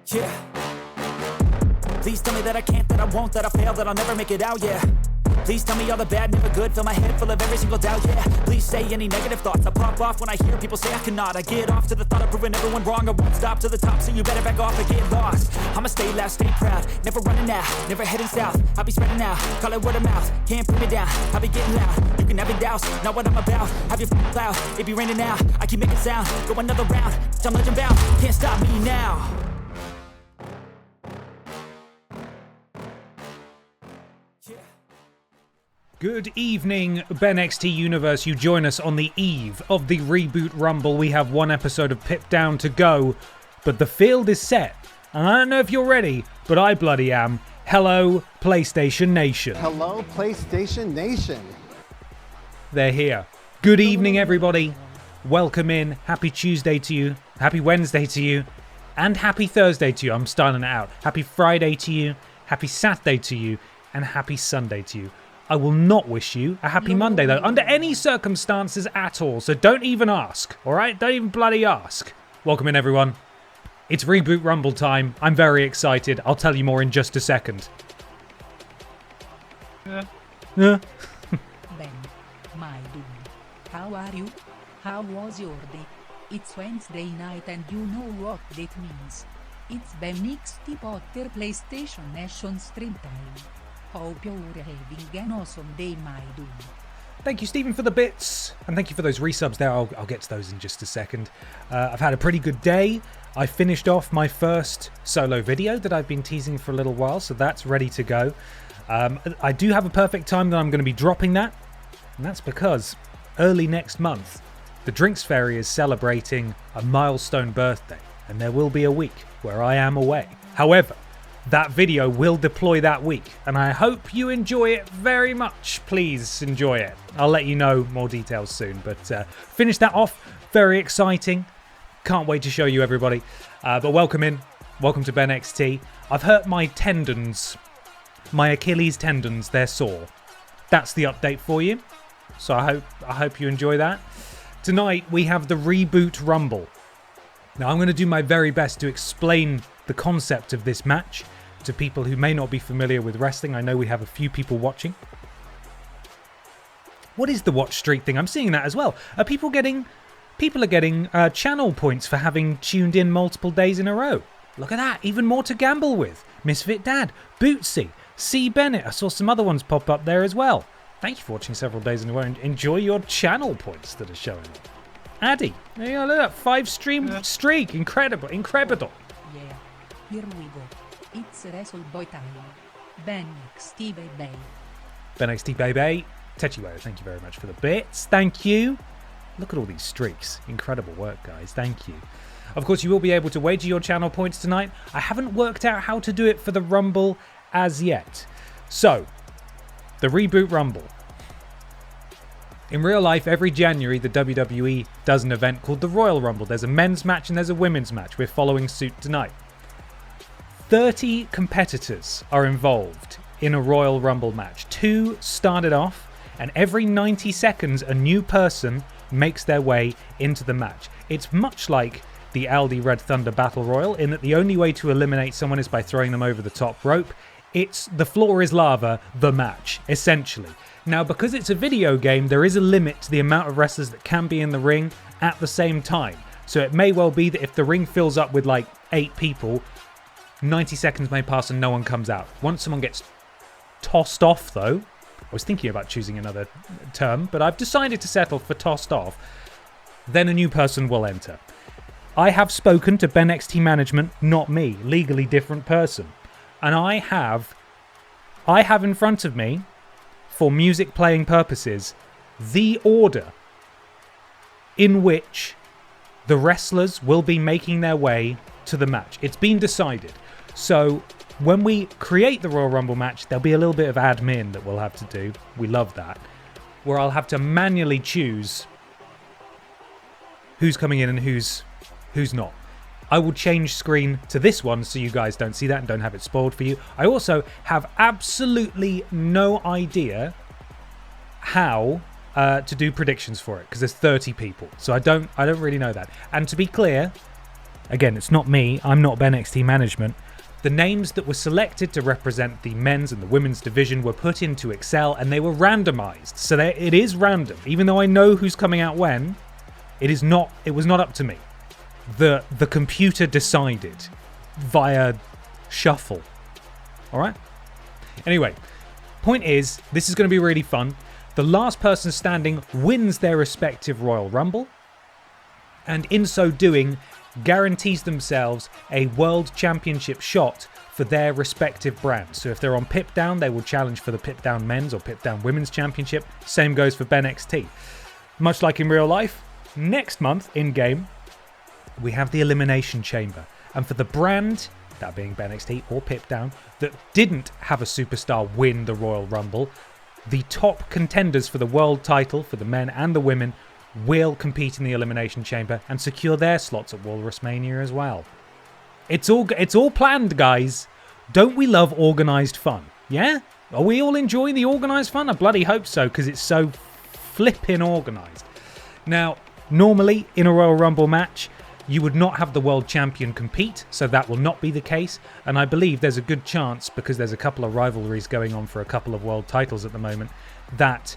Yeah. Please tell me that I can't, that I won't, that I fail, that I'll never make it out, yeah. Please tell me all the bad, never good, fill my head full of every single doubt, yeah. Please say any negative thoughts, I pop off when I hear people say I cannot. I get off to the thought of proving everyone wrong, I won't stop to the top, so you better back off and get lost. I'ma stay loud, stay proud, never running out, never heading south. I'll be spreading out, call it word of mouth, can't put me down, I'll be getting loud. You can have it douse, not what I'm about, have your cloud, it be raining now. I keep making sound, go another round, I'm legend bound, can't stop me now. Good evening, BENXT Universe. You join us on the eve of the Reboot Rumble. We have one episode of Pip Down to go, but the field is set. And I don't know if you're ready, but I bloody am. Hello, PlayStation Nation. Hello, PlayStation Nation. They're here. Good evening, everybody. Welcome in. Happy Tuesday to you. Happy Wednesday to you. And happy Thursday to you. I'm styling it out. Happy Friday to you. Happy Saturday to you. And happy Sunday to you. I will not wish you a happy Monday, though, under any circumstances at all. So don't even ask, all right? Don't even bloody ask. Welcome in, everyone. It's Reboot Rumble time. I'm very excited. I'll tell you more in just a second. Ben, my dude, how are you? How was your day? It's Wednesday night and you know what that means. It's BENXT Potter PlayStation Nation stream time. Hope you're having an awesome day, my dude. Thank you, Stephen, for the bits. And thank you for those resubs there. I'll get to those in just a second. I've had a pretty good day. I finished off my first solo video that I've been teasing for a little while, so that's ready to go. I do have a perfect time that I'm going to be dropping that. And that's because early next month, the Drinks Fairy is celebrating a milestone birthday. And there will be a week where I am away. However, that video will deploy that week, and I hope you enjoy it very much. Please enjoy it. I'll let you know more details soon, but finish that off. Very exciting. Can't wait to show you, everybody. But welcome in. Welcome to BENXT. I've hurt my tendons, my Achilles tendons. They're sore. That's the update for you. So I hope you enjoy that. Tonight we have the Reboot Rumble. Now I'm going to do my very best to explain the concept of this match to people who may not be familiar with wrestling. I know we have a few people watching. What is the watch streak thing? I'm seeing that as well. People are getting channel points for having tuned in multiple days in a row. Look at that. Even more to gamble with. Misfit Dad, Bootsy, C. Bennett. I saw some other ones pop up there as well. Thank you for watching several days in a row and enjoy your channel points that are showing. Addy, there you go, look at that 5-stream streak. Incredible. Yeah, here we go. It's Wrestle Boy time. BENXT baby. BENXT baby. Techiwo, thank you very much for the bits. Thank you. Look at all these streaks. Incredible work, guys. Thank you. Of course, you will be able to wager your channel points tonight. I haven't worked out how to do it for the Rumble as yet. So, the Reboot Rumble. In real life, every January, the WWE does an event called the Royal Rumble. There's a men's match and there's a women's match. We're following suit tonight. 30 competitors are involved in a Royal Rumble match. 2 started off, and every 90 seconds, a new person makes their way into the match. It's much like the Aldi Red Thunder Battle Royal, in that the only way to eliminate someone is by throwing them over the top rope. It's the floor is lava, the match, essentially. Now, because it's a video game, there is a limit to the amount of wrestlers that can be in the ring at the same time. So it may well be that if the ring fills up with like 8 people, 90 seconds may pass and no one comes out. Once someone gets tossed off, though, I was thinking about choosing another term, but I've decided to settle for tossed off, then a new person will enter. I have spoken to BENXT management, not me, legally different person. And I have in front of me, for music playing purposes, the order in which the wrestlers will be making their way to the match. It's been decided. So when we create the Royal Rumble match, there'll be a little bit of admin that we'll have to do. We love that. Where I'll have to manually choose who's coming in and who's not. I will change screen to this one so you guys don't see that and don't have it spoiled for you. I also have absolutely no idea how to do predictions for it because there's 30 people. So I don't really know that. And to be clear, Again, it's not me. I'm not BENXT management. The names that were selected to represent the men's and the women's division were put into Excel and they were randomized. So it is random. Even though I know who's coming out when, it was not up to me. The computer decided via shuffle. All right? Anyway, point is, this is going to be really fun. The last person standing wins their respective Royal Rumble, and in so doing, guarantees themselves a World Championship shot for their respective brands. So if they're on Pip Down, they will challenge for the Pip Down Men's or Pip Down Women's Championship. Same goes for BENXT. Much like in real life, next month in-game, we have the Elimination Chamber. And for the brand, that being BENXT or Pip Down, that didn't have a superstar win the Royal Rumble, the top contenders for the world title for the men and the women will compete in the Elimination Chamber and secure their slots at Walrusmania as well. It's all planned, guys. Don't we love organised fun? Yeah? Are we all enjoying the organised fun? I bloody hope so, because it's so flipping organised. Now, normally in a Royal Rumble match, you would not have the world champion compete, so that will not be the case. And I believe there's a good chance, because there's a couple of rivalries going on for a couple of world titles at the moment, that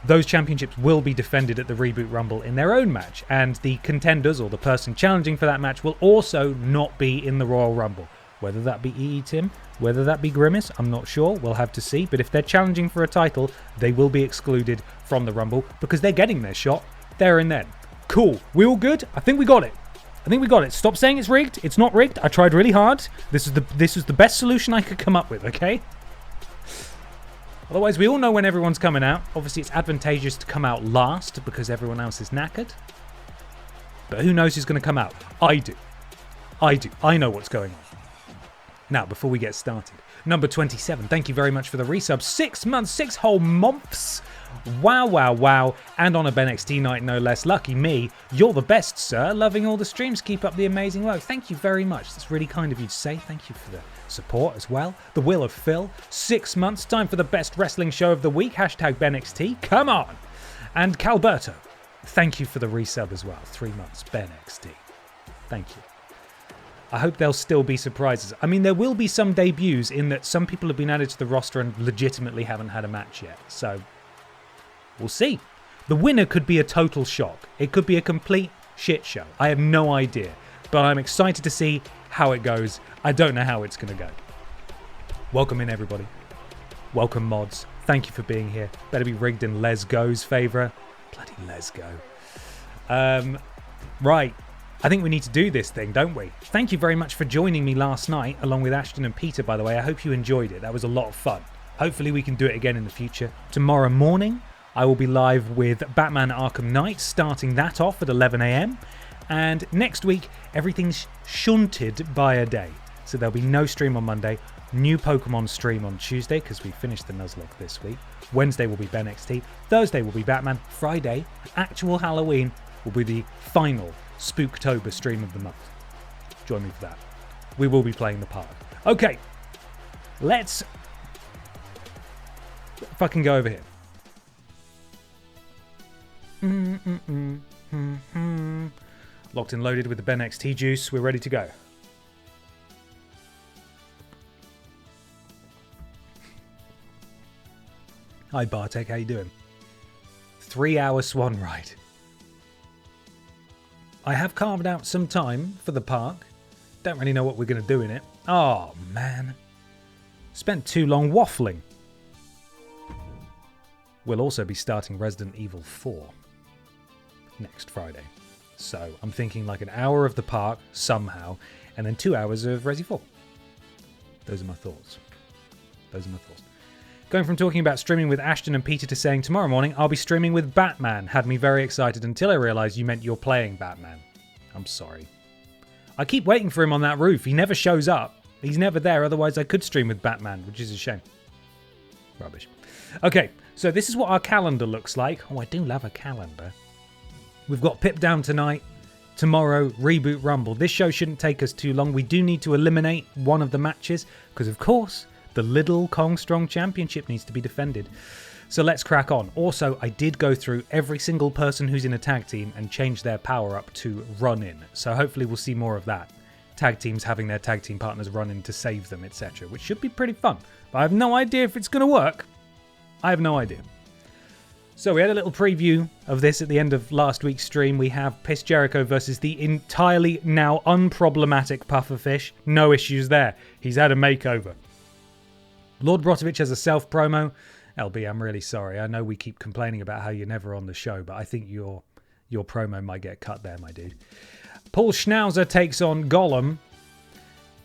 those championships will be defended at the Reboot Rumble in their own match. And the contenders, or the person challenging for that match, will also not be in the Royal Rumble. Whether that be EE Tim, whether that be Grimace, I'm not sure. We'll have to see. But if they're challenging for a title, they will be excluded from the Rumble, because they're getting their shot there and then. Cool. We all good? I think we got it. Stop saying it's rigged. It's not rigged. I tried really hard. This was the best solution I could come up with, okay? Otherwise, we all know when everyone's coming out. Obviously, it's advantageous to come out last because everyone else is knackered. But who knows who's going to come out? I do. I know what's going on. Now, before we get started, number 27, thank you very much for the resub. 6 months, 6 whole months. Wow. And on a BENXT night, no less. Lucky me. You're the best, sir. Loving all the streams. Keep up the amazing work. Thank you very much. That's really kind of you to say. Thank you for the support as well. The Will of Phil. 6 months. Time for the best wrestling show of the week. Hashtag BENXT. Come on. And Calberto, thank you for the resub as well. 3 months. BENXT. Thank you. I hope there'll still be surprises. I mean, there will be some debuts in that some people have been added to the roster and legitimately haven't had a match yet. So we'll see. The winner could be a total shock. It could be a complete shit show. I have no idea. But I'm excited to see how it goes. I don't know how it's going to go. Welcome in, everybody. Welcome, mods. Thank you for being here. Better be rigged in Les Go's favour. Bloody Les Go. Right. I think we need to do this thing, don't we? Thank you very much for joining me last night, along with Ashton and Peter, by the way. I hope you enjoyed it. That was a lot of fun. Hopefully we can do it again in the future. Tomorrow morning, I will be live with Batman Arkham Knight, starting that off at 11 a.m. And next week, everything's shunted by a day. So there'll be no stream on Monday, new Pokemon stream on Tuesday, because we finished the Nuzlocke this week. Wednesday will be BENXT. Thursday will be Batman. Friday, actual Halloween, will be the final Spooktober stream of the month. Join me for that. We will be playing the park. Okay, let's fucking go over here. Locked and loaded with the BENXT juice. We're ready to go. Hi Bartek, how you doing? 3-hour swan ride. I have carved out some time for the park. Don't really know what we're going to do in it. Oh, man. Spent too long waffling. We'll also be starting Resident Evil 4 next Friday. So I'm thinking like an hour of the park, somehow, and then 2 hours of Resi 4. Those are my thoughts. Going from talking about streaming with Ashton and Peter to saying tomorrow morning I'll be streaming with Batman had me very excited until I realised you meant you're playing Batman. I'm sorry. I keep waiting for him on that roof. He never shows up. He's never there, otherwise I could stream with Batman, which is a shame. Rubbish. Okay, so this is what our calendar looks like. Oh, I do love a calendar. We've got Pip Down tonight. Tomorrow, Reboot Rumble. This show shouldn't take us too long. We do need to eliminate one of the matches, because of course, the Little Kong Strong Championship needs to be defended. So let's crack on. Also, I did go through every single person who's in a tag team and change their power up to run in. So hopefully we'll see more of that. Tag teams having their tag team partners run in to save them, etc. Which should be pretty fun. But I have no idea if it's going to work. I have no idea. So we had a little preview of this at the end of last week's stream. We have Piss Jericho versus the entirely now unproblematic Pufferfish. No issues there. He's had a makeover. Lord Brotovich has a self-promo. LB, I'm really sorry. I know we keep complaining about how you're never on the show, but I think your promo might get cut there, my dude. Paul Schnowzer takes on Gollum.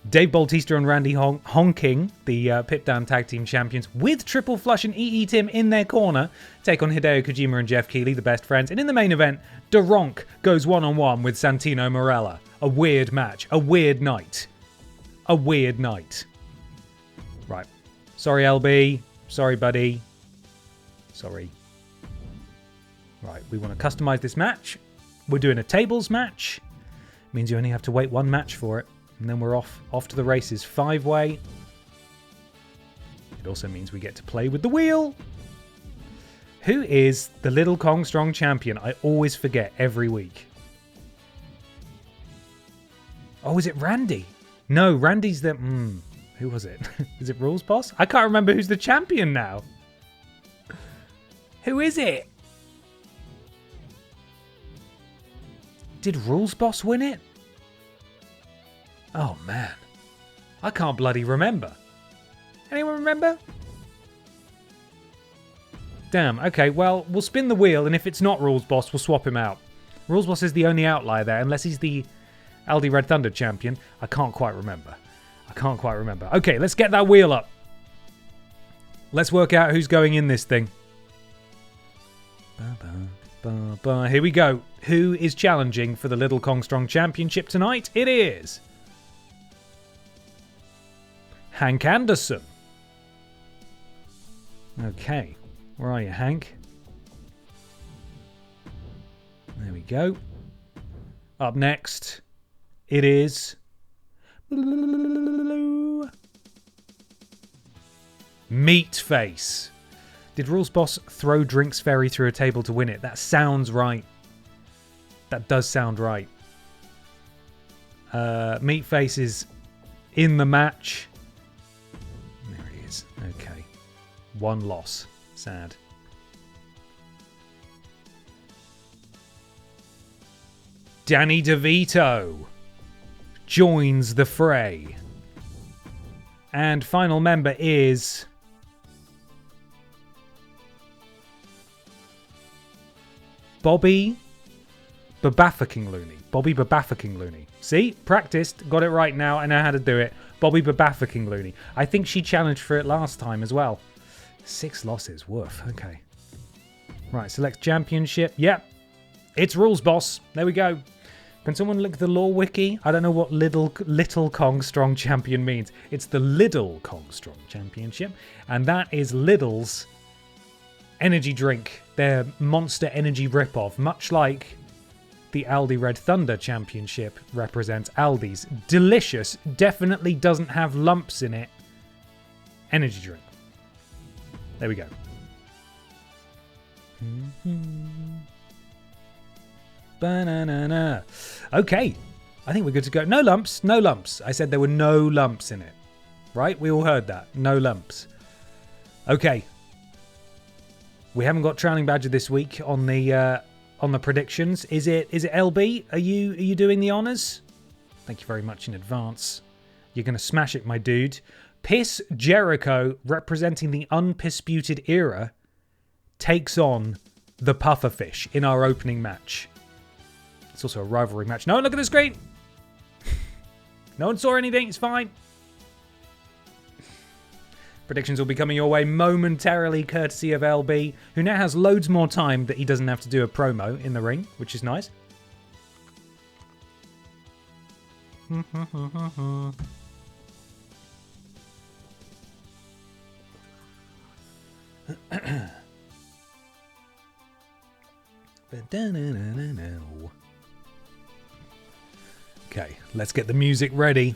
Dave Bautista and Randy Honking, the Pit Down Tag Team Champions, with Triple Flush and EE Tim in their corner, take on Hideo Kojima and Jeff Keighley, the best friends. And in the main event, Daronk goes one-on-one with Santino Marella. A weird match. A weird night. A weird night. Right. Sorry, LB. Sorry, buddy. Sorry. Right, we want to customize this match. We're doing a tables match. Means you only have to wait one match for it. And then we're off to the races. 5-way. It also means we get to play with the wheel. Who is the Little Kong Strong champion? I always forget every week. Oh, is it Randy? No, Randy's the... who was it? Is it Rules Boss? I can't remember who's the champion now. Who is it? Did Rules Boss win it? Oh, man. I can't bloody remember. Anyone remember? Damn, okay, well, we'll spin the wheel, and if it's not Rules Boss, we'll swap him out. Rules Boss is the only outlier there, unless he's the Aldi Red Thunder champion. I can't quite remember. Okay, let's get that wheel up. Let's work out who's going in this thing. Here we go. Who is challenging for the Little Kong Strong Championship tonight? It is... Hank Anderson. Okay. Where are you, Hank? There we go. Up next, it is... Meatface. Did Rules Boss throw Drinks Fairy through a table to win it? That sounds right. That does sound right. Meatface is in the match. There he is. Okay. One loss. Sad. Danny DeVito joins the fray. And final member is... Bobby Babaffucking Looney. Bobby Babaffucking Looney. See? Practiced. Got it right now. I know how to do it. Bobby Babaffucking Looney. I think she challenged for it last time as well. 6 losses. Woof. Okay. Right. Select championship. Yep. It's Rules Boss. There we go. Can someone look at the lore wiki? I don't know what Little Kong Strong Champion means. It's the Lidl Kong Strong Championship. And that is Lidl's energy drink. Their Monster Energy ripoff. Much like the Aldi Red Thunder Championship represents Aldi's delicious, definitely doesn't have lumps in it, energy drink. There we go. Banana. Okay, I think we're good to go. No lumps, no lumps. I said there were no lumps in it. Right? We all heard that. No lumps. Okay. We haven't got Trailing Badger this week on the predictions. Is it LB? Are you doing the honors? Thank you very much in advance. You're gonna smash it, my dude. Piss Jericho, representing the Undisputed Era, takes on the Pufferfish in our opening match. It's also a rivalry match. No one look at the screen! No one saw anything, it's fine. Predictions will be coming your way momentarily, courtesy of LB, who now has loads more time that he doesn't have to do a promo in the ring, which is nice. Okay, let's get the music ready.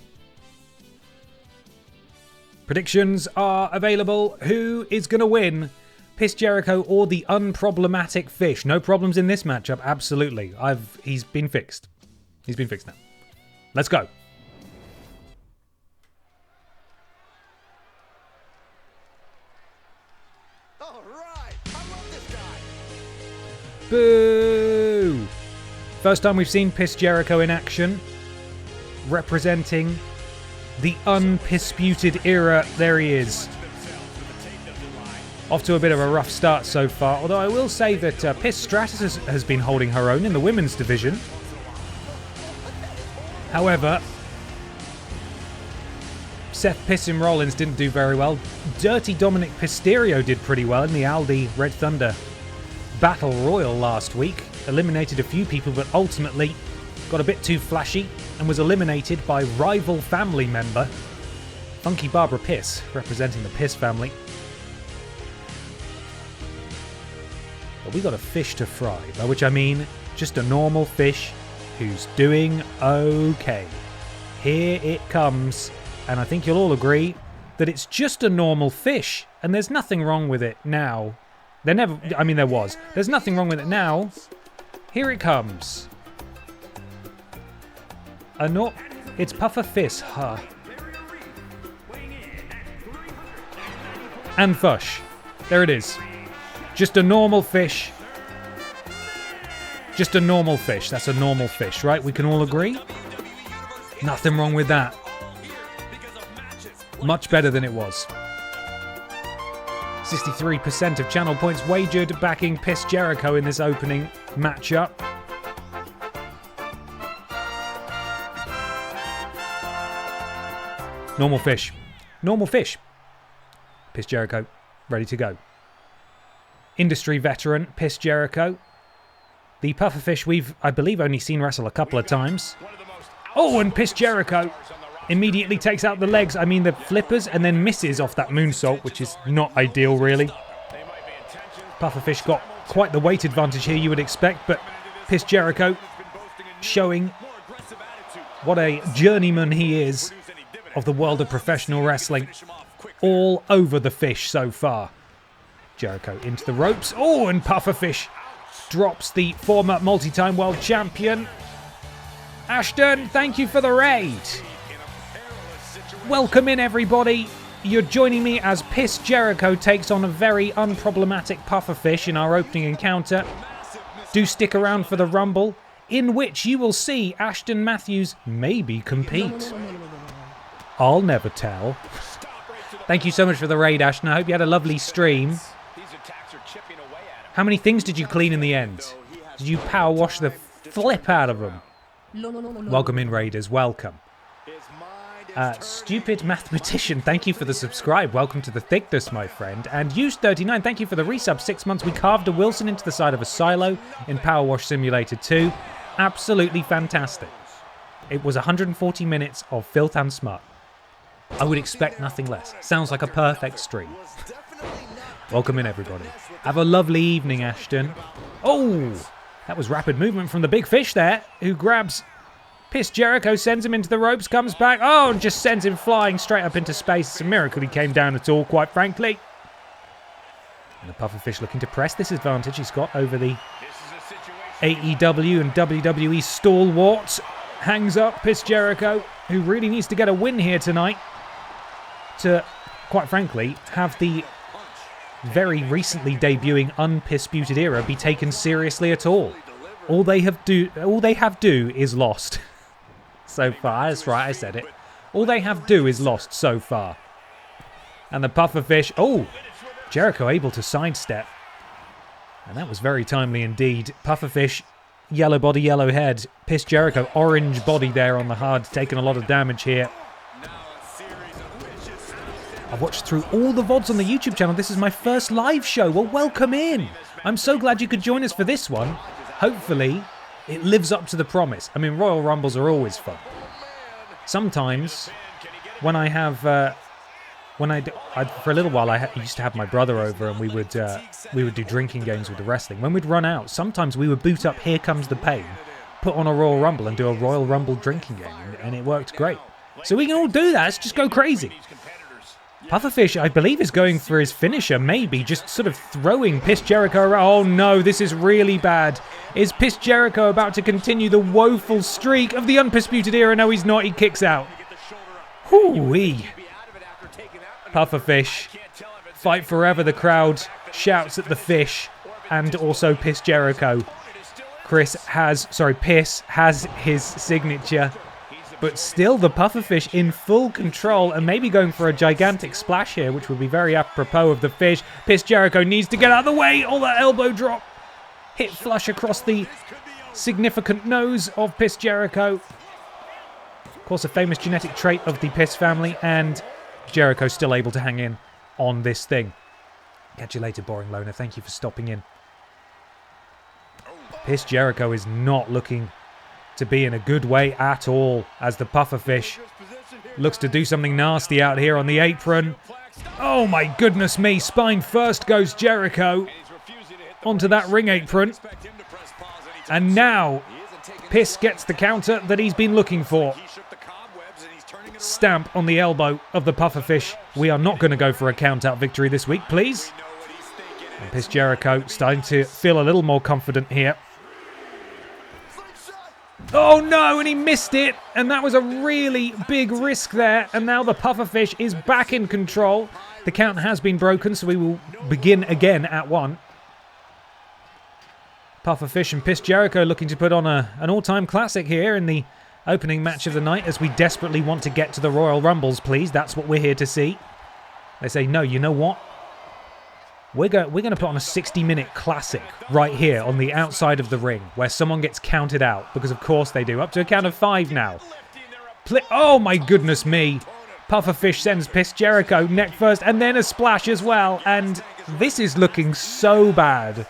Predictions are available. Who is going to win Piss Jericho or the unproblematic fish? No problems in this matchup, absolutely. He's been fixed. He's been fixed now. Let's go. All right. I love this guy. Boo! First time we've seen Piss Jericho in action, representing the undisputed era. There he is. Off to a bit of a rough start so far, although I will say that Piss Stratus has been holding her own in the women's division. However, Seth Pissin Rollins didn't do very well. Dirty Dominic Pisterio did pretty well in the Aldi Red Thunder Battle Royal last week. Eliminated a few people, but ultimately got a bit too flashy and was eliminated by rival family member Funky Barbara Piss, representing the Piss family. But we got a fish to fry, by which I mean just a normal fish who's doing okay. Here it comes, and I think you'll all agree that it's just a normal fish, and there's nothing wrong with it now. There was. There's nothing wrong with it now. Here it comes. It's Pufferfish, huh? And Fush. There it is. Just a normal fish. Just a normal fish. That's a normal fish, right? We can all agree? Nothing wrong with that. Much better than it was. 63% of channel points wagered backing Piss Jericho in this opening matchup. Normal fish. Normal fish. Piss Jericho, ready to go. Industry veteran, Piss Jericho. The Pufferfish we've, I believe, only seen wrestle a couple of times. Oh, and Piss Jericho immediately takes out the legs, the flippers, and then misses off that moonsault, which is not ideal, really. Pufferfish got quite the weight advantage here, you would expect, but Piss Jericho showing what a journeyman he is of the world of professional wrestling. All over the fish so far. Jericho into the ropes. Oh, and Pufferfish drops the former multi-time world champion. Ashton, thank you for the raid. Welcome in, everybody. You're joining me as Piss Jericho takes on a very unproblematic Pufferfish in our opening encounter. Do stick around for the Rumble, in which you will see Ashton Matthews maybe compete. I'll never tell. Thank you so much for the raid, Ashton. I hope you had a lovely stream. How many things did you clean in the end? Did you power wash the flip out of them? Welcome in, raiders. Welcome. Stupid Mathematician, thank you for the subscribe. Welcome to the thickness, my friend. And Use39, thank you for the resub. 6 months. We carved a Wilson into the side of a silo in Power Wash Simulator 2. Absolutely fantastic. It was 140 minutes of filth and smut. I would expect nothing less. Sounds like a perfect stream. Welcome in, everybody. Have a lovely evening, Ashton. Oh, that was rapid movement from the big fish there, who grabs Piss Jericho, sends him into the ropes, comes back, oh, and just sends him flying straight up into space. It's a miracle he came down at all, quite frankly. And the Pufferfish looking to press this advantage he's got over the AEW and WWE stalwarts. Hangs up Piss Jericho, who really needs to get a win here tonight to, quite frankly, have the very recently debuting Undisputed Era be taken seriously at all. All they have do is lost so far. That's right, I said it. All they have do is lost so far. And the Pufferfish, oh, Jericho able to sidestep. And that was very timely indeed. Pufferfish, yellow body, yellow head. Piss Jericho, orange body there on the hard, taking a lot of damage here. I've watched through all the VODs on the YouTube channel. This is my first live show. Well, welcome in. I'm so glad you could join us for this one. Hopefully, it lives up to the promise. Royal Rumbles are always fun. Sometimes, when I have, for a little while, I used to have my brother over, and we would do drinking games with the wrestling. When we'd run out, sometimes we would boot up Here Comes the Pain, put on a Royal Rumble, and do a Royal Rumble drinking game, and it worked great. So we can all do that. Let's just go crazy. Pufferfish, I believe, is going for his finisher, maybe, just sort of throwing Piss Jericho around. Oh no, this is really bad. Is Piss Jericho about to continue the woeful streak of the Undisputed Era? No, he's not. He kicks out. Hoo-wee. Pufferfish. Fight forever, the crowd shouts at the fish. And also Piss Jericho. Piss has his signature. But still the Pufferfish in full control and maybe going for a gigantic splash here, which would be very apropos of the fish. Piss Jericho needs to get out of the way. Oh, that elbow drop. Hit flush across the significant nose of Piss Jericho. Of course, a famous genetic trait of the Piss family, and Jericho still able to hang in on this thing. Catch you later, boring loner. Thank you for stopping in. Piss Jericho is not looking to be in a good way at all, as the Pufferfish looks to do something nasty out here on the apron. Oh my goodness me, spine first goes Jericho onto that ring apron. And now Piss gets the counter that he's been looking for. Stamp on the elbow of the Pufferfish. We are not going to go for a count-out victory this week, please. And Piss Jericho starting to feel a little more confident here. Oh no, and he missed it, and that was a really big risk there, and now the Pufferfish is back in control. The count has been broken, so we will begin again at 1. Pufferfish and Piss Jericho looking to put on an all-time classic here in the opening match of the night, as we desperately want to get to the Royal Rumbles, please. That's what we're here to see. They say, no, you know what? We're going to put on a 60-minute classic right here on the outside of the ring where someone gets counted out, because of course they do. Up to a count of 5 now. Oh my goodness me. Pufferfish sends Piss Jericho neck first and then a splash as well. And this is looking so bad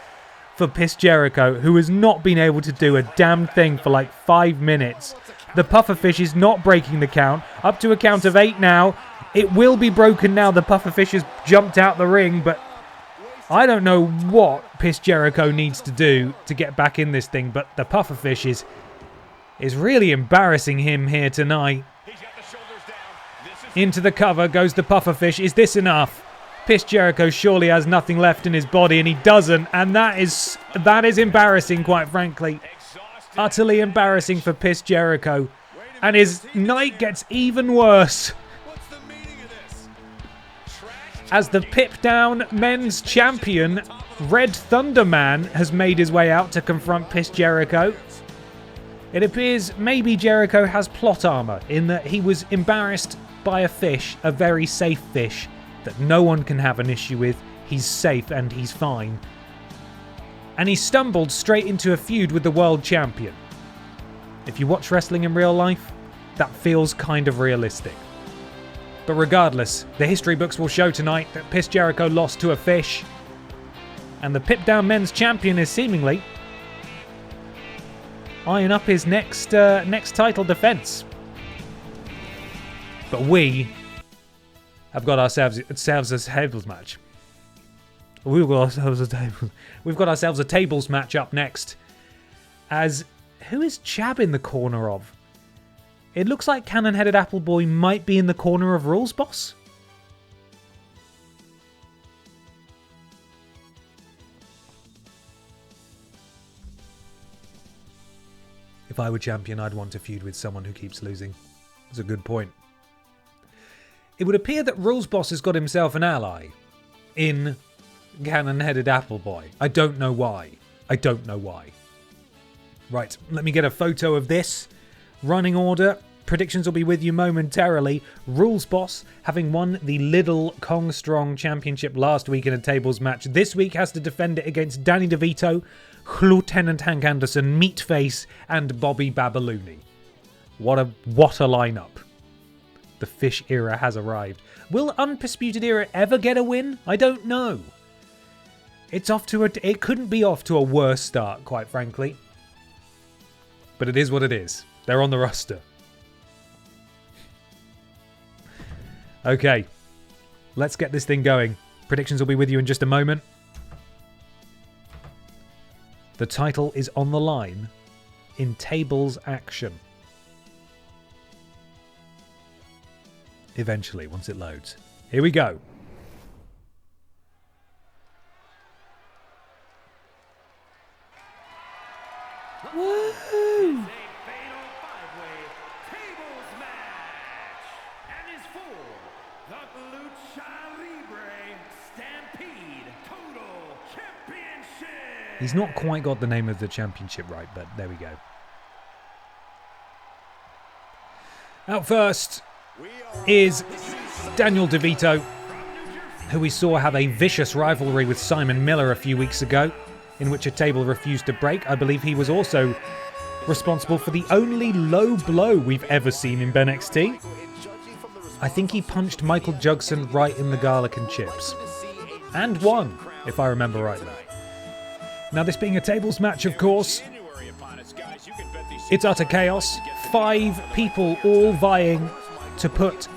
for Piss Jericho, who has not been able to do a damn thing for like 5 minutes. The Pufferfish is not breaking the count. Up to a count of 8 now. It will be broken now. The Pufferfish has jumped out the ring, but I don't know what Piss Jericho needs to do to get back in this thing, but the Pufferfish is really embarrassing him here tonight. Into the cover goes the Pufferfish. Is this enough? Piss Jericho surely has nothing left in his body, and he doesn't, and that is embarrassing, quite frankly. Utterly embarrassing for Piss Jericho. And his night gets even worse as the Pip-Down Men's Champion, Red Thunderman, has made his way out to confront Piss Jericho. It appears maybe Jericho has plot armor, in that he was embarrassed by a fish, a very safe fish, that no one can have an issue with. He's safe and he's fine. And he stumbled straight into a feud with the world champion. If you watch wrestling in real life, that feels kind of realistic. But regardless, the history books will show tonight that Piss Jericho lost to a fish. And the Pip-Down Men's Champion is seemingly eyeing up his next title defense. But we have got ourselves a tables match. We've got ourselves a tables match up next. As who is Chab in the corner of? It looks like Cannon-Headed Appleboy might be in the corner of Rules Boss. If I were champion, I'd want to feud with someone who keeps losing. That's a good point. It would appear that Rules Boss has got himself an ally in Cannon-Headed Appleboy. I don't know why. Right, let me get a photo of this. Running order. Predictions will be with you momentarily. Rules Boss, having won the Lidl Kong Strong Championship last week in a tables match, this week has to defend it against Danny DeVito, Lieutenant Hank Anderson, Meatface, and Bobby Babalooni. What a lineup. The Fish era has arrived. Will Undisputed Era ever get a win? I don't know. It couldn't be off to a worse start, quite frankly. But it is what it is. They're on the roster. Okay. Let's get this thing going. Predictions will be with you in just a moment. The title is on the line in tables action. Eventually, once it loads. Here we go. Woo! He's not quite got the name of the championship right, but there we go. Out first is Daniel DeVito, who we saw have a vicious rivalry with Simon Miller a few weeks ago, in which a table refused to break. I believe he was also responsible for the only low blow we've ever seen in BENXT. I think he punched Michael Jugson right in the garlic and chips. And won, if I remember rightly. Now, this being a tables match, of course, it's utter chaos. 5 people all vying to put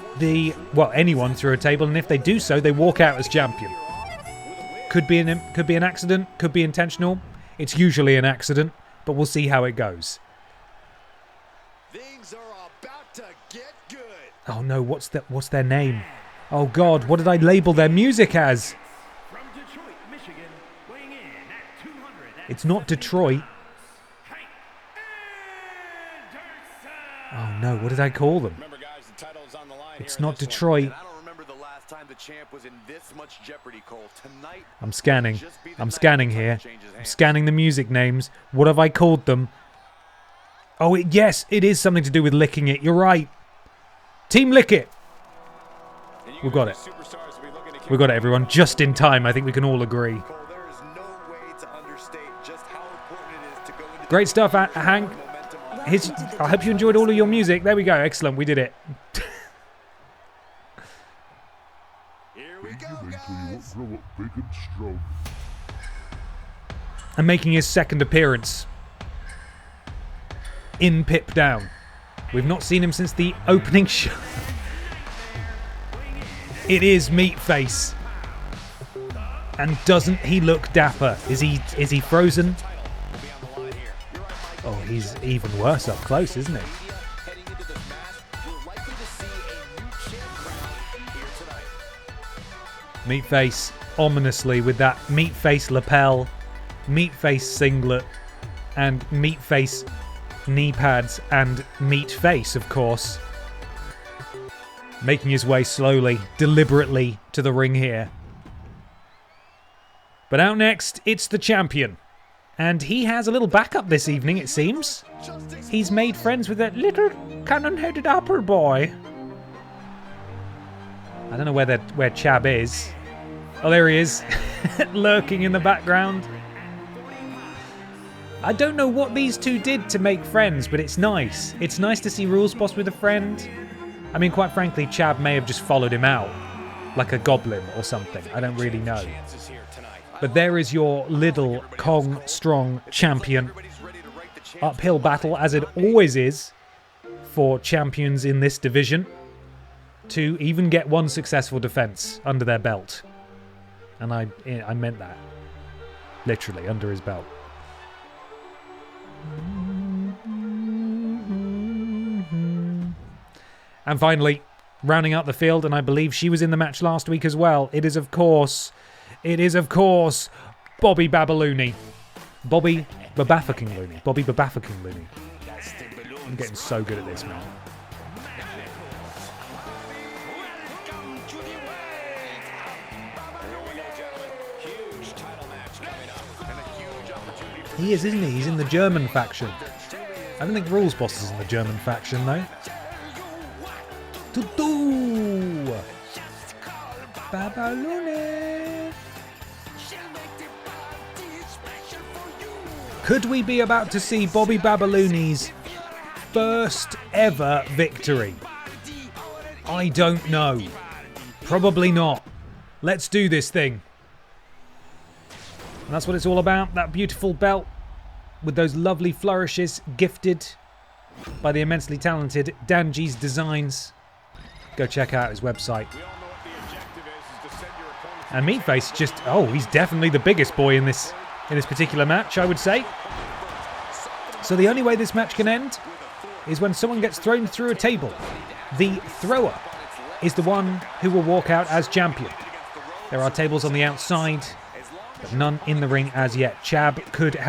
anyone through a table, and if they do so, they walk out as champion. Could be an accident, could be intentional. It's usually an accident, but we'll see how it goes. Things are about to get good. Oh no, what's their name? Oh God, what did I label their music as? From Detroit, Michigan, weighing in at 200. It's not Detroit. Oh no, what did I call them? Remember, guys, the title's on the line. It's not Detroit. I don't remember the last time the champ was in this much jeopardy, Cole. Tonight, I'm scanning. I'm scanning here. I'm scanning the music names. What have I called them? Oh, yes, it is something to do with licking it. You're right. Team Lick It. We've got it. We've got it, everyone. Just in time. I think we can all agree. Cole, there is no way to understate just how important it is to go into Great stuff, Hank. I hope you enjoyed all of your music. There we go. Excellent. We did it. Here we go, guys. And making his second appearance in Pip Down. We've not seen him since the opening show. It is Meatface. And doesn't he look dapper? Is he frozen? Oh, he's even worse up close, isn't he? Meatface ominously with that Meatface lapel, Meatface singlet, and Meatface knee pads, and Meatface, of course. Making his way slowly, deliberately to the ring here. But out next, it's the champion. And he has a little backup this evening, it seems. He's made friends with that little cannon-headed apple boy. I don't know where Chab is. Oh, there he is. Lurking in the background. I don't know what these two did to make friends, but it's nice. It's nice to see Rules Boss with a friend. I mean, quite frankly, Chab may have just followed him out. Like a goblin or something. I don't really know. But there is your little Kong Strong champion. Uphill battle, as it always is for champions in this division, to even get one successful defense under their belt. And I meant that. Literally, under his belt. And finally, rounding out the field, and I believe she was in the match last week as well, it is of course Bobby Babalooney. Bobby Babaffucking Looney. Bobby Babaffucking Looney. I'm getting so good at this, man. He is, isn't he? He's in the German faction. I don't think Rules Boss is in the German faction, though. Tutu! Babalooney! Could we be about to see Bobby Babalooney's first ever victory? I don't know. Probably not. Let's do this thing. And that's what it's all about, that beautiful belt with those lovely flourishes gifted by the immensely talented Danji's Designs. Go check out his website. And Meatface just, he's definitely the biggest boy in this particular match, I would say. So the only way this match can end is when someone gets thrown through a table. The thrower is the one who will walk out as champion. There are tables on the outside, but none in the ring as yet. Chab could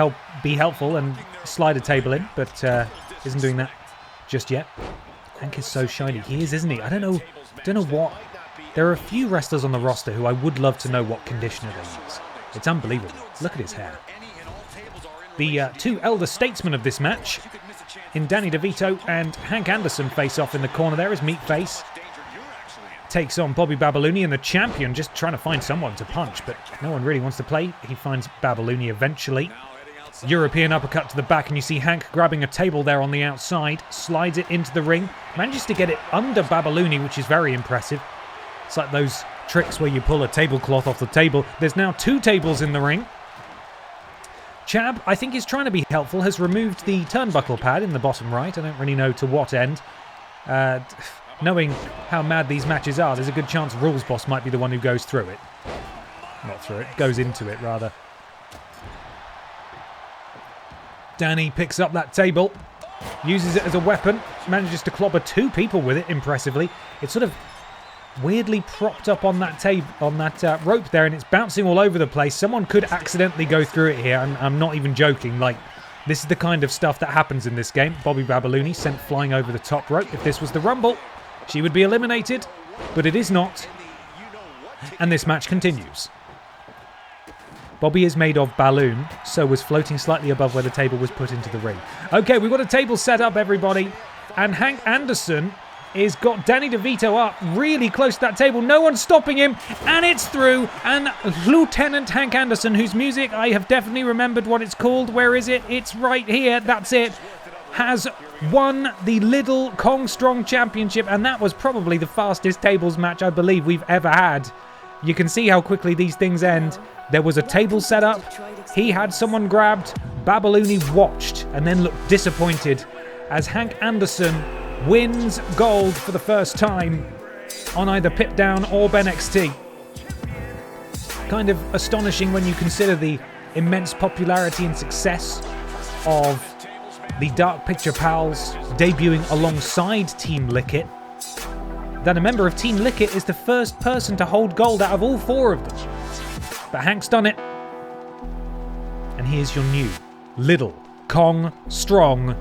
be helpful and slide a table in, but isn't doing that just yet. Hank is so shiny. He is, isn't he? I don't know what. There are a few wrestlers on the roster who I would love to know what conditioner they use. It's unbelievable. Look at his hair. The two elder statesmen of this match, in Danny DeVito and Hank Anderson, face off in the corner there as Meatface takes on Bobby Babalooni, and the champion just trying to find someone to punch, but no one really wants to play. He finds Babalooni eventually. European uppercut to the back, and you see Hank grabbing a table there on the outside, slides it into the ring, manages to get it under Babalooni, which is very impressive. It's like those tricks where you pull a tablecloth off the table. There's now two tables in the ring. Chab, I think, is trying to be helpful, has removed the turnbuckle pad in the bottom right. I don't really know to what end. Knowing how mad these matches are, there's a good chance Rules Boss might be the one who goes through it. Not through it, goes into it, rather. Danny picks up that table, uses it as a weapon, manages to clobber two people with it impressively. It's sort of weirdly propped up on that rope there, and it's bouncing all over the place. Someone could accidentally go through it here. I'm not even joking. Like, this is the kind of stuff that happens in this game. Bobby Babalooni sent flying over the top rope. If this was the Rumble, she would be eliminated, but it is not. And this match continues. Bobby is made of balloon, so was floating slightly above where the table was put into the ring. Okay, we've got a table set up, everybody. And Hank Anderson is got Danny DeVito up really close to that table. No one's stopping him, and it's through. And Lieutenant Hank Anderson, whose music I have definitely remembered what it's called. Where is it? It's right here. That's it. Has won the Little Kong Strong Championship, and that was probably the fastest tables match I believe we've ever had. You can see how quickly these things end. There was a table set up. He had someone grabbed. Babalooni watched and then looked disappointed as Hank Anderson wins gold for the first time on either Pip Down or BENXT. Kind of astonishing when you consider the immense popularity and success of the Dark Picture Pals debuting alongside Team Lickit, that a member of Team Lickit is the first person to hold gold out of all four of them. But Hank's done it. And he is your new Little Kong Strong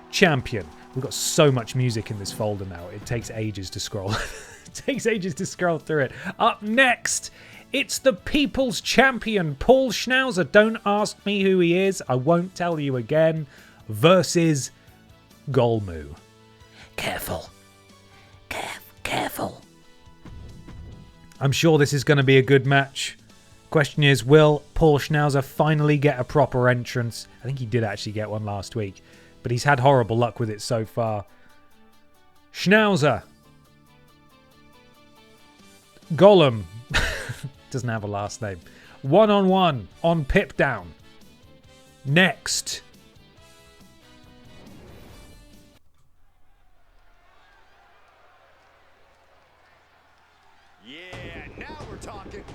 champion. We've got so much music in this folder now. It takes ages to scroll. It takes ages to scroll through it. Up next, it's the People's Champion, Paul Schnowzer. Don't ask me who he is. I won't tell you again. Versus Gollum. Careful. Careful. I'm sure this is going to be a good match. Question is, will Paul Schnowzer finally get a proper entrance? I think he did actually get one last week, but he's had horrible luck with it so far. Schnowzer. Gollum. Doesn't have a last name. 1-on-1 on Pip Down. Next. Yeah, now we're talking.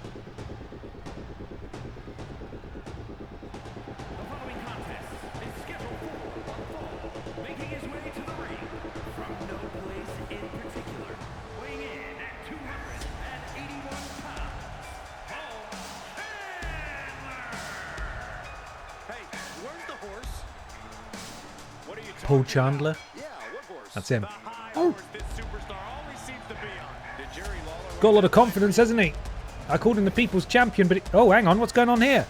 The following contest is scheduled for one fall, making his way to the ring from no place in particular, weighing in at 281 pounds, Paul Chandler. Hey, where's the horse? What are you talking Paul Chandler. about? Yeah, what horse? That's him. The high horse this superstar always seems to be on. Did Jerry Lawler Got a lot of confidence, hasn't he? I called him the People's Champion, but... Oh, hang on. What's going on here?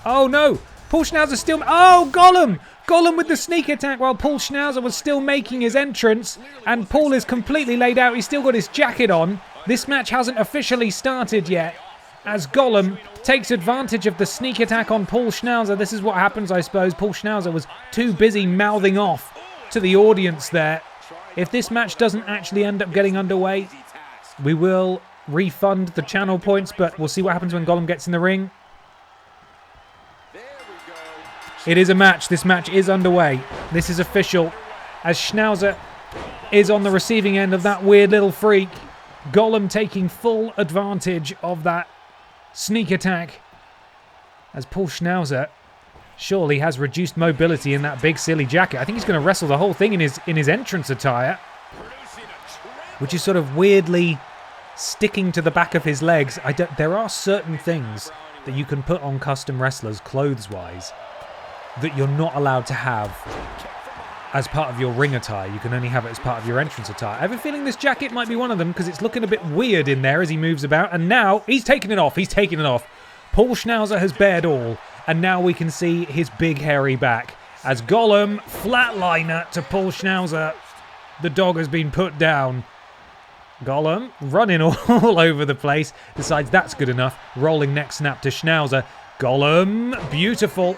Oh, no. Paul Schnowzer still... Oh, Gollum! Gollum with the sneak attack while Paul Schnowzer was still making his entrance. And Paul is completely laid out. He's still got his jacket on. This match hasn't officially started yet. As Gollum takes advantage of the sneak attack on Paul Schnowzer. This is what happens, I suppose. Paul Schnowzer was too busy mouthing off to the audience there. If this match doesn't actually end up getting underway, we will refund the channel points, but we'll see what happens when Gollum gets in the ring. It is a match. This match is underway. This is official, as Schnowzer is on the receiving end of that weird little freak. Gollum taking full advantage of that sneak attack as Paul Schnowzer surely has reduced mobility in that big silly jacket. I think he's going to wrestle the whole thing in his entrance attire, which is sort of weirdly sticking to the back of his legs. There are certain things that you can put on custom wrestlers clothes-wise that you're not allowed to have as part of your ring attire. You can only have it as part of your entrance attire. I have a feeling this jacket might be one of them because it's looking a bit weird in there as he moves about. And now he's taking it off. He's taking it off. Paul Schnowzer has bared all. And now we can see his big hairy back as Gollum flatliner to Paul Schnowzer. The dog has been put down. Gollum running all over the place. Decides that's good enough. Rolling neck snap to Schnowzer. Gollum, beautiful.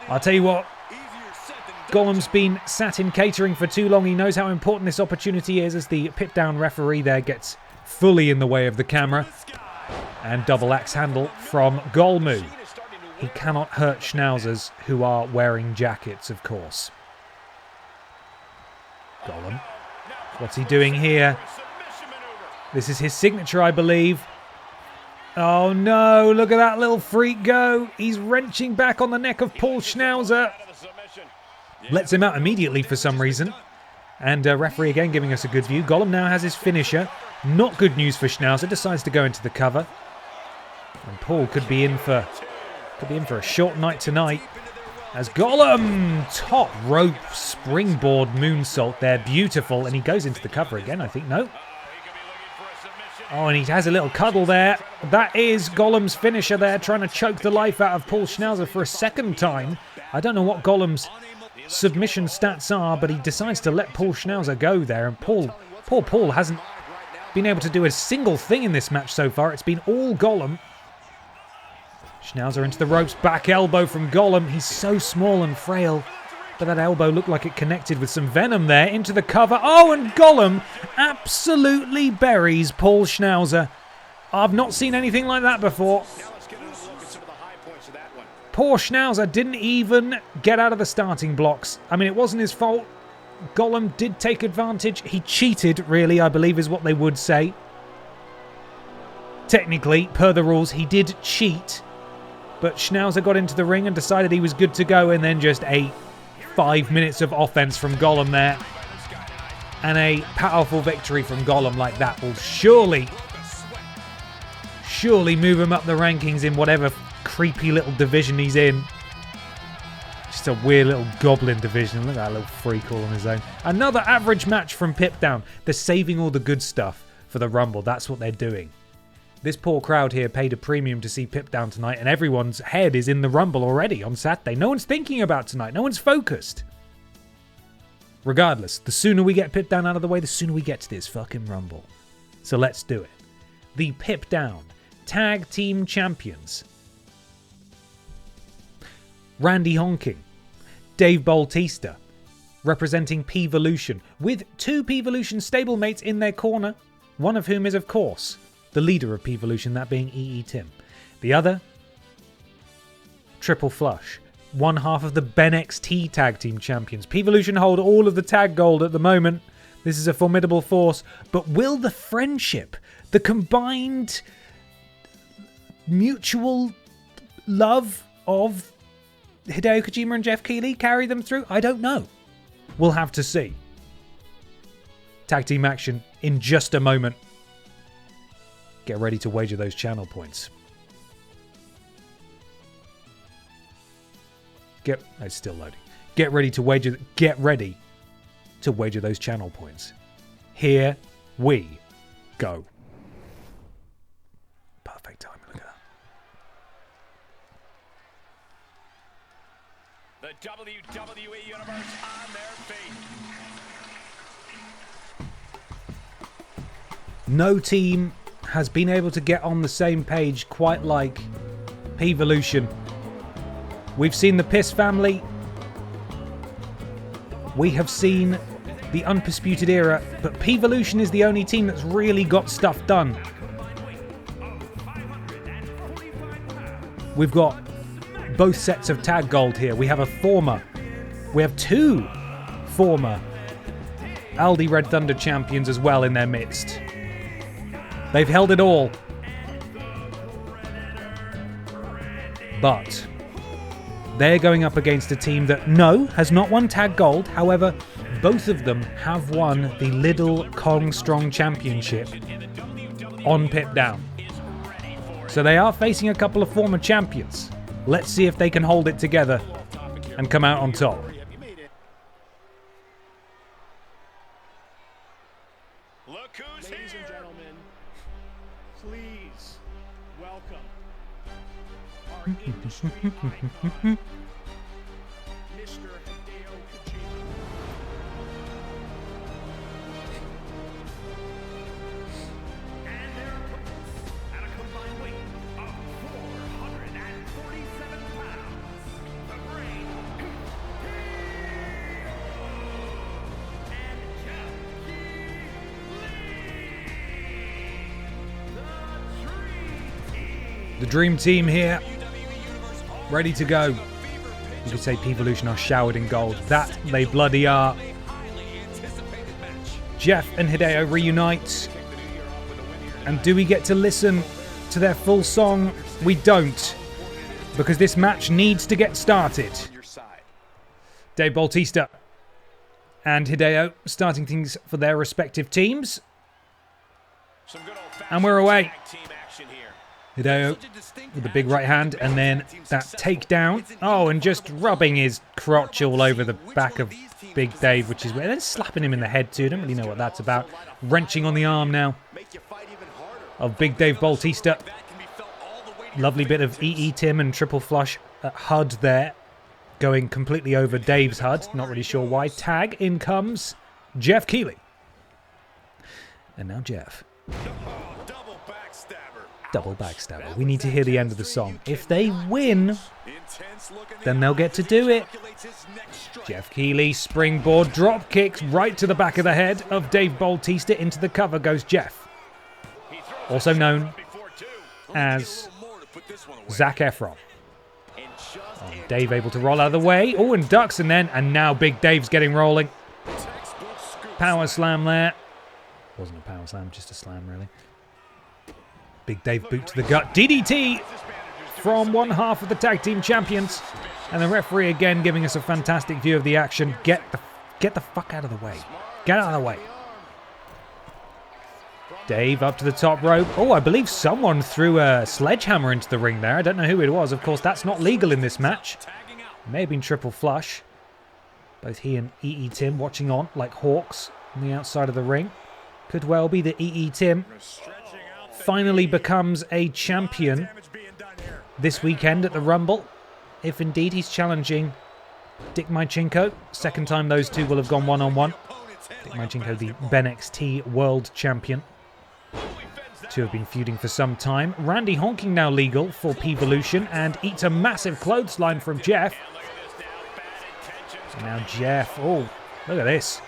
I'll tell you what. Gollum's been sat in catering for too long. He knows how important this opportunity is as the pit down referee there gets fully in the way of the camera. And double axe handle from Gollum. He cannot hurt Schnauzers, who are wearing jackets, of course. Gollum. What's he doing here? This is his signature, I believe. Oh no, look at that little freak go. He's wrenching back on the neck of Paul Schnowzer. Lets him out immediately for some reason. And referee again giving us a good view. Gollum now has his finisher. Not good news for Schnowzer. Decides to go into the cover. And Paul could be in for a short night tonight. As Gollum, top rope springboard moonsault there, beautiful. And he goes into the cover again, I think. No. Oh, and he has a little cuddle there. That is Gollum's finisher there, trying to choke the life out of Paul Schnowzer for a second time. I don't know what Gollum's submission stats are, but he decides to let Paul Schnowzer go there. And poor Paul hasn't been able to do a single thing in this match so far. It's been all Gollum. Schnowzer into the ropes, back elbow from Gollum. He's so small and frail, but that elbow looked like it connected with some venom there. Into the cover. Oh, and Gollum absolutely buries Paul Schnowzer. I've not seen anything like that before. Poor Schnowzer didn't even get out of the starting blocks. I mean, it wasn't his fault. Gollum did take advantage. He cheated, really, I believe is what they would say. Technically, per the rules, he did cheat. But Schnowzer got into the ring and decided he was good to go, and then just ate 5 minutes of offense from Gollum there. And a powerful victory from Gollum like that will surely move him up the rankings in whatever creepy little division he's in. Just a weird little goblin division. Look at that little freak all on his own. Another average match from Pip Down. They're saving all the good stuff for the Rumble. That's what they're doing. This poor crowd here paid a premium to see Pip Down tonight, and everyone's head is in the Rumble already on Saturday. No one's thinking about tonight. No one's focused. Regardless, the sooner we get Pip Down out of the way, the sooner we get to this fucking Rumble. So let's do it. The Pip Down Tag Team Champions. Randy Honking, Dave Bautista, representing P-Volution, with two P-Volution stablemates in their corner, one of whom is, of course, the leader of P-Volution, that being EE Tim. The other, Triple Flush, one half of the BENXT Tag Team Champions. P-Volution hold all of the tag gold at the moment. This is a formidable force, but will the friendship, the combined mutual love of Hideo Kojima and Jeff Keighley carry them through? I don't know. We'll have to see. Tag team action in just a moment. Get ready to wager those channel points. It's still loading. Get ready to wager those channel points. Here we go. Perfect timing. Look at that. The WWE Universe on their feet. No team has been able to get on the same page quite like P-Volution. We've seen the Piss family. We have seen the Undisputed Era, but P-Volution is the only team that's really got stuff done. We've got both sets of tag gold here. We have two former Aldi Red Thunder champions as well in their midst. They've held it all. But They're going up against a team that, no, has not won Tag Gold. However, both of them have won the Little Kong Strong Championship on Pip Down. So they are facing a couple of former champions. Let's see if they can hold it together and come out on top. Look who's Ladies and here. gentlemen, please welcome our industry icon, Mr. Hideo Kojima. And their opponents at a combined weight of 447 pounds. The Brain, and Jeff The Dream Team here, ready to go. You could say P-Evolution are showered in gold. That they bloody are. Jeff and Hideo reunite. And do we get to listen to their full song? We don't. Because this match needs to get started. Dave Bautista and Hideo starting things for their respective teams. And we're away. Hideo with the big right hand, and then that takedown. Oh, and just rubbing his crotch all over the back of Big Dave, which is weird. Then slapping him in the head too. Don't really know what that's about. Wrenching on the arm now of Big Dave Bautista. Lovely bit of EE Tim and triple flush at HUD there. Going completely over Dave's HUD. Not really sure why. Tag, in comes Jeff Keighley. And now Jeff. Double backstabber. We need to hear the end of the song. If they win, then they'll get to do it. Jeff Keighley, springboard drop kicks right to the back of the head of Dave Bautista. Into the cover goes Jeff. Also known as Zac Efron. Oh, Dave able to roll out of the way. Oh, and ducks, and now Big Dave's getting rolling. Power slam there. Wasn't a power slam, just a slam really. Big Dave boot to the gut. DDT from one half of the tag team champions. And the referee again giving us a fantastic view of the action. Get the fuck out of the way. Get out of the way. Dave up to the top rope. Oh, I believe someone threw a sledgehammer into the ring there. I don't know who it was. Of course, that's not legal in this match. It may have been triple flush. Both he and EE Tim watching on like hawks on the outside of the ring. Could well be that EE Tim finally becomes a champion this weekend at the Rumble, if indeed he's challenging Dick Mychenko. Second time those two will have gone one-on-one. Dick Mychenko, the BENXT World Champion. Two have been feuding for some time. Randy honking now legal for P-Evolution and eats a massive clothesline from Jeff. And now Jeff, oh, look at this.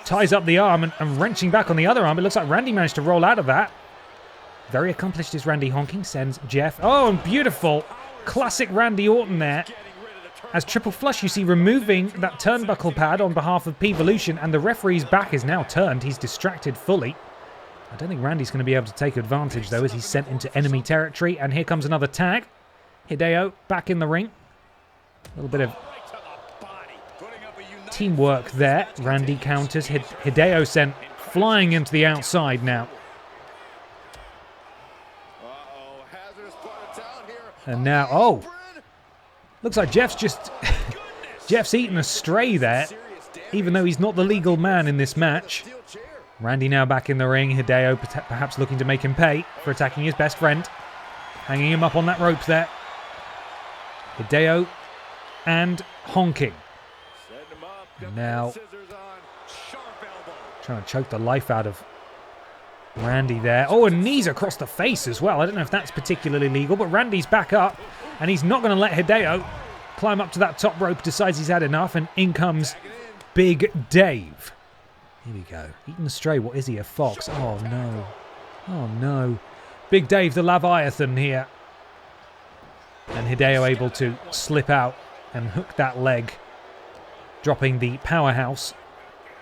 Ties up the arm and wrenching back on the other arm. It looks like Randy managed to roll out of that. Very accomplished is Randy honking. Sends Jeff. Oh, and beautiful. Classic Randy Orton there. As triple flush, you see, removing that turnbuckle pad on behalf of P-Evolution, and the referee's back is now turned. He's distracted fully. I don't think Randy's going to be able to take advantage, though, as he's sent into enemy territory. And here comes another tag. Hideo back in the ring. A little bit of teamwork there. Randy counters. Hideo sent flying into the outside now. And now, oh, looks like Jeff's just Jeff's eaten a stray there, even though he's not the legal man in this match. Randy now back in the ring. Hideo perhaps looking to make him pay for attacking his best friend, hanging him up on that rope there. Hideo and honking. Now, trying to choke the life out of Randy there. Oh, and knees across the face as well. I don't know if that's particularly legal, but Randy's back up, and he's not going to let Hideo climb up to that top rope, decides he's had enough, and in comes Big Dave. Here we go. Eating a stray. What is he, a fox? Oh, no. Oh, no. Big Dave the Leviathan here. And Hideo able to slip out and hook that leg, dropping the powerhouse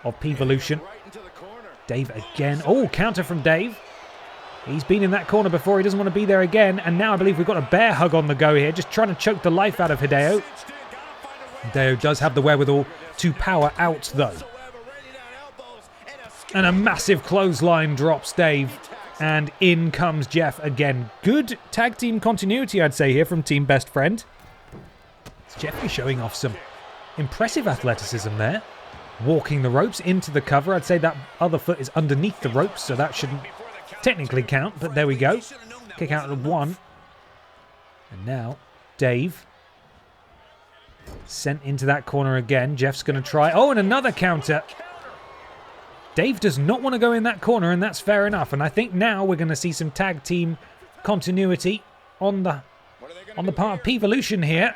of P-Evolution. Dave again. Oh, counter from Dave. He's been in that corner before. He doesn't want to be there again. And now I believe we've got a bear hug on the go here. Just trying to choke the life out of Hideo. Hideo does have the wherewithal to power out, though. And a massive clothesline drops Dave. And in comes Jeff again. Good tag team continuity, I'd say, here from Team Best Friend. It's Jeffrey showing off some impressive athleticism there. Walking the ropes into the cover. I'd say that other foot is underneath the ropes, so that shouldn't technically count, but there we go. Kick out of 1. And now, Dave. Sent into that corner again. Jeff's going to try. Oh, and another counter. Dave does not want to go in that corner, and that's fair enough. And I think now we're going to see some tag team continuity on the part of P-Volution here.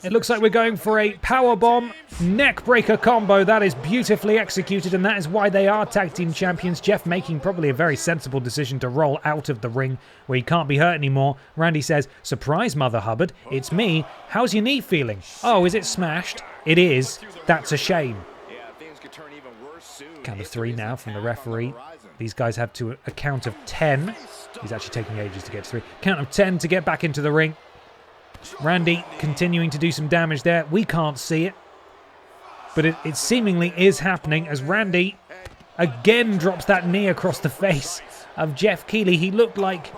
It looks like we're going for a powerbomb neckbreaker combo. That is beautifully executed, and that is why they are tag team champions. Jeff making probably a very sensible decision to roll out of the ring where he can't be hurt anymore. Randy says, "Surprise, Mother Hubbard. It's me. How's your knee feeling? Oh, is it smashed? It is. That's a shame." Count of 3 now from the referee. These guys have to a count of 10. He's actually taking ages to get to 3. Count of 10 to get back into the ring. Randy continuing to do some damage there. We can't see it, but it seemingly is happening as Randy again drops that knee across the face of Jeff Keighley. He looked like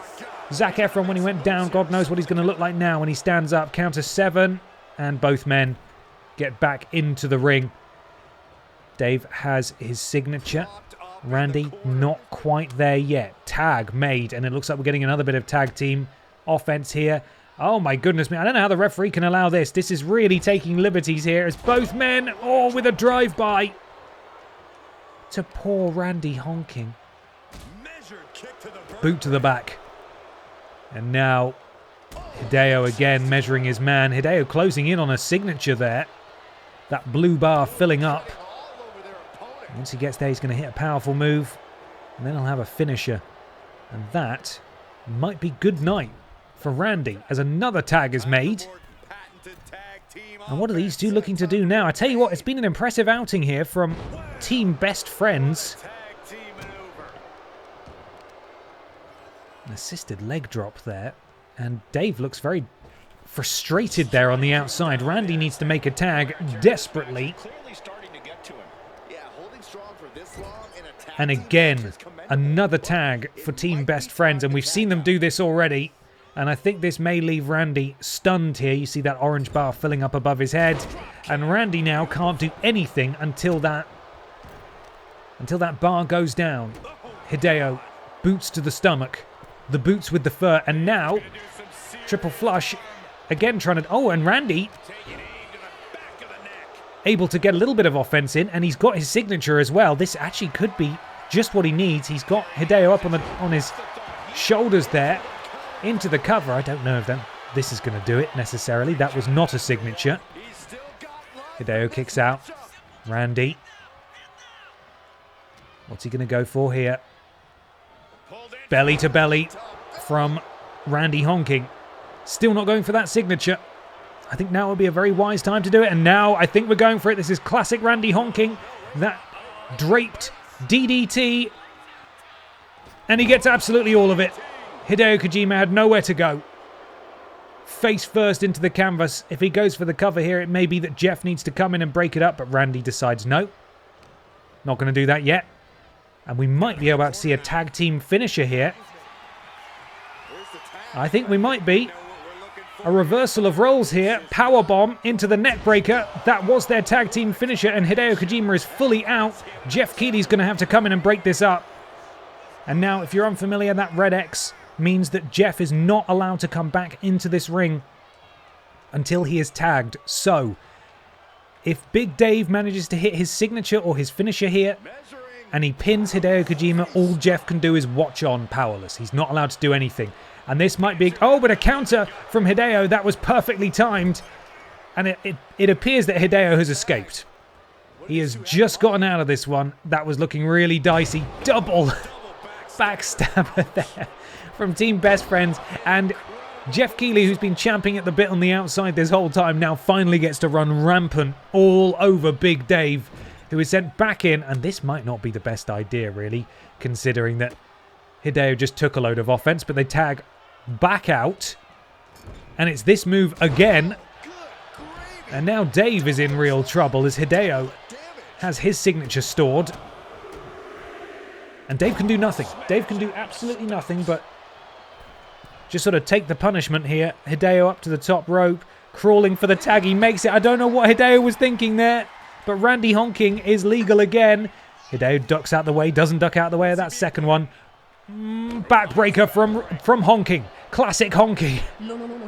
Zac Efron when he went down. God knows what he's going to look like now when he stands up. Count of 7, and both men get back into the ring. Dave has his signature. Randy not quite there yet. Tag made, and it looks like we're getting another bit of tag team offense here. Oh my goodness me, I don't know how the referee can allow this. This is really taking liberties here as both men, with a drive-by to poor Randy honking. Boot to the back. And now Hideo again measuring his man. Hideo closing in on a signature there. That blue bar filling up. Once he gets there, he's going to hit a powerful move. And then he'll have a finisher. And that might be good night for Randy as another tag is made. And what are these two looking to do now? I tell you what, it's been an impressive outing here from Team Best Friends. An assisted leg drop there. And Dave looks very frustrated there on the outside. Randy needs to make a tag desperately. And again, another tag for Team Best Friends. And we've seen them do this already. And I think this may leave Randy stunned here. You see that orange bar filling up above his head. And Randy now can't do anything until that bar goes down. Hideo, boots to the stomach. The boots with the fur. And now, triple flush. Again trying to... Oh, and Randy able to get a little bit of offense in. And he's got his signature as well. This actually could be just what he needs. He's got Hideo up on his shoulders there. Into the cover. I don't know if this is going to do it necessarily. That was not a signature. Hideo kicks out. Randy. What's he going to go for here? Belly to belly from Randy honking. Still not going for that signature. I think now would be a very wise time to do it. And now I think we're going for it. This is classic Randy honking. That draped DDT. And he gets absolutely all of it. Hideo Kojima had nowhere to go. Face first into the canvas. If he goes for the cover here, it may be that Jeff needs to come in and break it up, but Randy decides no. Not going to do that yet. And we might be about to see a tag team finisher here. I think we might be. A reversal of roles here. Powerbomb into the neckbreaker. That was their tag team finisher, and Hideo Kojima is fully out. Jeff Keighley's going to have to come in and break this up. And now, if you're unfamiliar, that red X means that Jeff is not allowed to come back into this ring until he is tagged. So, if Big Dave manages to hit his signature or his finisher here, and he pins Hideo Kojima, all Jeff can do is watch on powerless. He's not allowed to do anything. And this might be... Oh, but a counter from Hideo. That was perfectly timed. And it appears that Hideo has escaped. He has just gotten out of this one. That was looking really dicey. Double backstabber there from Team Best Friends. And Jeff Keighley, who's been champing at the bit on the outside this whole time, now finally gets to run rampant all over Big Dave, who is sent back in. And this might not be the best idea, really, considering that Hideo just took a load of offense, but they tag back out. And it's this move again. And now Dave is in real trouble as Hideo has his signature stored. And Dave can do nothing. Dave can do absolutely nothing but just sort of take the punishment here. Hideo up to the top rope, crawling for the tag. He makes it. I don't know what Hideo was thinking there, but Randy honking is legal again. Hideo ducks out the way, doesn't duck out the way of that second one. Backbreaker from honking. Classic honking.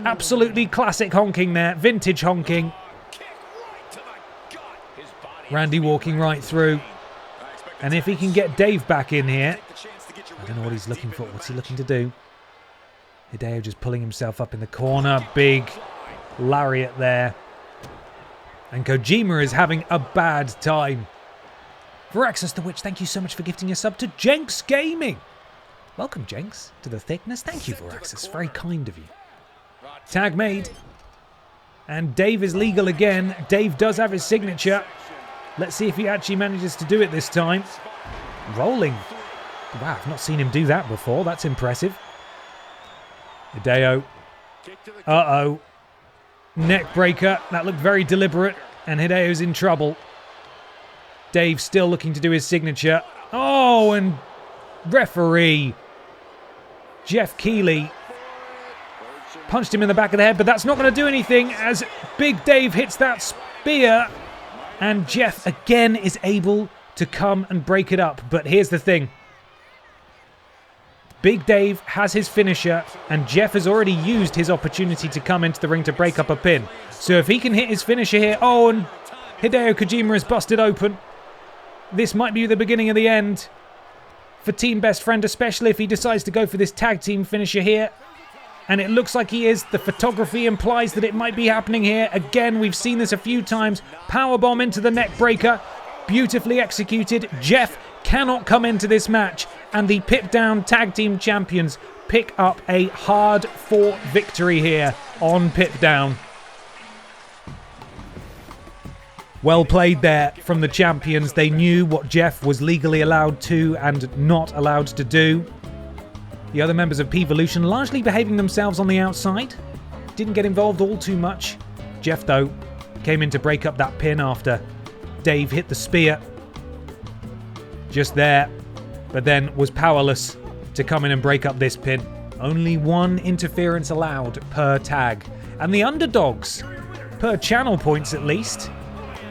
Absolutely classic honking there. Vintage honking. Randy walking right through. And if he can get Dave back in here, I don't know what he's looking for. What's he looking to do? Hideo just pulling himself up in the corner. Big lariat there. And Kojima is having a bad time. Veraxis the Witch, thank you so much for gifting a sub to Jenks Gaming. Welcome, Jenks, to the thickness. Thank you, Veraxis. Very kind of you. Tag made. And Dave is legal again. Dave does have his signature. Let's see if he actually manages to do it this time. Rolling. Wow, I've not seen him do that before. That's impressive. Hideo. Uh-oh. Neck breaker. That looked very deliberate. And Hideo's in trouble. Dave still looking to do his signature. Oh, and referee Jeff Keighley punched him in the back of the head, but that's not going to do anything as Big Dave hits that spear. And Jeff again is able to come and break it up. But here's the thing. Big Dave has his finisher, and Jeff has already used his opportunity to come into the ring to break up a pin. So if he can hit his finisher here... Oh, and Hideo Kojima is busted open. This might be the beginning of the end for Team Best Friend, especially if he decides to go for this tag team finisher here. And it looks like he is. The photography implies that it might be happening here. Again, we've seen this a few times. Powerbomb into the neck breaker. Beautifully executed. Jeff cannot come into this match. And the Pip Down Tag Team Champions pick up a hard-fought victory here on Pip Down. Well played there from the champions. They knew what Jeff was legally allowed to and not allowed to do. The other members of P-Volution largely behaving themselves on the outside. Didn't get involved all too much. Jeff, though, came in to break up that pin after Dave hit the spear. Just there. But then was powerless to come in and break up this pin. Only one interference allowed per tag. And the underdogs, per channel points at least,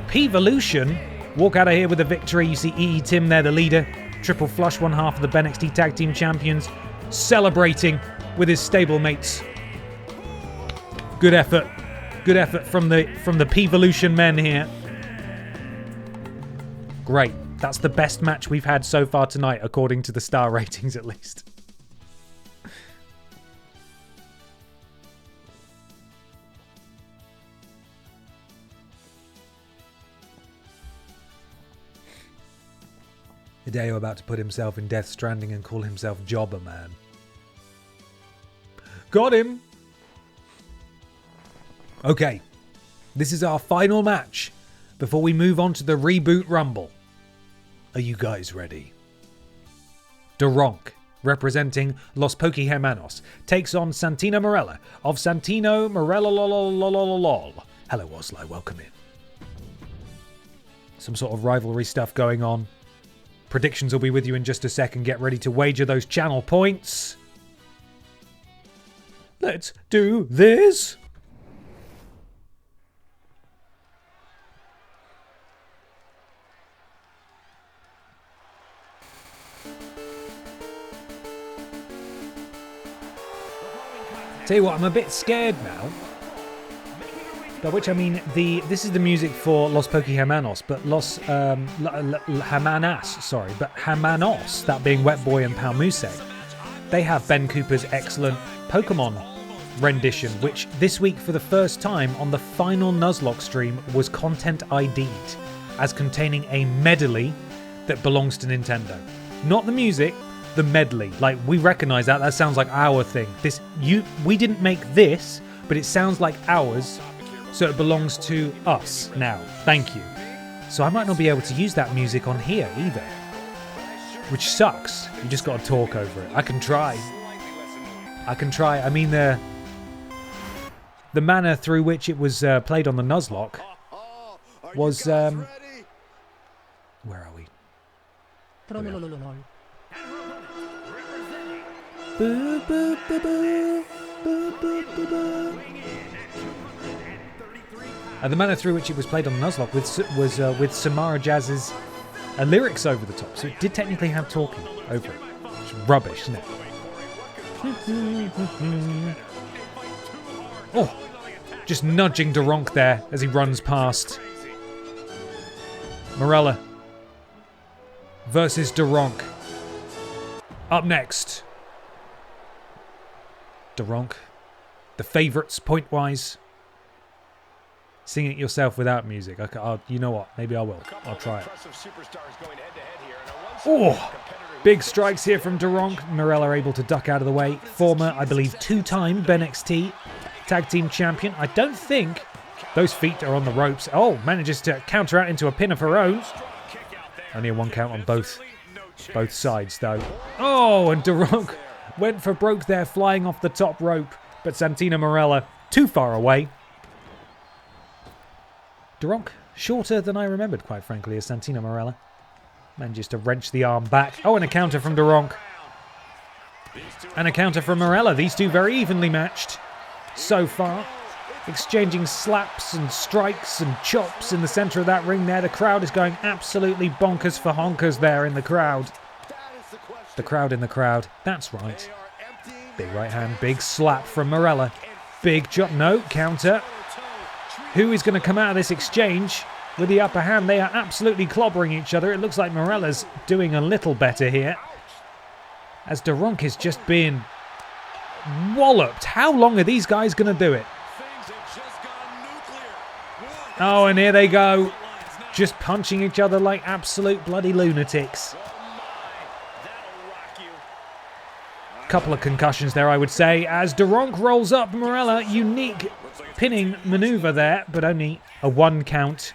P-Volution walk out of here with a victory. You see EE Tim there, the leader. Triple flush, one half of the BENXT Tag Team Champions, celebrating with his stablemates. Good effort. Good effort from the P-Volution men here. Great. That's the best match we've had so far tonight, according to the star ratings at least. Hideo about to put himself in Death Stranding and call himself Jobber Man. Got him! Okay, this is our final match before we move on to the Reboot Rumble. Are you guys ready? Duronk, representing Los Pokéhermanos, takes on Santino Marella of Santino Marella lol. Hello Oslo, welcome in. Some sort of rivalry stuff going on. Predictions will be with you in just a second. Get ready to wager those channel points. Let's do this. Tell you what, I'm a bit scared now. By which I mean this is the music for Los Pokéhermanos, but Los Hamanas, sorry, but Hamanos, that being Wet Boy and Palmuse, they have Ben Cooper's excellent Pokémon rendition, which this week for the first time on the final Nuzlocke stream was content ID'd as containing a medley that belongs to Nintendo. Not the music, the medley. Like, we recognise that. That sounds like our thing. We didn't make this, but it sounds like ours. So it belongs to us now. Thank you. So I might not be able to use that music on here either. which sucks. You just got to talk over it. I can try. I mean, the manner through which it was played on the Nuzlocke was... where are we? Boo, boo, boo, boo. Boo, boo, boo, boo. The manner through which it was played on the Nuzlocke was with Samara Jazz's lyrics over the top, so it did technically have talking over it. It's rubbish, isn't it? Oh, just nudging Duronk there as he runs past. Morella versus Duronk. Up next, Duronk, the favourites point-wise. Sing it yourself without music. Okay, you know what? Maybe I will. I'll try it. Oh, big strikes here from Duronk. Morella able to duck out of the way. Former, I believe, 2-time BENXT Tag Team Champion. I don't think those feet are on the ropes. Oh, manages to counter out into a pin of her own. Only a 1 count on both sides, though. Oh, and Duronk went for broke there, flying off the top rope. But Santina Morella too far away. Duronk, shorter than I remembered, quite frankly, as Santina Morella. Manages to wrench the arm back. Oh, and a counter from Duronk. And a counter from Morella. These two very evenly matched so far. Exchanging slaps and strikes and chops in the centre of that ring there. The crowd is going absolutely bonkers for honkers there in the crowd. The crowd in the crowd. That's right. Big right hand, big slap from Morella. Big chop. No, counter. Who is going to come out of this exchange with the upper hand? They are absolutely clobbering each other. It looks like Morella's doing a little better here, as Duronk is just being walloped. How long are these guys going to do it? Oh, and here they go. Just punching each other like absolute bloody lunatics. Couple of concussions there, I would say, as Duronk rolls up Morella. Unique pinning maneuver there, but only a 1 count.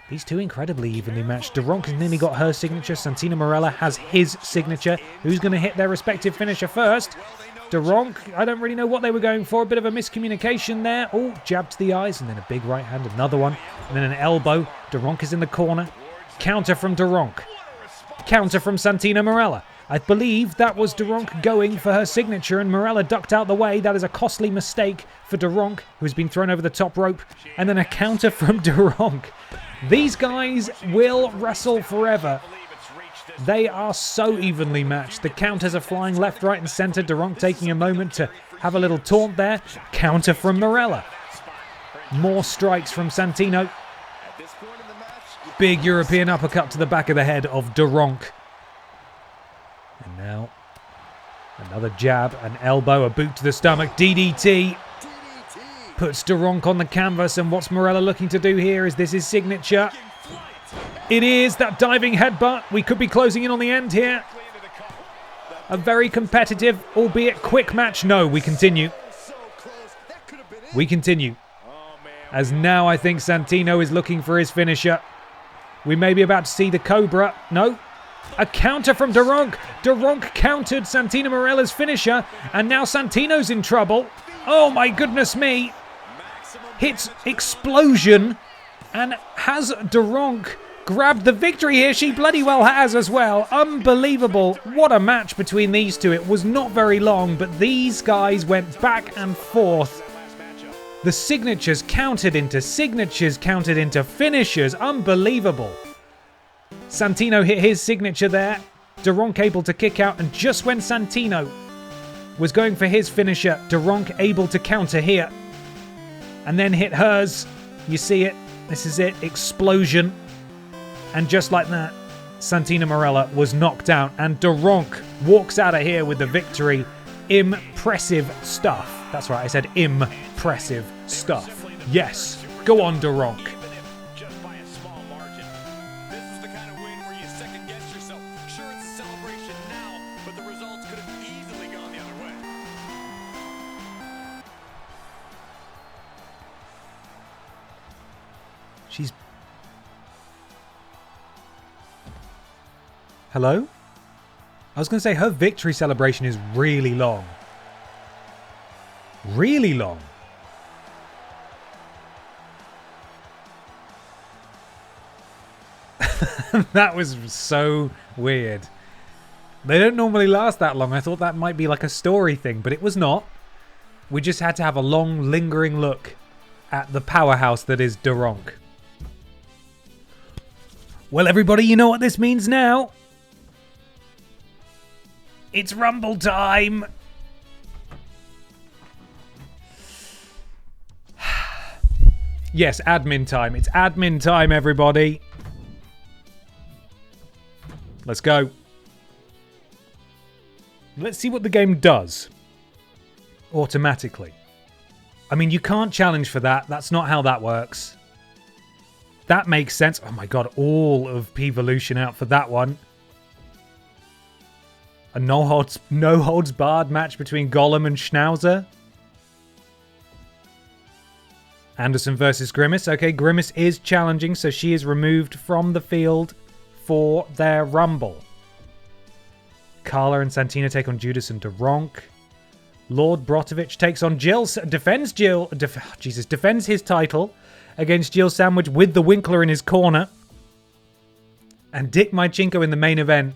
These two incredibly evenly matched. Duronk has nearly got her signature. Santina Morella has his signature. Who's going to hit their respective finisher first? Duronk, I don't really know what they were going for. A bit of a miscommunication there. Oh, jab to the eyes, and then a big right hand, another one, and then an elbow. Duronk is in the corner. Counter from Duronk. Counter from Santina Morella. I believe that was Duronk going for her signature, and Morella ducked out the way. That is a costly mistake for Duronk, who's been thrown over the top rope. And then a counter from Duronk. These guys will wrestle forever. They are so evenly matched. The counters are flying left, right, and centre. Duronk taking a moment to have a little taunt there. Counter from Morella. More strikes from Santino. Big European uppercut to the back of the head of Duronk. And now, another jab, an elbow, a boot to the stomach, DDT. Puts Duronk on the canvas, and what's Morella looking to do here? Is this his signature? It is, that diving headbutt. We could be closing in on the end here. A very competitive, albeit quick match. No, we continue. We continue. As now I think Santino is looking for his finisher. We may be about to see the Cobra. No. A counter from Duronk. Duronk countered Santina Morella's finisher, and now Santino's in trouble. Oh my goodness me. Hits explosion, and has Duronk grabbed the victory here? She bloody well has as well. Unbelievable. What a match between these two. It was not very long, but these guys went back and forth. The signatures counted into finishers. Unbelievable. Santino hit his signature there. Duronk able to kick out, and just when Santino was going for his finisher, Duronk able to counter here. And then hit hers. You see it. This is it. Explosion. And just like that, Santina Morella was knocked out, and Duronk walks out of here with the victory. Impressive stuff. That's right, I said impressive stuff. Yes, go on, Duronk. She's... Hello? I was going to say her victory celebration is really long. Really long. That was so weird. They don't normally last that long. I thought that might be like a story thing, but it was not. We just had to have a long, lingering look at the powerhouse that is Duronk. Well, everybody, you know what this means now. It's Rumble time. Yes, admin time. It's admin time, everybody. Let's go. Let's see what the game does. Automatically. I mean, you can't challenge for that. That's not how that works. That makes sense. Oh my god, all of P-Volution out for that one. A no holds barred match between Gollum and Schnowzer. Anderson versus Grimace. Okay, Grimace is challenging, so she is removed from the field for their Rumble. Carla and Santina take on Judas and Duronk. Lord Brotovich takes on Jill. Defends his title against Jill Sandwich with the Winkler in his corner. And Dick Mychinko in the main event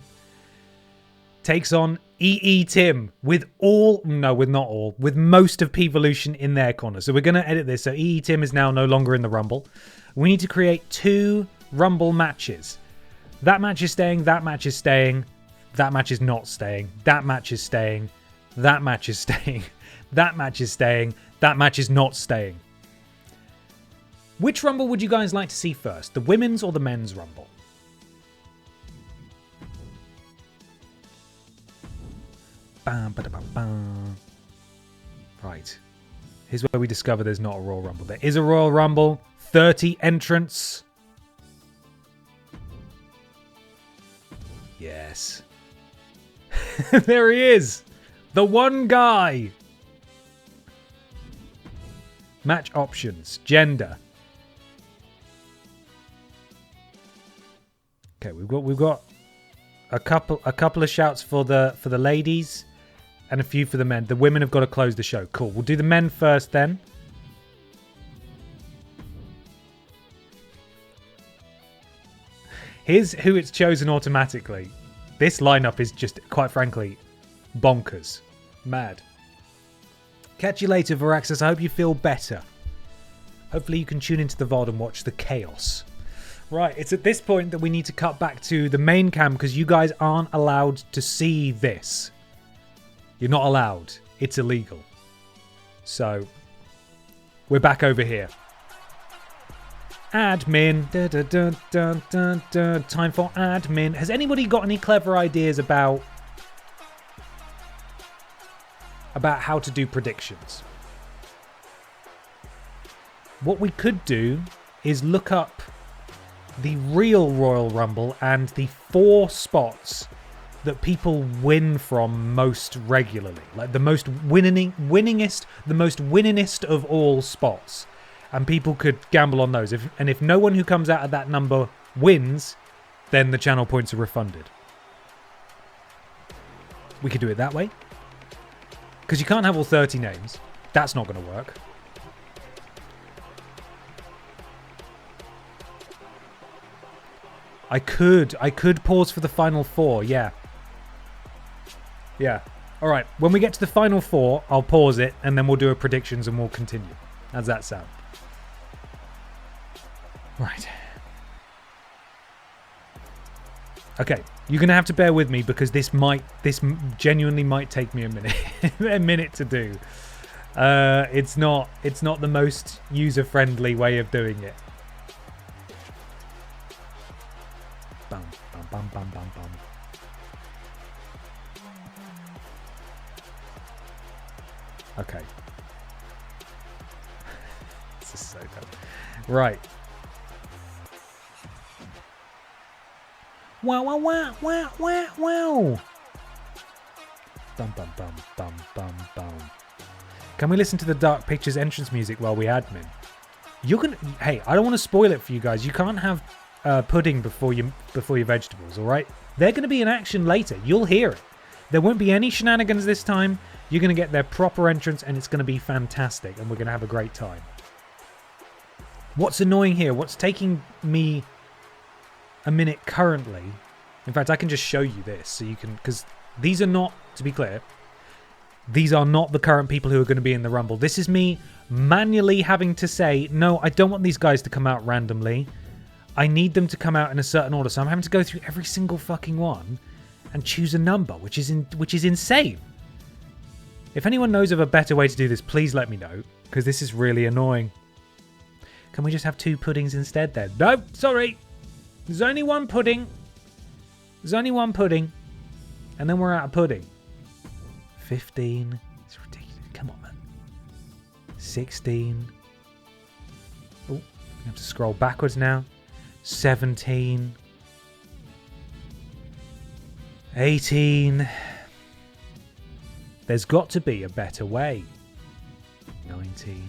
takes on EE Tim with with most of P-Volution in their corner. So we're going to edit this. So EE Tim is now no longer in the Rumble. We need to create 2 Rumble matches. That match is staying. That match is staying. That match is not staying. That match is staying. That match is staying. That match is staying. That match is not staying. Which Rumble would you guys like to see first? The women's or the men's Rumble? Bam, ba, bam, bam. Right. Here's where we discover there's not a Royal Rumble. There is a Royal Rumble. 30 entrants. Yes. There he is. The one guy. Match options. Gender. Okay, we've got a couple of shouts for the ladies and a few for the men. The women have got to close the show. Cool. We'll do the men first then. Here's who it's chosen automatically. This lineup is just, quite frankly, bonkers. Mad. Catch you later, Veraxis. I hope you feel better. Hopefully you can tune into the VOD and watch the chaos. Right, it's at this point that we need to cut back to the main cam because you guys aren't allowed to see this. You're not allowed. It's illegal. So, we're back over here. Admin. Dun, dun, dun, dun, dun, dun. Time for admin. Has anybody got any clever ideas about how to do predictions? What we could do is look up the real Royal Rumble and the 4 spots that people win from most regularly. Like the most winningest of all spots. And people could gamble on those. If no one who comes out of that number wins, then the channel points are refunded. We could do it that way. Because you can't have all 30 names. That's not going to work. I could pause for the final 4, yeah. Yeah. Alright, when we get to the final 4, I'll pause it, and then we'll do a predictions and we'll continue. How's that sound? Right. Okay, you're going to have to bear with me because this genuinely might take me a minute. A minute to do. It's not the most user-friendly way of doing it. Bum, bum, bum, bum, bum, bum. Okay. This is so dumb. Right. Wow, wow, wow, wow, wow, wow. Bum, bum, bum, bum, bum, bum. Can we listen to the Dark Pictures entrance music while we admin? Hey, I don't want to spoil it for you guys. You can't have pudding before your vegetables, all right? They're going to be in action later. You'll hear it. There won't be any shenanigans this time. You're going to get their proper entrance, and it's going to be fantastic, and we're going to have a great time. What's annoying here? What's taking me a minute currently? In fact, I can just show you this, so you can... Because these are not, to be clear, these are not the current people who are going to be in the Rumble. This is me manually having to say, no, I don't want these guys to come out randomly. I need them to come out in a certain order. So I'm having to go through every single fucking one and choose a number, which is insane. If anyone knows of a better way to do this, please let me know, because this is really annoying. Can we just have 2 puddings instead then? No, sorry. There's only 1 pudding. There's only 1 pudding. And then we're out of pudding. 15. It's ridiculous. Come on, man. 16. Oh, I have to scroll backwards now. 17. 18. There's got to be a better way. 19.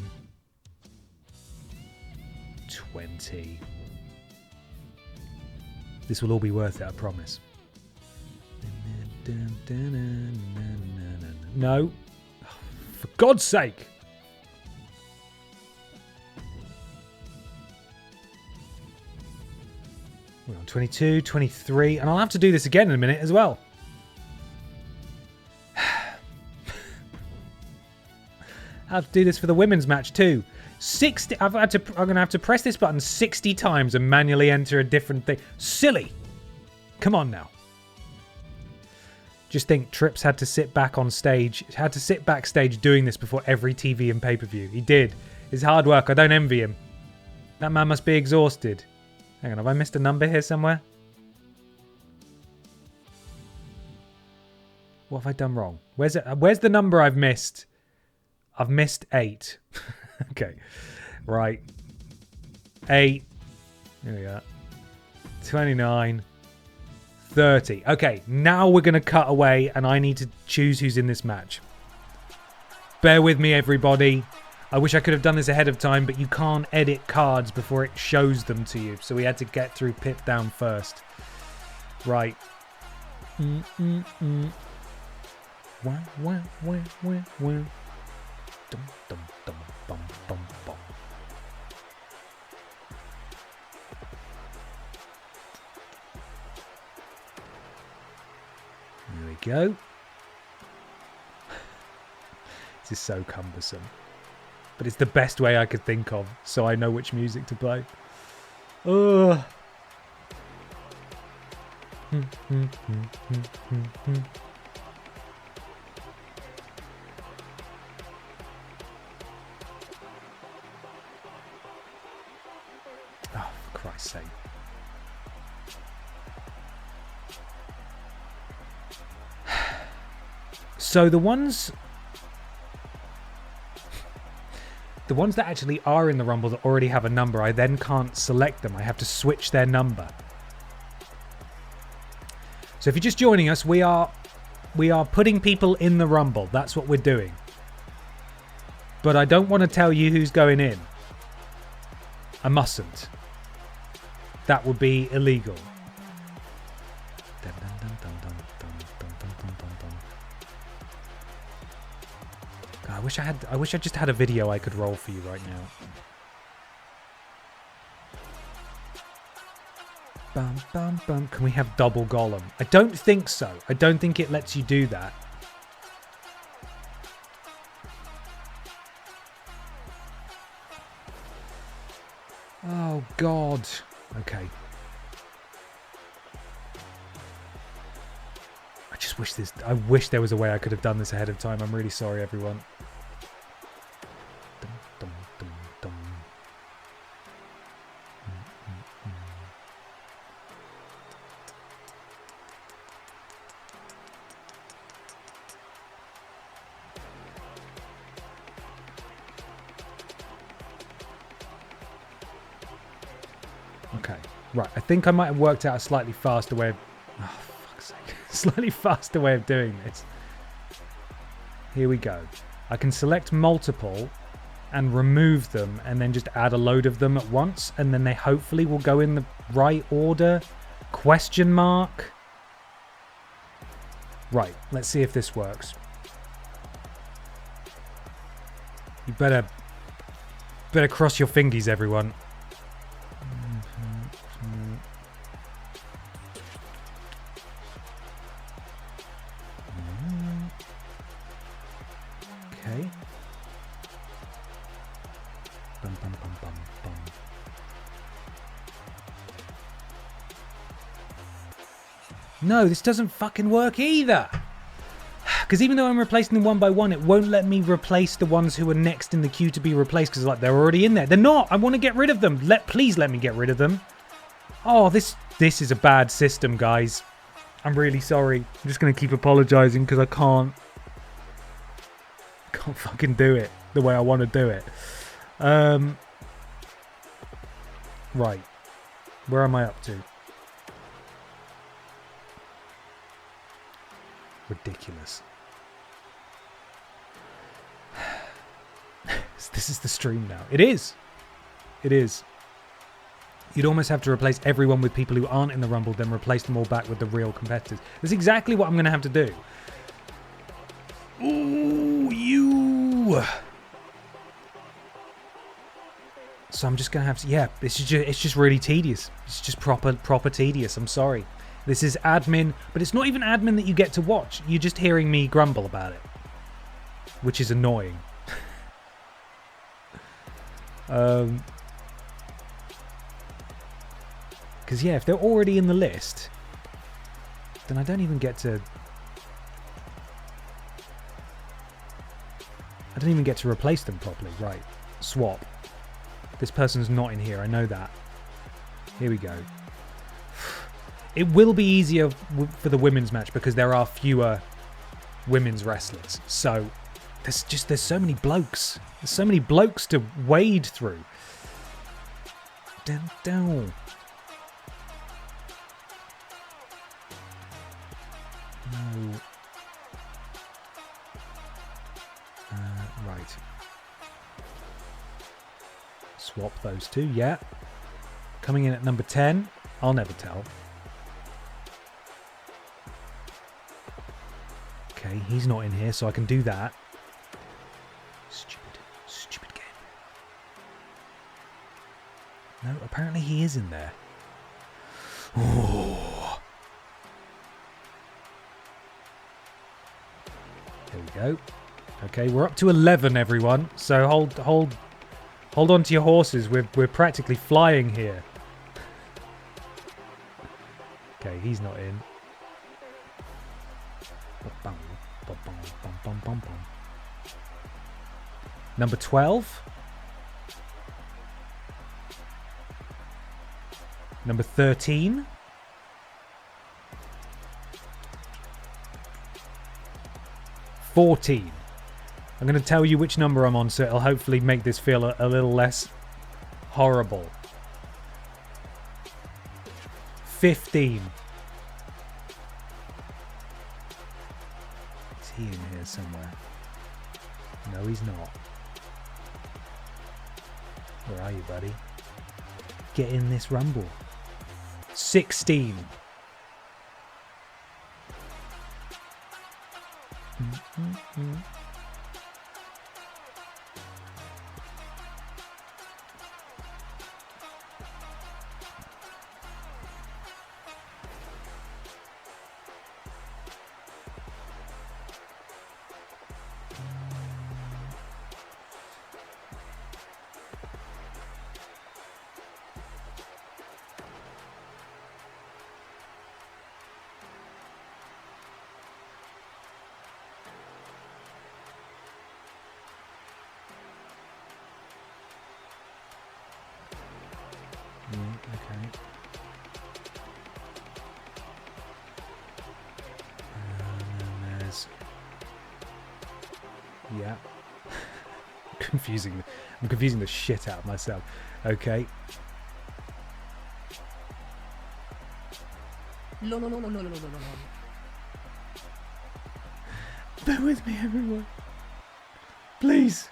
20. This will all be worth it, I promise. No. For God's sake. We're on 22, 23, and I'll have to do this again in a minute as well. I'll have to do this for the women's match too. 60. I'm going to have to press this button 60 times and manually enter a different thing. Silly. Come on now. Just think, Trips had to sit back on stage, had to sit backstage doing this before every TV and pay-per-view. He did. It's hard work. I don't envy him. That man must be exhausted. Hang on, have I missed a number here somewhere? What have I done wrong? Where's it? Where's the number I've missed? I've missed 8. Okay. Right. 8. Here we go. 29. 30. Okay, now we're going to cut away and I need to choose who's in this match. Bear with me, everybody. I wish I could have done this ahead of time, but you can't edit cards before it shows them to you. So we had to get through Pip Down first. Right. Wah, wah, wah, wah, wah. Dum, dum, dum, bum, bum, bum. There we go. This is so cumbersome. But it's the best way I could think of, so I know which music to play. Ugh. Oh, for Christ's sake. So the ones that actually are in the Rumble that already have a number, I then can't select them. I have to switch their number. So if you're just joining us, we are putting people in the Rumble. That's what we're doing. But I don't want to tell you who's going in. I mustn't. That would be illegal. I wish I just had a video I could roll for you right now. Bum, bum, bum. Can we have double Gollum? I don't think so. I don't think it lets you do that. Oh, God. Okay. I wish there was a way I could have done this ahead of time. I'm really sorry, everyone. Dum, dum, dum, dum. Okay, right. I think I might have worked out a slightly faster way of... Oh, fuck's sake. Slightly faster way of doing this. Here we go. I can select multiple and remove them and then just add a load of them at once, and then they hopefully will go in the right order. Question mark. Right, let's see if this works. You better cross your fingies, everyone. Okay. Bum, bum, bum, bum, bum. No, this doesn't fucking work either. Because even though I'm replacing them one by one, it won't let me replace the ones who are next in the queue to be replaced because like they're already in there. They're not. I want to get rid of them. Please let me get rid of them. Oh, this is a bad system, guys. I'm really sorry. I'm just going to keep apologizing because I can't fucking do it the way I want to do it. Right. Where am I up to? Ridiculous. This is the stream now. It is. It is. You'd almost have to replace everyone with people who aren't in the Rumble, then replace them all back with the real competitors. That's exactly what I'm going to have to do. Ooh, you. So I'm just going to have to... Yeah, it's just really tedious. It's just proper tedious. I'm sorry. This is admin, but it's not even admin that you get to watch. You're just hearing me grumble about it, which is annoying. Because yeah, if they're already in the list, then I don't even get to... I don't even get to replace them properly. Right, swap. This person's not in here, I know that. Here we go. It will be easier for the women's match because there are fewer women's wrestlers. So there's so many blokes. There's so many blokes to wade through. Down, down. No. Right. Swap those two, yeah. Coming in at number 10. I'll never tell. Okay, he's not in here, so I can do that. Stupid game. No, apparently he is in there. Ooh. There we go. Okay, we're up to 11, everyone. So hold on to your horses. We're practically flying here. Okay, he's not in. Number 12. Number 13. I'm going to tell you which number I'm on, so it'll hopefully make this feel a little less horrible. 15. Is he in here somewhere? No, he's not. Where are you, buddy? Get in this rumble. 16. Okay. And then there's... Yeah. I'm confusing the shit out of myself. Okay. Bear with me, everyone. Please.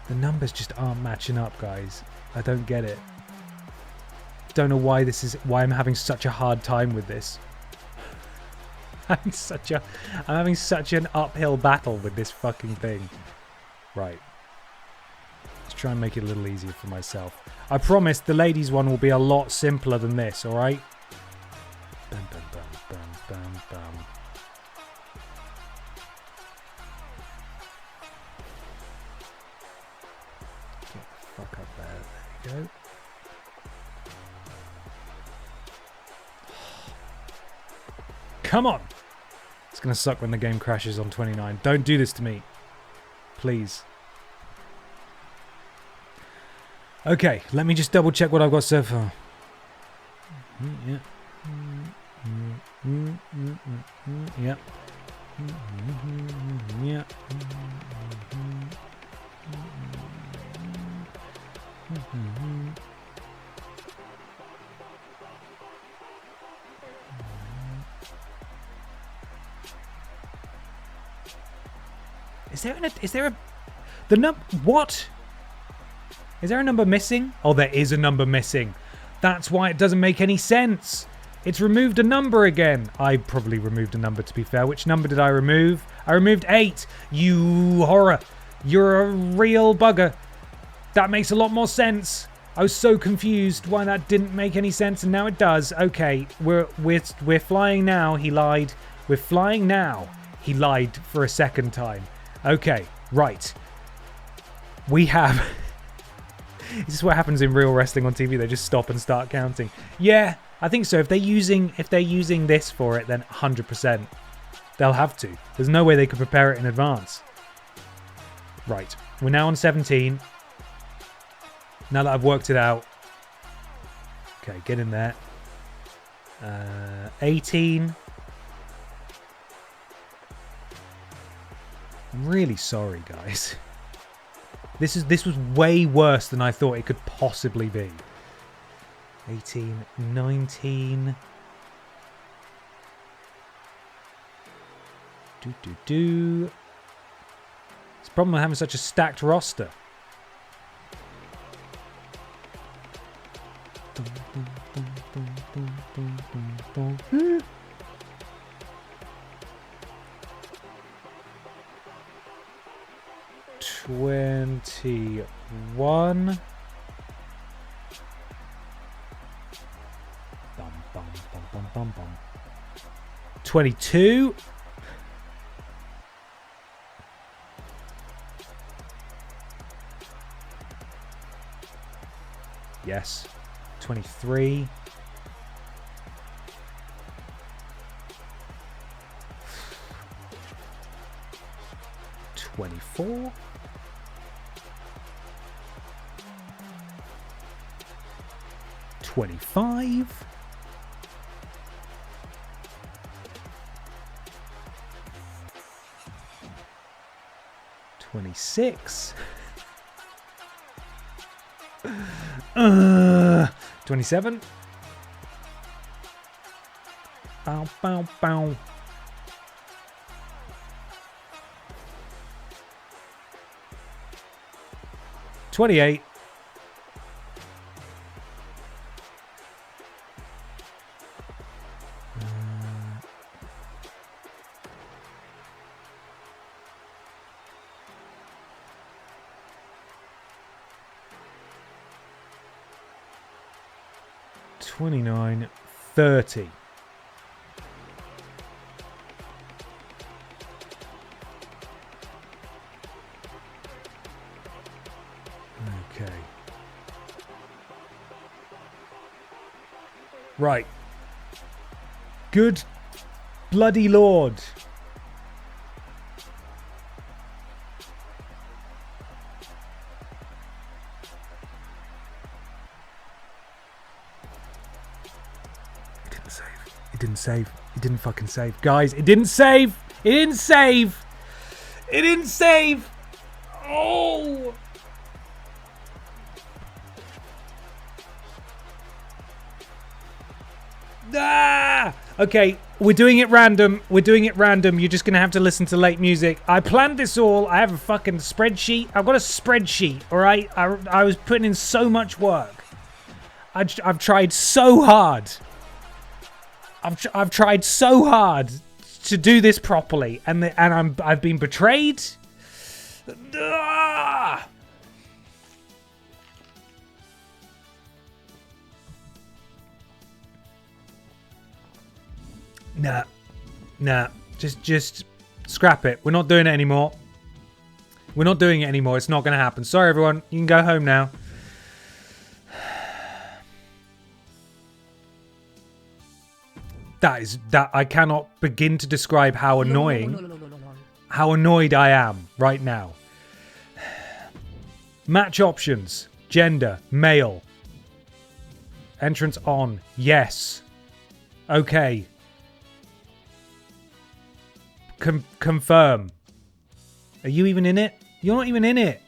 The numbers just aren't matching up, guys. I don't get it. Don't know why why I'm having such a hard time with this. I'm having such an uphill battle with this fucking thing. Right. Let's try and make it a little easier for myself. I promise the ladies one will be a lot simpler than this, alright? Bam, bam, bam, bam, bam, bam. Get the fuck up there. There we go. Come on! It's gonna suck when the game crashes on 29. Don't do this to me. Please. Okay, let me just double check what I've got so far. Yeah. Yeah. Yeah. Is there a what? Is there a number missing? Oh, there is a number missing. That's why it doesn't make any sense. It's removed a number again. I probably removed a number, to be fair. Which number did I remove? I removed 8. You horror. You're a real bugger. That makes a lot more sense. I was so confused why that didn't make any sense, and now it does. Okay, we're flying now. He lied. We're flying now. He lied for a second time. Okay, right. We have... This is what happens in real wrestling on TV. They just stop and start counting. Yeah, I think so. If they're using this for it, then 100% they'll have to. There's no way they could prepare it in advance. Right, we're now on 17. Now that I've worked it out. Okay, get in there. 18. I'm really sorry, guys. This was way worse than I thought it could possibly be. 18, 19. It's a problem with having such a stacked roster. $21. Bum, bum, bum, bum, bum, bum. 22. Yes. 23. 24. 25. 26. 27. Bow, bow, bow. 28. 29, 30. Okay. Right. Good bloody Lord. It didn't save. It didn't fucking save. Guys, it didn't save. It didn't save. It didn't save. Oh. Ah. Okay, We're doing it random. We're doing it random. You're just going to have to listen to late music. I planned this all. I have a fucking spreadsheet. I've got a spreadsheet, all right? I was putting in so much work. I've tried so hard. I've tried so hard to do this properly, and I've been betrayed. Ah! Nah. Just scrap it. We're not doing it anymore. We're not doing it anymore. It's not going to happen. Sorry, everyone. You can go home now. That I cannot begin to describe how annoying, how annoyed I am right now. Match options. Gender. Male. Entrance on. Yes. Okay. Confirm. Are you even in it? You're not even in it.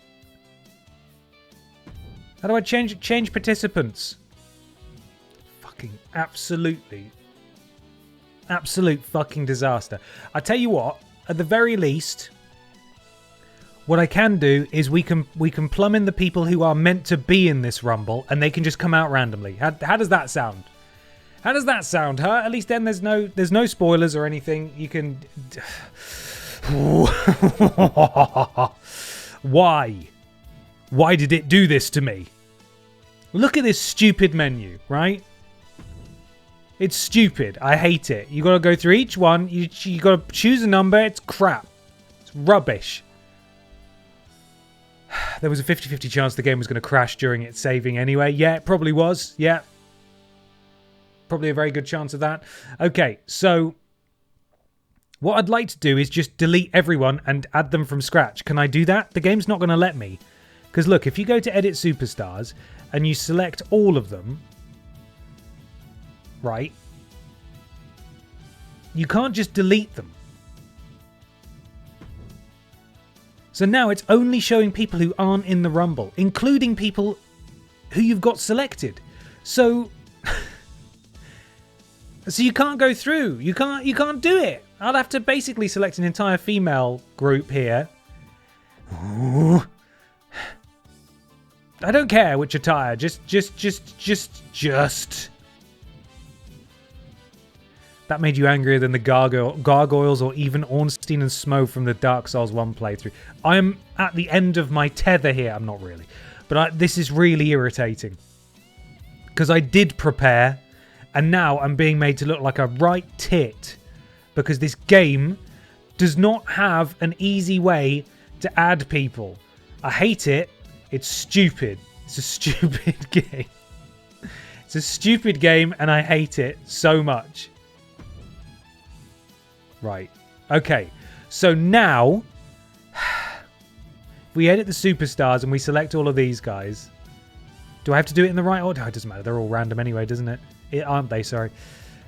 How do I change participants? Fucking absolutely. Absolute fucking disaster. I tell you what, at the very least, what I can do is we can plumb in the people who are meant to be in this Rumble, and they can just come out randomly. How does that sound? How does that sound, huh? At least then there's no spoilers or anything. You can... Why? Why did it do this to me? Look at this stupid menu, right? It's stupid. I hate it. You got to go through each one. You got to choose a number. It's crap. It's rubbish. There was a 50-50 chance the game was going to crash during its saving anyway. Yeah, it probably was. Yeah. Probably a very good chance of that. Okay, so what I'd like to do is just delete everyone and add them from scratch. Can I do that? The game's not going to let me. Because look, if you go to Edit Superstars and you select all of them, right, you can't just delete them. So now it's only showing people who aren't in the Rumble, including people who you've got selected. So... So you can't go through. You can't do it. I'll have to basically select an entire female group here. Ooh. I don't care which attire. Just. That made you angrier than the gargoyles or even Ornstein and Smo from the Dark Souls 1 playthrough. I'm at the end of my tether here. I'm not really. But this is really irritating. Because I did prepare... And now I'm being made to look like a right tit because this game does not have an easy way to add people. I hate it. It's stupid. It's a stupid game. It's a stupid game and I hate it so much. Right. Okay. So now we edit the superstars and we select all of these guys. Do I have to do it in the right order? Oh, it doesn't matter. They're all random anyway, doesn't it? Aren't they? Sorry.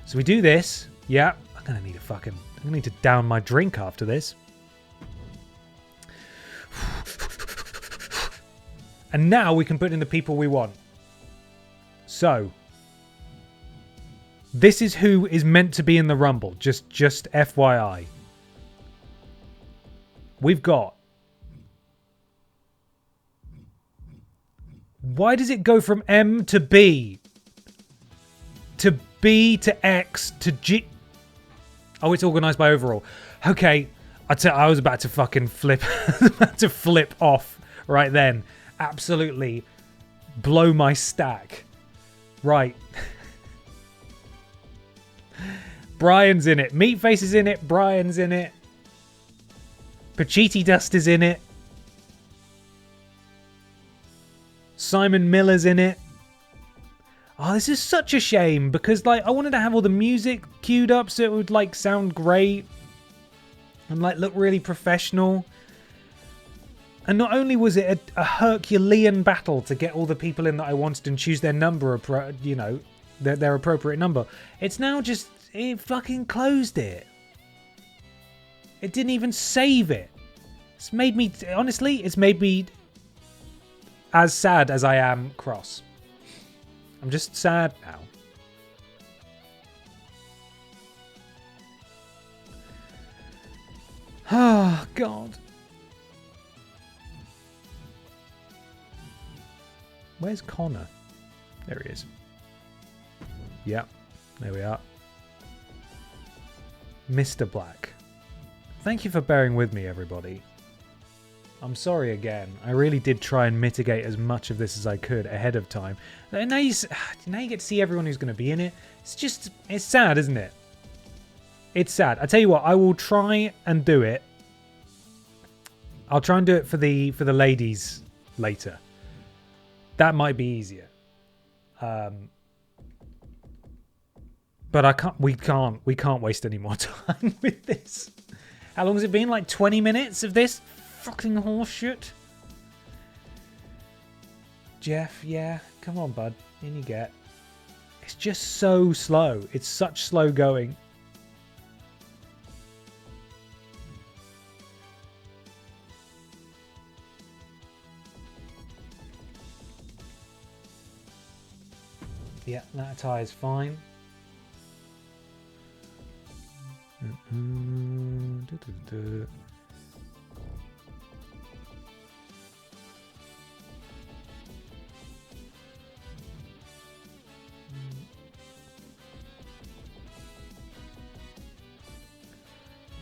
So we do this. Yeah. I'm going to need to down my drink after this. And now we can put in the people we want. So. This is who is meant to be in the Rumble. Just FYI. We've got. Why does it go from M to B? To B to X to G. Oh, it's organised by overall. Okay, I was about to fucking flip, flip off right then. Absolutely blow my stack. Right. Brian's in it. Meatface is in it. Brian's in it. Pachiti Dust is in it. Simon Miller's in it. Oh, this is such a shame because, like, I wanted to have all the music queued up so it would, like, sound great and, like, look really professional. And not only was it a Herculean battle to get all the people in that I wanted and choose their number, you know, their appropriate number, it's now just, it fucking closed it. It didn't even save it. It's made me, honestly, it's made me as sad as I am cross. I'm just sad now. Oh, God. Where's Connor? There he is. Yep, there we are. Mr. Black. Thank you for bearing with me, everybody. I'm sorry again. I really did try and mitigate as much of this as I could ahead of time. Now you get to see everyone who's going to be in it. It's sad, isn't it? It's sad. I tell you what, I will try and do it. I'll try and do it for the ladies later. That might be easier. But we can't waste any more time with this. How long has it been? Like 20 minutes of this fucking horseshit? Jeff, yeah, come on, bud. In you get. It's just so slow. It's such slow going. Yeah, that attire is fine.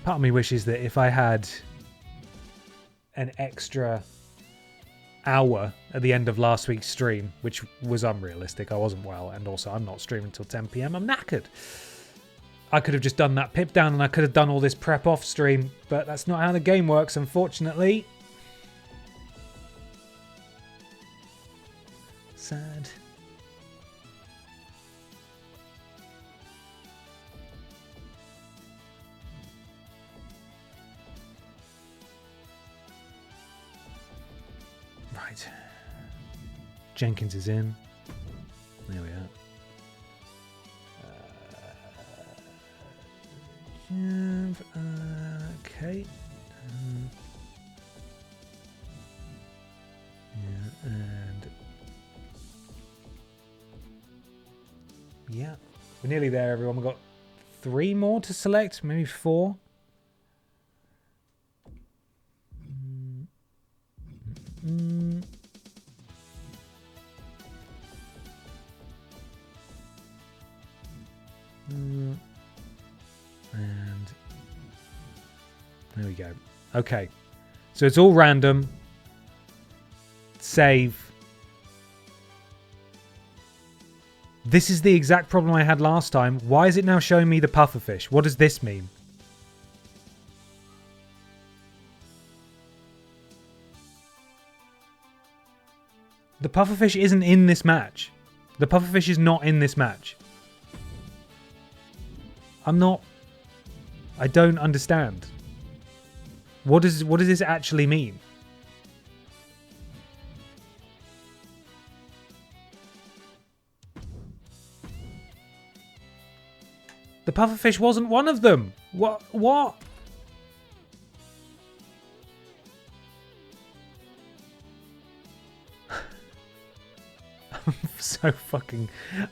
Part of me wishes that if I had an extra hour at the end of last week's stream, which was unrealistic, I wasn't well, and also I'm not streaming until 10 PM, I'm knackered. I could have just done that pip down and I could have done all this prep off stream, but that's not how the game works, unfortunately. Sad. Right. Jenkins is in. There we are. Okay. Yeah, and yeah, we're nearly there, everyone. We've got 3 more to select, maybe 4. And there we go. Okay. So it's all random. Save. This is the exact problem I had last time. Why is it now showing me the pufferfish? What does this mean? The pufferfish isn't in this match. The pufferfish is not in this match. I don't understand. What does this actually mean? The pufferfish wasn't one of them. What?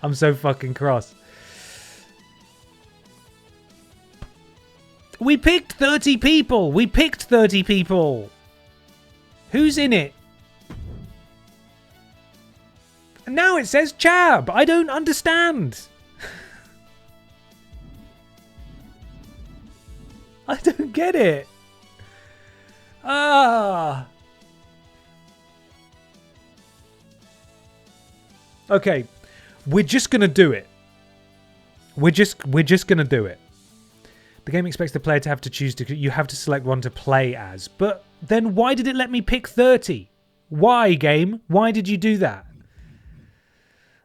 I'm so fucking cross. We picked 30 people. Who's in it? And now it says Chab. I don't understand. I don't get it. Okay. We're just going to do it. We're just going to do it. The game expects the player to have to choose you have to select one to play as. But then why did it let me pick 30? Why, game? Why did you do that?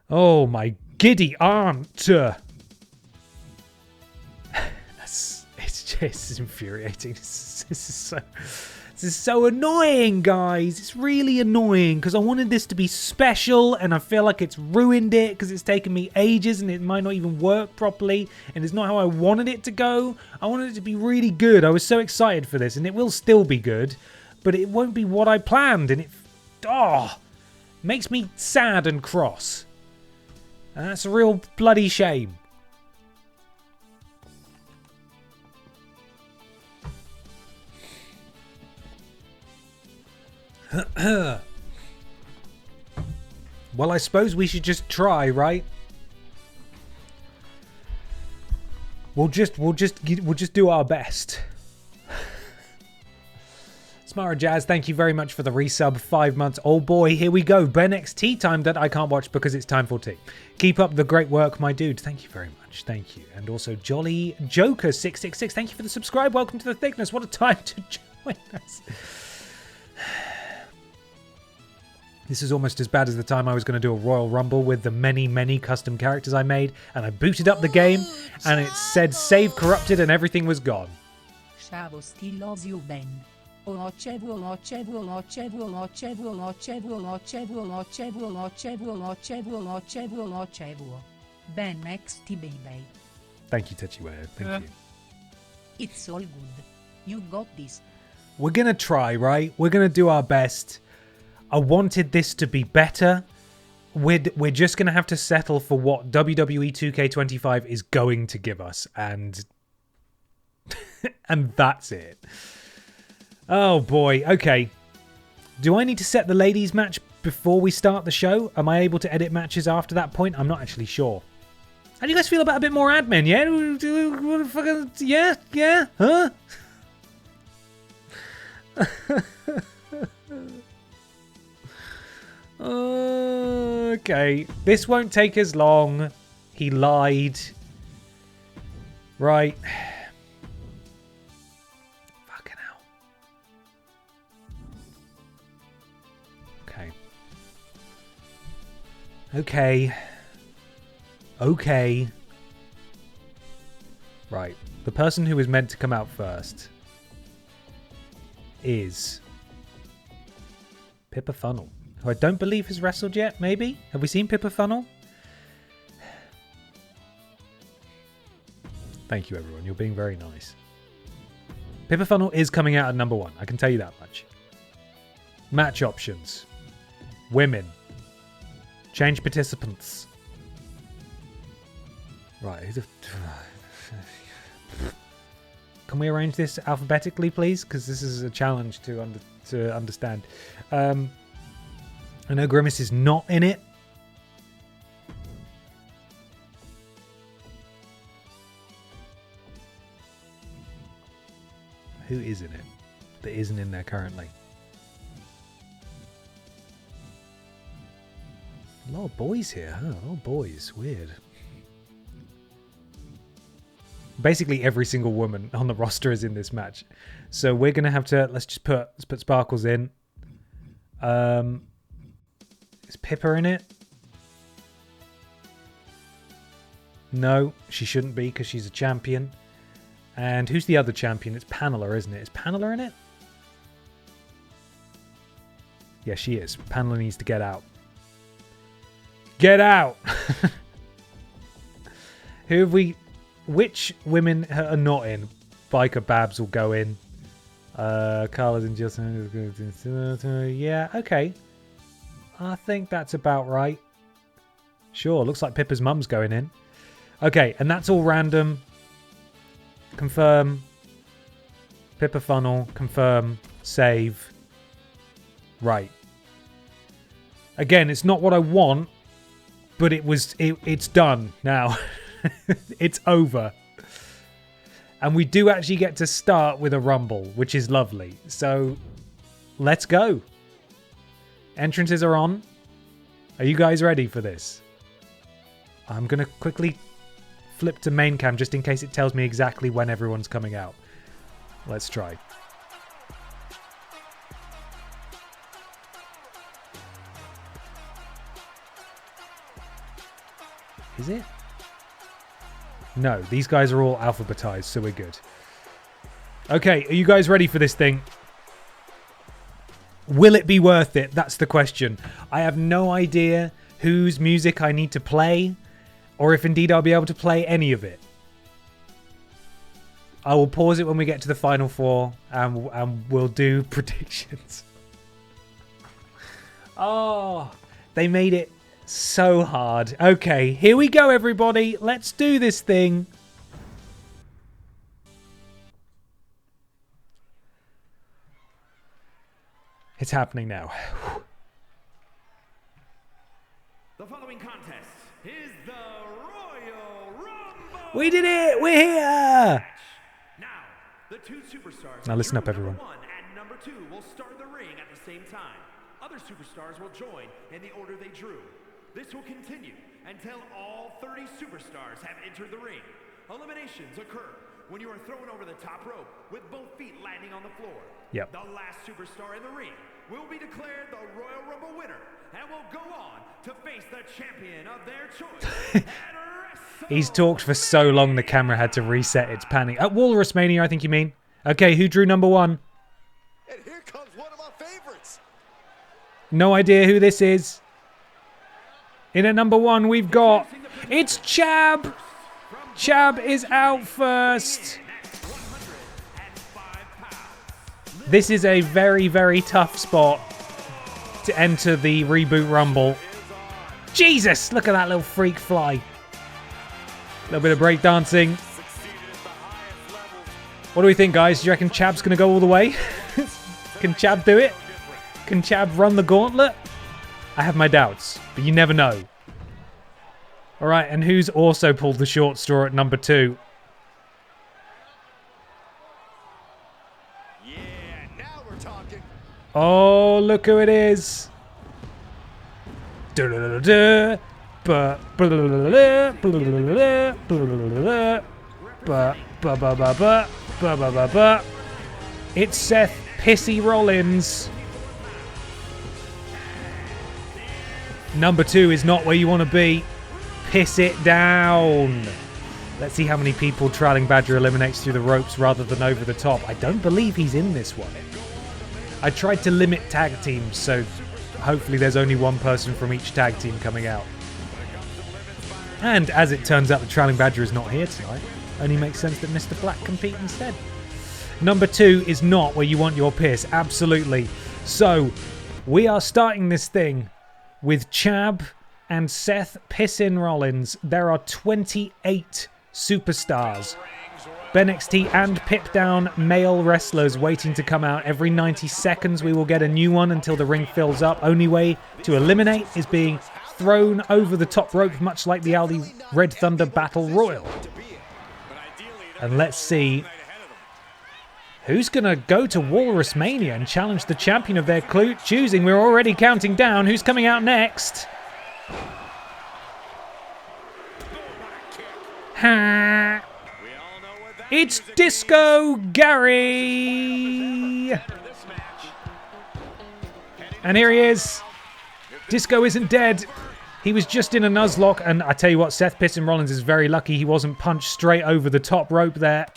Oh, my giddy aunt. It's just infuriating. This is so annoying, guys. It's really annoying because I wanted this to be special and I feel like it's ruined it because it's taken me ages and it might not even work properly and it's not how I wanted it to go. I wanted it to be really good. I was so excited for this and it will still be good, but it won't be what I planned and it makes me sad and cross. And that's a real bloody shame. Well, I suppose we should just try, right? We'll just do our best. Smara Jazz, thank you very much for the resub. 5 months. Oh boy, here we go. BENXT time that I can't watch because it's time for tea. Keep up the great work, my dude. Thank you very much. Thank you. And also Jolly Joker 666. Thank you for the subscribe. Welcome to the thickness. What a time to join us. This is almost as bad as the time I was going to do a Royal Rumble with the many custom characters I made, and I booted up the game, and it said save corrupted, and everything was gone. Chavo still loves you, Ben. BENXT baby. Thank you, Techiweo. Thank you. It's all good. You got this. We're going to try, right? We're going to do our best. I wanted this to be better. We're just going to have to settle for what WWE 2K25 is going to give us. And and that's it. Oh boy. Okay. Do I need to set the ladies match before we start the show? Am I able to edit matches after that point? I'm not actually sure. How do you guys feel about a bit more admin? Yeah? Yeah? Huh? Okay. This won't take as long. He lied. Right. Fucking hell. Okay. Okay. Okay. Right. The person who is meant to come out first is Pippa Funnel, who I don't believe has wrestled yet, maybe? Have we seen Pippa Funnel? Thank you, everyone. You're being very nice. Pippa Funnel is coming out at number 1. I can tell you that much. Match options. Women. Change participants. Right. Can we arrange this alphabetically, please? Because this is a challenge to understand. I know Grimace is not in it. Who is in it that isn't in there currently? A lot of boys here, huh? A lot of boys. Weird. Basically every single woman on the roster is in this match. So we're going to have to... Let's put Sparkles in. Is Pippa in it? No, she shouldn't be because she's a champion. And who's the other champion? It's Panela, isn't it? Is Panela in it? Yeah, she is. Panela needs to get out. Get out! Who have we... Which women are not in? Biker Babs will go in. Carla's in Justin. Yeah, okay. I think that's about right. Sure, looks like Pippa's mum's going in. Okay, and that's all random. Confirm. Pippa Funnel. Confirm. Save. Right. Again, it's not what I want, but it's done now. It's over. And we do actually get to start with a rumble, which is lovely. So, let's go. Entrances are on. Are you guys ready for this? I'm going to quickly flip to main cam just in case it tells me exactly when everyone's coming out. Let's try. Is it? No, these guys are all alphabetized, so we're good. Okay, are you guys ready for this thing? Will it be worth it? That's the question. I have no idea whose music I need to play, or if indeed I'll be able to play any of it. I will pause it when we get to the final 4, and we'll do predictions. Oh, they made it so hard. Okay, here we go, everybody. Let's do this thing. It's happening now. The following contest is the Royal Rumble. We did it! We're here! Now, the two superstars. Now listen up, everyone. Number 1 and number 2 will start the ring at the same time. Other superstars will join in the order they drew. This will continue until all 30 superstars have entered the ring. Eliminations occur when you are thrown over the top rope with both feet landing on the floor. Yep. The last superstar in the ring will be declared the Royal Rumble winner and will go on to face the champion of their choice. He's talked for so long the camera had to reset its panning. At Walrusmania, I think you mean. Okay, who drew number 1? And here comes one of my favorites. No idea who this is. In at number 1, we've got... It's Chab! Chab is out first. This is a very, very tough spot to enter the Reboot Rumble. Jesus! Look at that little freak fly. A little bit of breakdancing. What do we think, guys? Do you reckon Chab's going to go all the way? Can Chab do it? Can Chab run the gauntlet? I have my doubts, but you never know. All right, and who's also pulled the short straw at number 2? Yeah, now we're talking. Oh, look who it is. It's Seth Pissy Rollins. Number 2 is not where you want to be. Piss it down. Let's see how many people Trailing Badger eliminates through the ropes rather than over the top. I don't believe he's in this one. I tried to limit tag teams, so hopefully there's only one person from each tag team coming out. And as it turns out, the Trailing Badger is not here tonight. Only makes sense that Mr. Black compete instead. Number 2 is not where you want your piss. Absolutely. So, we are starting this thing with Chab and Seth Pissin Rollins. There are 28 superstars. BENXT and Pip Down male wrestlers waiting to come out. Every 90 seconds we will get a new one until the ring fills up. Only way to eliminate is being thrown over the top rope, much like the Aldi Red Thunder Battle Royal. And let's see who's going to go to Walrusmania and challenge the champion of their choosing. We're already counting down. Who's coming out next? Ha! It's Disco Gary! And here he is. Disco isn't dead. He was just in a Nuzlocke, and I tell you what, Seth Pissin Rollins is very lucky he wasn't punched straight over the top rope there.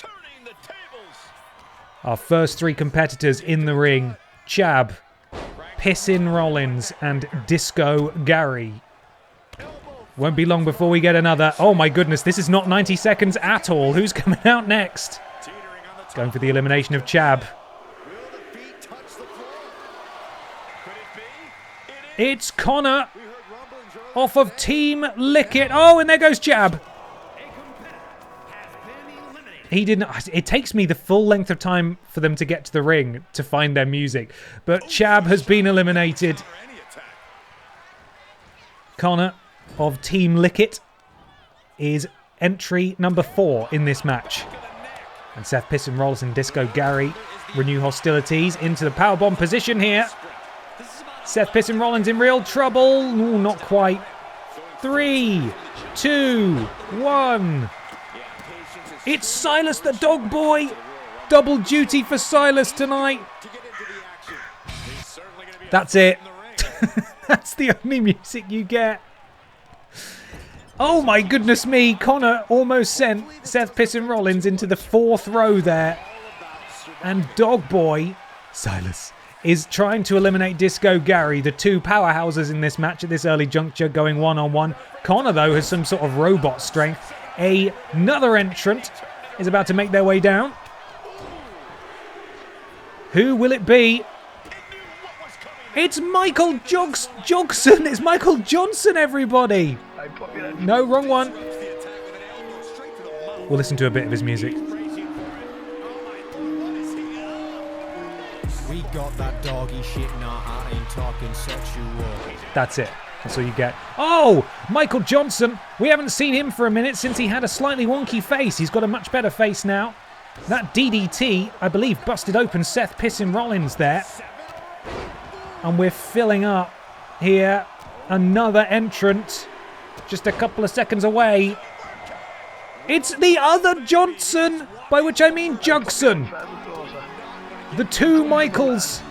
Our first 3 competitors in the ring, Chab, Pissin Rollins, and Disco Gary. Won't be long before we get another. Oh my goodness, this is not 90 seconds at all. Who's coming out next? Going for the elimination of Chab. It's Connor off of Team Lickit. Oh, and there goes Chab. He didn't. It takes me the full length of time for them to get to the ring to find their music. But Chab has been eliminated. Connor of Team Lickit is entry number 4 in this match. And Seth Pissin Rollins and Disco Gary renew hostilities into the powerbomb position here. Seth Pissin Rollins in real trouble. Ooh, not quite. 3, 2, 1. It's Silas the Dog Boy. Double duty for Silas tonight. That's it. That's the only music you get. Oh my goodness me. Connor almost sent Seth Pissin Rollins into the 4th row there. And Dog Boy, Silas, is trying to eliminate Disco Gary, the 2 powerhouses in this match at this early juncture, going one-on-one. Connor, though, has some sort of robot strength. Another entrant is about to make their way down. Who will it be? It's Michael Jogson. It's Michael Johnson, everybody. No, wrong one. We'll listen to a bit of his music. We got that doggy shit, nah, I ain't talking sexual. That's it. That's all you get. Oh, Michael Johnson. We haven't seen him for a minute since he had a slightly wonky face. He's got a much better face now. That DDT, I believe, busted open Seth Pissin Rollins there. And we're filling up here. Another entrant. Just a couple of seconds away. It's the other Johnson, by which I mean Jugson. The two Michaels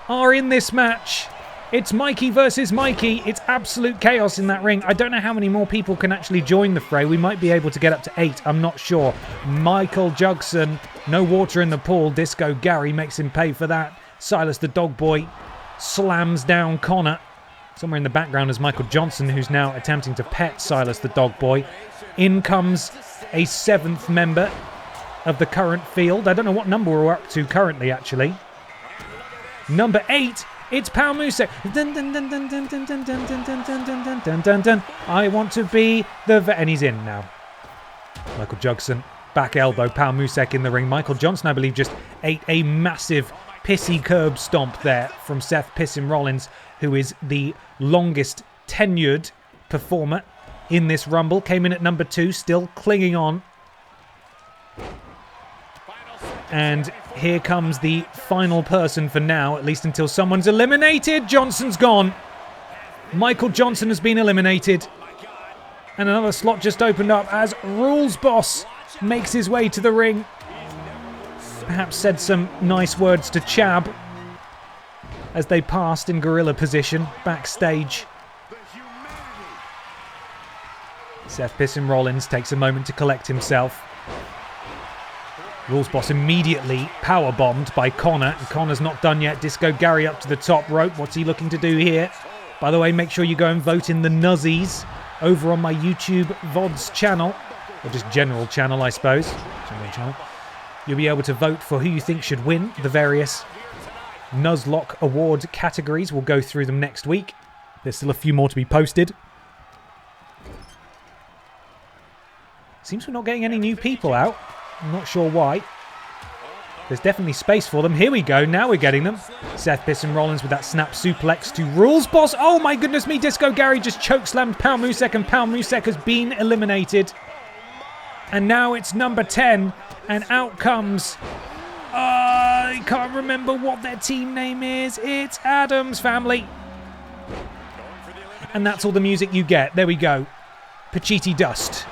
are in this match. It's Mikey versus Mikey. It's absolute chaos in that ring. I don't know how many more people can actually join the fray. We might be able to get up to 8. I'm not sure. Michael Jugson, no water in the pool. Disco Gary makes him pay for that. Silas the Dog Boy slams down Connor. Somewhere in the background is Michael Johnson, who's now attempting to pet Silas the Dog Boy. In comes a 7th member of the current field. I don't know what number we're up to currently, actually. Number 8. It's Pal Musek. Dun, dun, dun, dun, dun, dun, dun, dun, dun, dun, dun, dun, dun, dun, dun. I want to be the... And he's in now. Michael Jugson, back elbow. Pal Musek in the ring. Michael Johnson, I believe, just ate a massive pissy curb stomp there from Seth Pissin Rollins, who is the longest tenured performer in this Rumble. Came in at number 2, still clinging on. And here comes the final person for now, at least until someone's eliminated. Johnson's gone. Michael Johnson has been eliminated. And another slot just opened up as Rules Boss makes his way to the ring. Perhaps said some nice words to Chab as they passed in gorilla position backstage. Seth Pissin Rollins takes a moment to collect himself. Rules Boss immediately power-bombed by Connor. And Connor's not done yet. Disco Gary up to the top rope. What's he looking to do here? By the way, make sure you go and vote in the Nuzzies over on my YouTube VODs channel. Or just general channel, I suppose. General channel. You'll be able to vote for who you think should win the various Nuzlocke award categories. We'll go through them next week. There's still a few more to be posted. Seems we're not getting any new people out. I'm not sure why. There's definitely space for them. Here we go. Now we're getting them. Seth Pissin Rollins with that snap suplex to Rules Boss. Oh my goodness me. Disco Gary just chokeslammed Pal Musek, and Pal Musek has been eliminated. And now it's number 10. And out comes... I can't remember what their team name is. It's Adam's Family. And that's all the music you get. There we go. Pachiti Dust.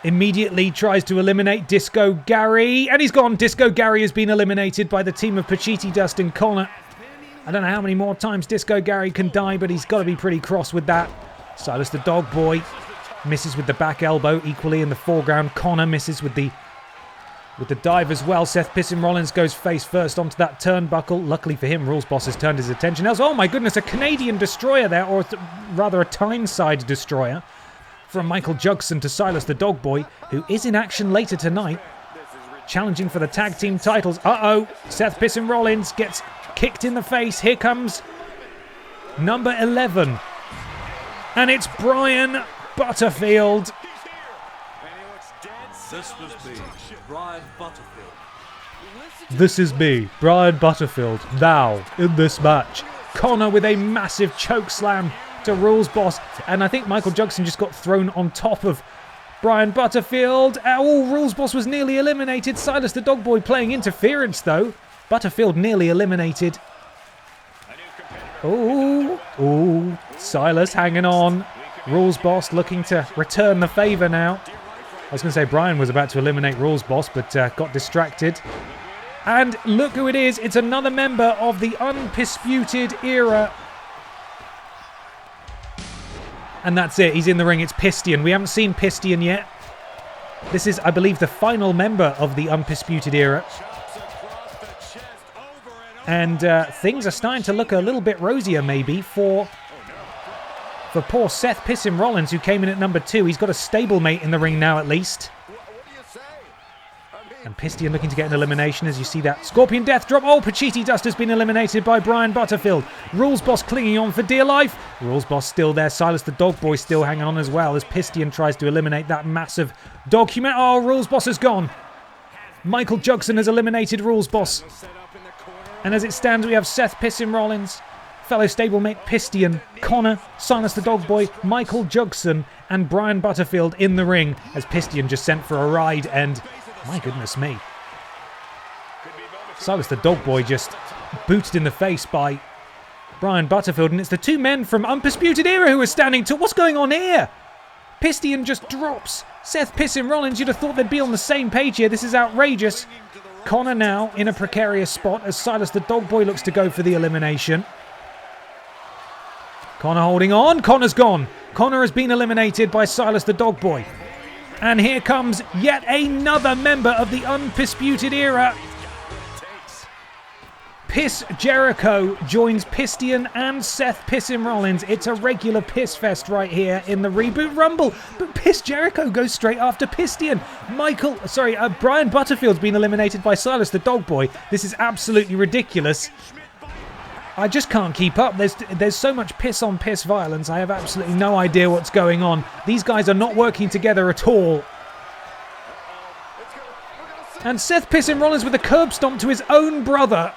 Immediately tries to eliminate Disco Gary. And he's gone. Disco Gary has been eliminated by the team of Pachiti Dust and Connor. I don't know how many more times Disco Gary can die, but he's got to be pretty cross with that. Silas the Dog Boy misses with the back elbow equally in the foreground. Connor misses with the dive as well. Seth Pissin Rollins goes face first onto that turnbuckle. Luckily for him, Rules Boss has turned his attention else. Oh my goodness, a Canadian destroyer there, or rather a Tyneside destroyer. From Michael Jugson to Silas the Dog Boy, who is in action later tonight, challenging for the tag team titles. Uh-oh, Seth Pissin Rollins gets kicked in the face. Here comes number 11. And it's Brian Butterfield. This must be Brian Butterfield. This is me, Brian Butterfield, now in this match. Connor with a massive choke slam to Rules Boss, and I think Michael Jugson just got thrown on top of Brian Butterfield. Oh, Rules Boss was nearly eliminated. Silas the Dog Boy playing interference though. Butterfield nearly eliminated. Oh, Silas hanging on. Rules Boss looking to return the favour now. I was going to say Brian was about to eliminate Rules Boss, but got distracted. And look who it is. It's another member of the Undisputed Era. And that's it. He's in the ring. It's Pistian. We haven't seen Pistian yet. This is, I believe, the final member of the Undisputed Era. And things are starting to look a little bit rosier, maybe, for poor Seth Pissin Rollins, who came in at number 2. He's got a stablemate in the ring now, at least. And Pistian looking to get an elimination as you see that Scorpion Death drop. Oh, Pachiti Dust has been eliminated by Brian Butterfield. Rules Boss clinging on for dear life. Rules Boss still there. Silas the Dog Boy still hanging on as well as Pistian tries to eliminate that massive dog human. Oh, Rules Boss has gone. Michael Jugson has eliminated Rules Boss. And as it stands, we have Seth Pissin Rollins, fellow stablemate Pistian, Connor, Silas the Dog Boy, Michael Jugson, and Brian Butterfield in the ring as Pistian just sent for a ride and, my goodness me, Silas the Dog Boy just booted in the face by Brian Butterfield, and it's the two men from Undisputed Era who are standing tall. What's going on here? Pistian just drops Seth Pissin Rollins. You'd have thought they'd be on the same page here. This is outrageous. Connor now in a precarious spot as Silas the Dog Boy looks to go for the elimination. Connor holding on. Connor's gone. Connor has been eliminated by Silas the Dog Boy. And here comes yet another member of the Undisputed Era. Piss Jericho joins Pistian and Seth Pissin Rollins. It's a regular piss fest right here in the Reboot Rumble. But Piss Jericho goes straight after Pistian. Brian Butterfield's been eliminated by Silas the Dog Boy. This is absolutely ridiculous. I just can't keep up. There's so much piss on piss violence. I have absolutely no idea what's going on. These guys are not working together at all. And Seth Pissin Rollins with a curb stomp to his own brother.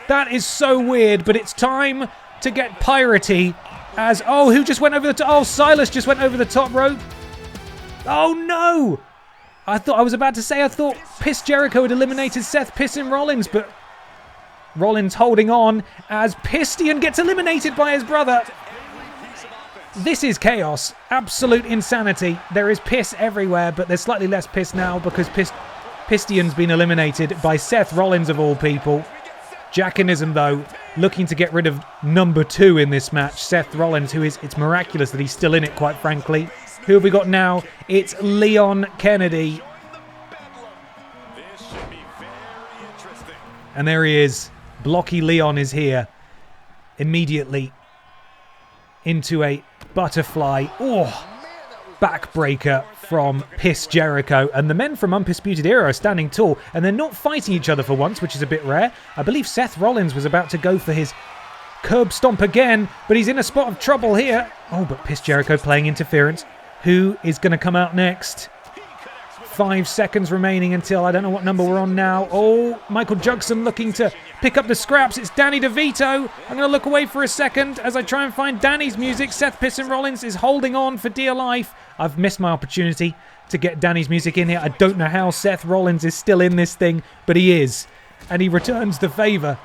That is so weird, but it's time to get piratey as... Oh, who just went over the top? Oh, Silas just went over the top rope. Oh, no! I thought Piss Jericho had eliminated Seth Pissin Rollins, but Rollins holding on as Pistian gets eliminated by his brother. This is chaos. Absolute insanity. There is piss everywhere, but there's slightly less piss now because Pistian's been eliminated by Seth Rollins of all people. Jackanism, though, looking to get rid of number 2 in this match, Seth Rollins, it's miraculous that he's still in it, quite frankly. Who have we got now? It's Leon Kennedy. And there he is. Blocky Leon is here. Immediately into a butterfly. Oh, backbreaker from Piss Jericho. And the men from Undisputed Era are standing tall, and they're not fighting each other for once, which is a bit rare. I believe Seth Rollins was about to go for his curb stomp again, but he's in a spot of trouble here. Oh, but Piss Jericho playing interference. Who is going to come out next? 5 seconds remaining until, I don't know what number we're on now. Oh, Michael Jugson looking to pick up the scraps. It's Danny DeVito. I'm going to look away for a second as I try and find Danny's music. Seth Pissin Rollins is holding on for dear life. I've missed my opportunity to get Danny's music in here. I don't know how Seth Rollins is still in this thing, but he is. And he returns the favour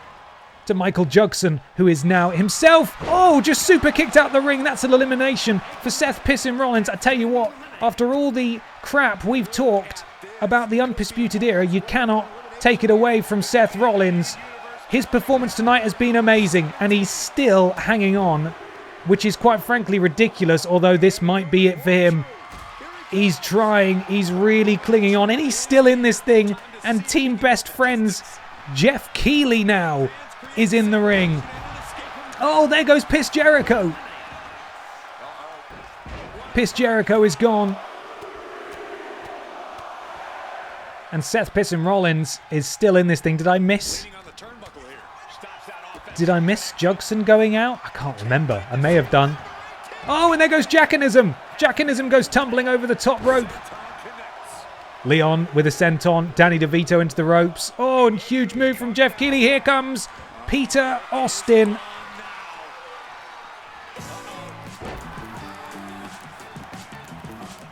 to Michael Jugson, who is now himself. Oh, just super kicked out the ring. That's an elimination for Seth Pissin Rollins. I tell you what, after all the crap we've talked about the Undisputed Era, you cannot take it away from Seth Rollins. His performance tonight has been amazing, and he's still hanging on, which is quite frankly ridiculous, although this might be it for him. He's trying, he's really clinging on, and he's still in this thing. And team best friends Jeff Keighley now is in the ring. Oh, there goes Piss Jericho. Piss Jericho is gone. And Seth Pissin Rollins is still in this thing. Did I miss Jugson going out? I can't remember. I may have done. Oh, and there goes Jackanism. Jackanism goes tumbling over the top rope. Leon with a senton. Danny DeVito into the ropes. Oh, and huge move from Jeff Keighley. Here comes Peter Austin.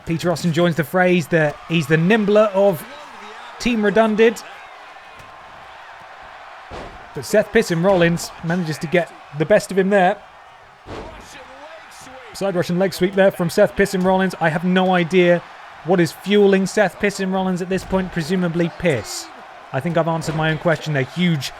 Peter Austin joins the phrase that he's the nimbler of Team Redundant. But Seth Pissin Rollins manages to get the best of him there. Side Russian leg sweep there from Seth Pissin Rollins. I have no idea what is fueling Seth Pissin Rollins at this point. Presumably piss. I think I've answered my own question. A huge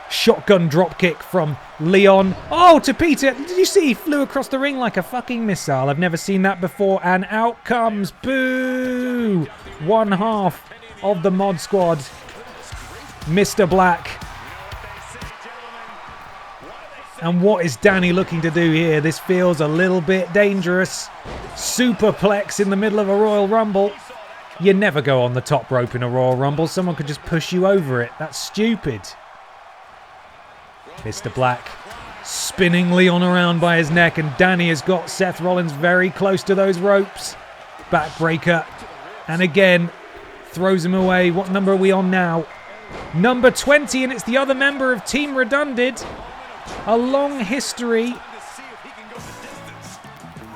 shotgun dropkick from Leon. Oh, to Peter. Did you see? He flew across the ring like a fucking missile. I've never seen that before. And out comes, boo, one half of the Mod Squad, Mr. Black. And what is Danny looking to do here? This feels a little bit dangerous. Superplex in the middle of a Royal Rumble. You never go on the top rope in a Royal Rumble. Someone could just push you over it. That's stupid. Mr. Black spinning Leon around by his neck, and Danny has got Seth Rollins very close to those ropes. Backbreaker. And again, throws him away. What number are we on now? Number 20, and it's the other member of Team Redundant. A long history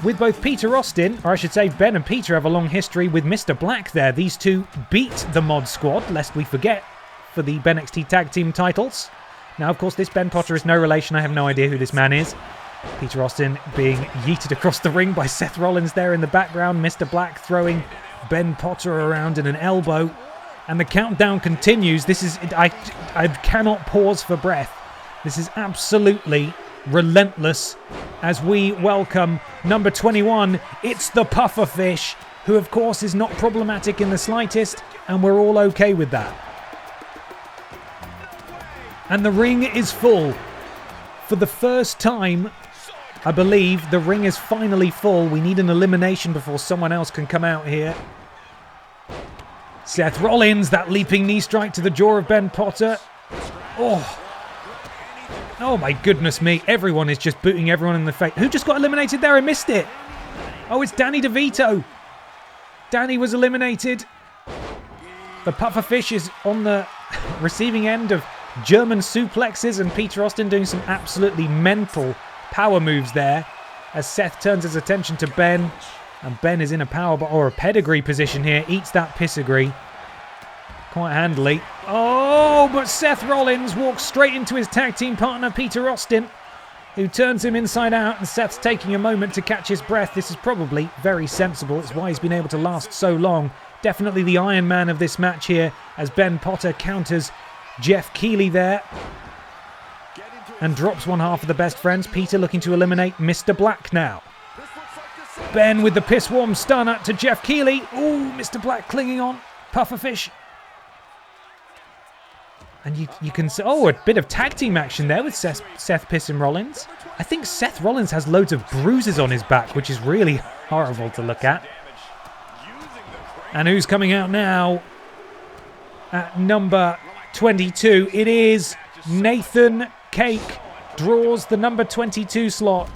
with both Peter Austin, or I should say Ben and Peter have a long history with Mr. Black there. These two beat the Mod Squad, lest we forget, for the BENXT Tag Team titles. Now, of course, this Ben Potter is no relation. I have no idea who this man is. Peter Austin being yeeted across the ring by Seth Rollins there in the background. Mr. Black throwing Ben Potter around in an elbow. And the countdown continues. This is... I cannot pause for breath. This is absolutely relentless as we welcome number 21. It's the Pufferfish, who, of course, is not problematic in the slightest. And we're all okay with that. And the ring is full. For the first time, I believe, the ring is finally full. We need an elimination before someone else can come out here. Seth Rollins, that leaping knee strike to the jaw of Ben Potter. Oh my goodness me. Everyone is just booting everyone in the face. Who just got eliminated there? I missed it. Oh, it's Danny DeVito. Danny was eliminated. The Pufferfish is on the receiving end of German suplexes, and Peter Austin doing some absolutely mental power moves there as Seth turns his attention to Ben, and Ben is in a power or a pedigree position here, eats that pedigree quite handily. Oh, but Seth Rollins walks straight into his tag team partner Peter Austin, who turns him inside out, and Seth's taking a moment to catch his breath. This is probably very sensible. It's why he's been able to last so long. Definitely the Iron Man of this match here as Ben Potter counters Jeff Keighley there and drops one half of the best friends. Peter looking to eliminate Mr. Black now. Ben with the piss warm stunner to Jeff Keighley. Ooh, Mr. Black clinging on. Pufferfish. And you can see, a bit of tag team action there with Seth Piss and Rollins. I think Seth Rollins has loads of bruises on his back, which is really horrible to look at. And who's coming out now at number 22? It is Nathan Cake. Draws the number 22 slot.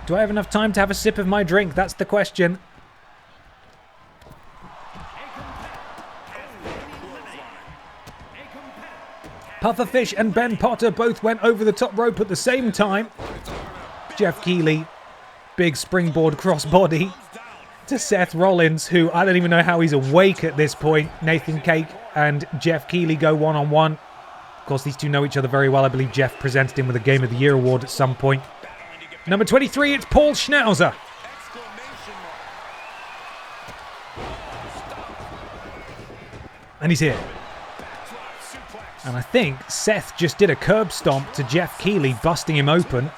Do I have enough time to have a sip of my drink? That's the question. Pufferfish and Ben Potter both went over the top rope at the same time. Jeff Keighley, big springboard crossbody to Seth Rollins, who I don't even know how he's awake at this point. Nathan Cake and Jeff Keighley go one-on-one. Of course, these two know each other very well. I believe Jeff presented him with a Game of the Year award at some point. Number 23, it's Paul Schnowzer. And he's here. And I think Seth just did a curb stomp to Jeff Keighley, busting him open.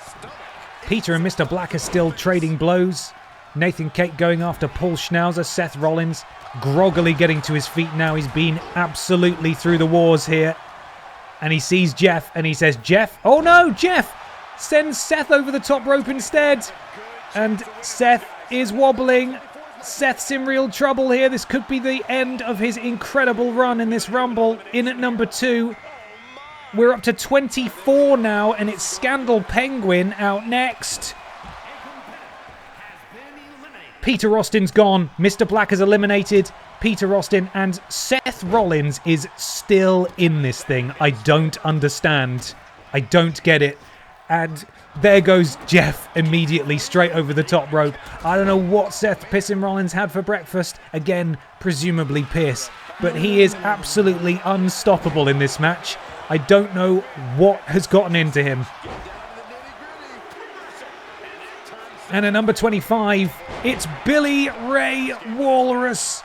Peter and Mr. Black are still trading blows. Nathan Cake going after Paul Schnowzer. Seth Rollins groggily getting to his feet now. He's been absolutely through the wars here. And he sees Jeff and he says, Jeff. Oh no, Jeff sends Seth over the top rope instead. And Seth is wobbling. Seth's in real trouble here. This could be the end of his incredible run in this Rumble. In at number 2. We're up to 24 now, and it's Scandal Penguin out next. Peter Austin's gone. Mr. Black has eliminated Peter Austin, and Seth Rollins is still in this thing. I don't understand. I don't get it. And there goes Jeff immediately straight over the top rope. I don't know what Seth Pissin Rollins had for breakfast. Again, presumably piss. But he is absolutely unstoppable in this match. I don't know what has gotten into him. And at number 25, it's Billy Ray Walrus.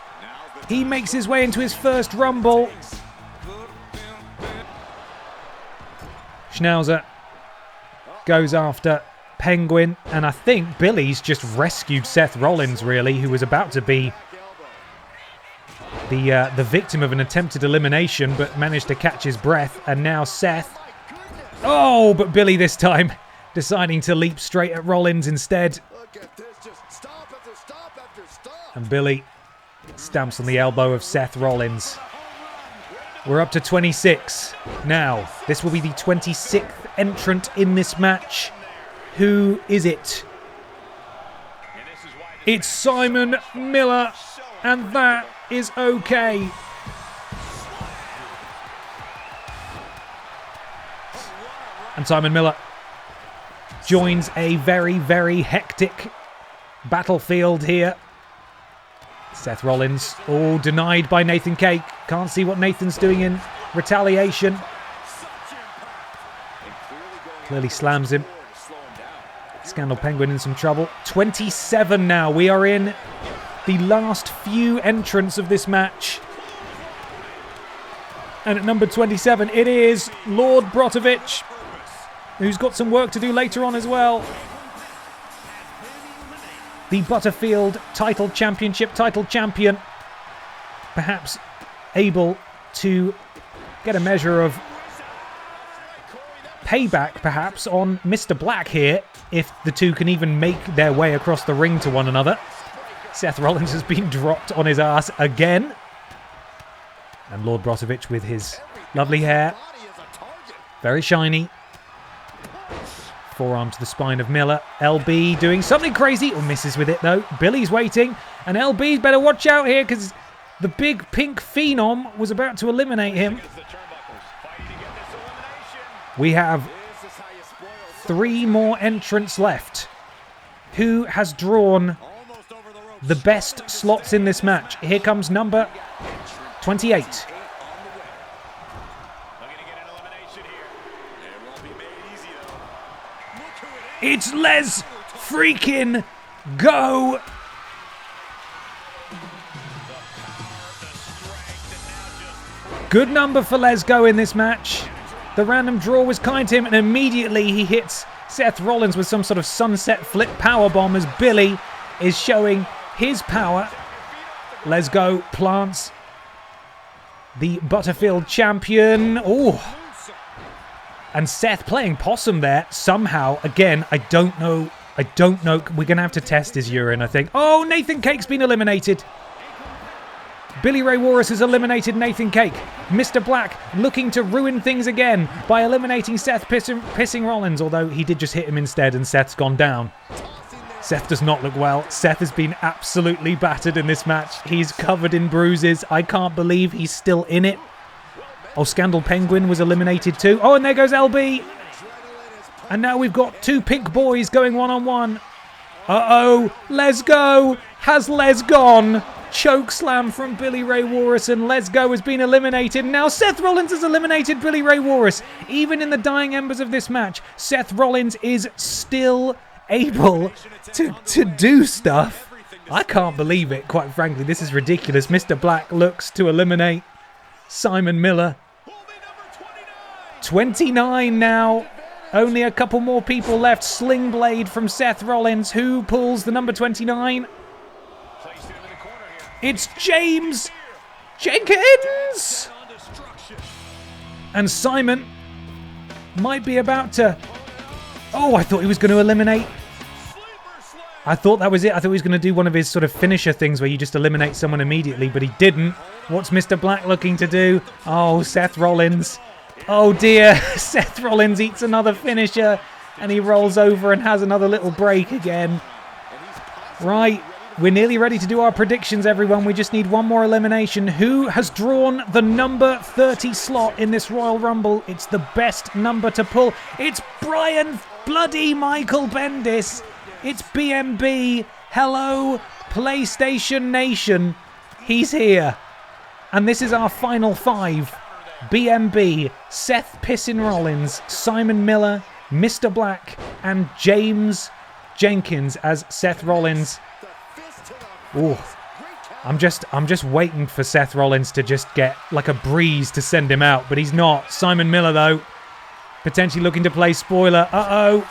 He makes his way into his first Rumble. Schnowzer goes after Penguin, and I think Billy's just rescued Seth Rollins, really, who was about to be the victim of an attempted elimination, but managed to catch his breath. And now Seth, oh, but Billy this time deciding to leap straight at Rollins instead. And Billy stamps on the elbow of Seth Rollins. We're up to 26 now. This will be the 26th entrant in this match. Who is it? It's Simon Miller, and that is okay. And Simon Miller joins a very, very hectic battlefield here. Seth Rollins, all denied by Nathan Cake. Can't see what Nathan's doing in retaliation. Clearly slams him. Scandal Penguin in some trouble. 27 now. We are in the last few entrants of this match. And at number 27, it is Lord Brotovich, who's got some work to do later on as well. The Butterfield title champion. Perhaps able to get a measure of payback, perhaps, on Mr. Black here, if the two can even make their way across the ring to one another. Seth Rollins has been dropped on his ass again. And Lord Brotovich with his lovely hair. Very shiny. Forearm to the spine of Miller. LB doing something crazy. Oh, misses with it though. Billy's waiting. And LB's better watch out here because the big pink phenom was about to eliminate him. We have 3 more entrants left. Who has drawn the best slots in this match? Here comes number 28. It's Les freaking Go. Good number for Les Go in this match. The random draw was kind to him, and immediately he hits Seth Rollins with some sort of sunset flip powerbomb as Billy is showing his power. Les Go plants the Butterfield champion. Oh, and Seth playing possum there somehow. Again, I don't know. We're going to have to test his urine, I think. Oh, Nathan Cake's been eliminated. Billy Ray Walrus has eliminated Nathan Cake. Mr. Black looking to ruin things again by eliminating Seth pissing Rollins, although he did just hit him instead and Seth's gone down. Seth does not look well. Seth has been absolutely battered in this match. He's covered in bruises. I can't believe he's still in it. Oh, Scandal Penguin was eliminated too. Oh, and there goes LB. And now we've got 2 pink boys going one-on-one. Uh-oh, Les Go. Has Les gone? Choke slam from Billy Ray Walrus, and Les Go has been eliminated. Now Seth Rollins has eliminated Billy Ray Walrus. Even in the dying embers of this match, Seth Rollins is still able to do stuff. I can't believe it, quite frankly. This is ridiculous. Mr. Black looks to eliminate Simon Miller. 29 now. Only a couple more people left. Sling Blade from Seth Rollins. Who pulls the number 29? It's James Jenkins! And Simon might be about to... Oh, I thought he was going to eliminate... I thought that was it. I thought he was going to do one of his sort of finisher things where you just eliminate someone immediately, but he didn't. What's Mr. Black looking to do? Oh, Seth Rollins. Oh dear, Seth Rollins eats another finisher and he rolls over and has another little break again. Right. We're nearly ready to do our predictions, everyone. We just need one more elimination. Who has drawn the number 30 slot in this Royal Rumble? It's the best number to pull. It's Brian bloody Michael Bendis. It's BMB. Hello, PlayStation Nation. He's here. And this is our final 5. BMB, Seth Pissin Rollins, Simon Miller, Mr. Black, and James Jenkins as Seth Rollins. Ooh, I'm just waiting for Seth Rollins to just get like a breeze to send him out, but he's not. Simon Miller, though, potentially looking to play spoiler. Uh-oh.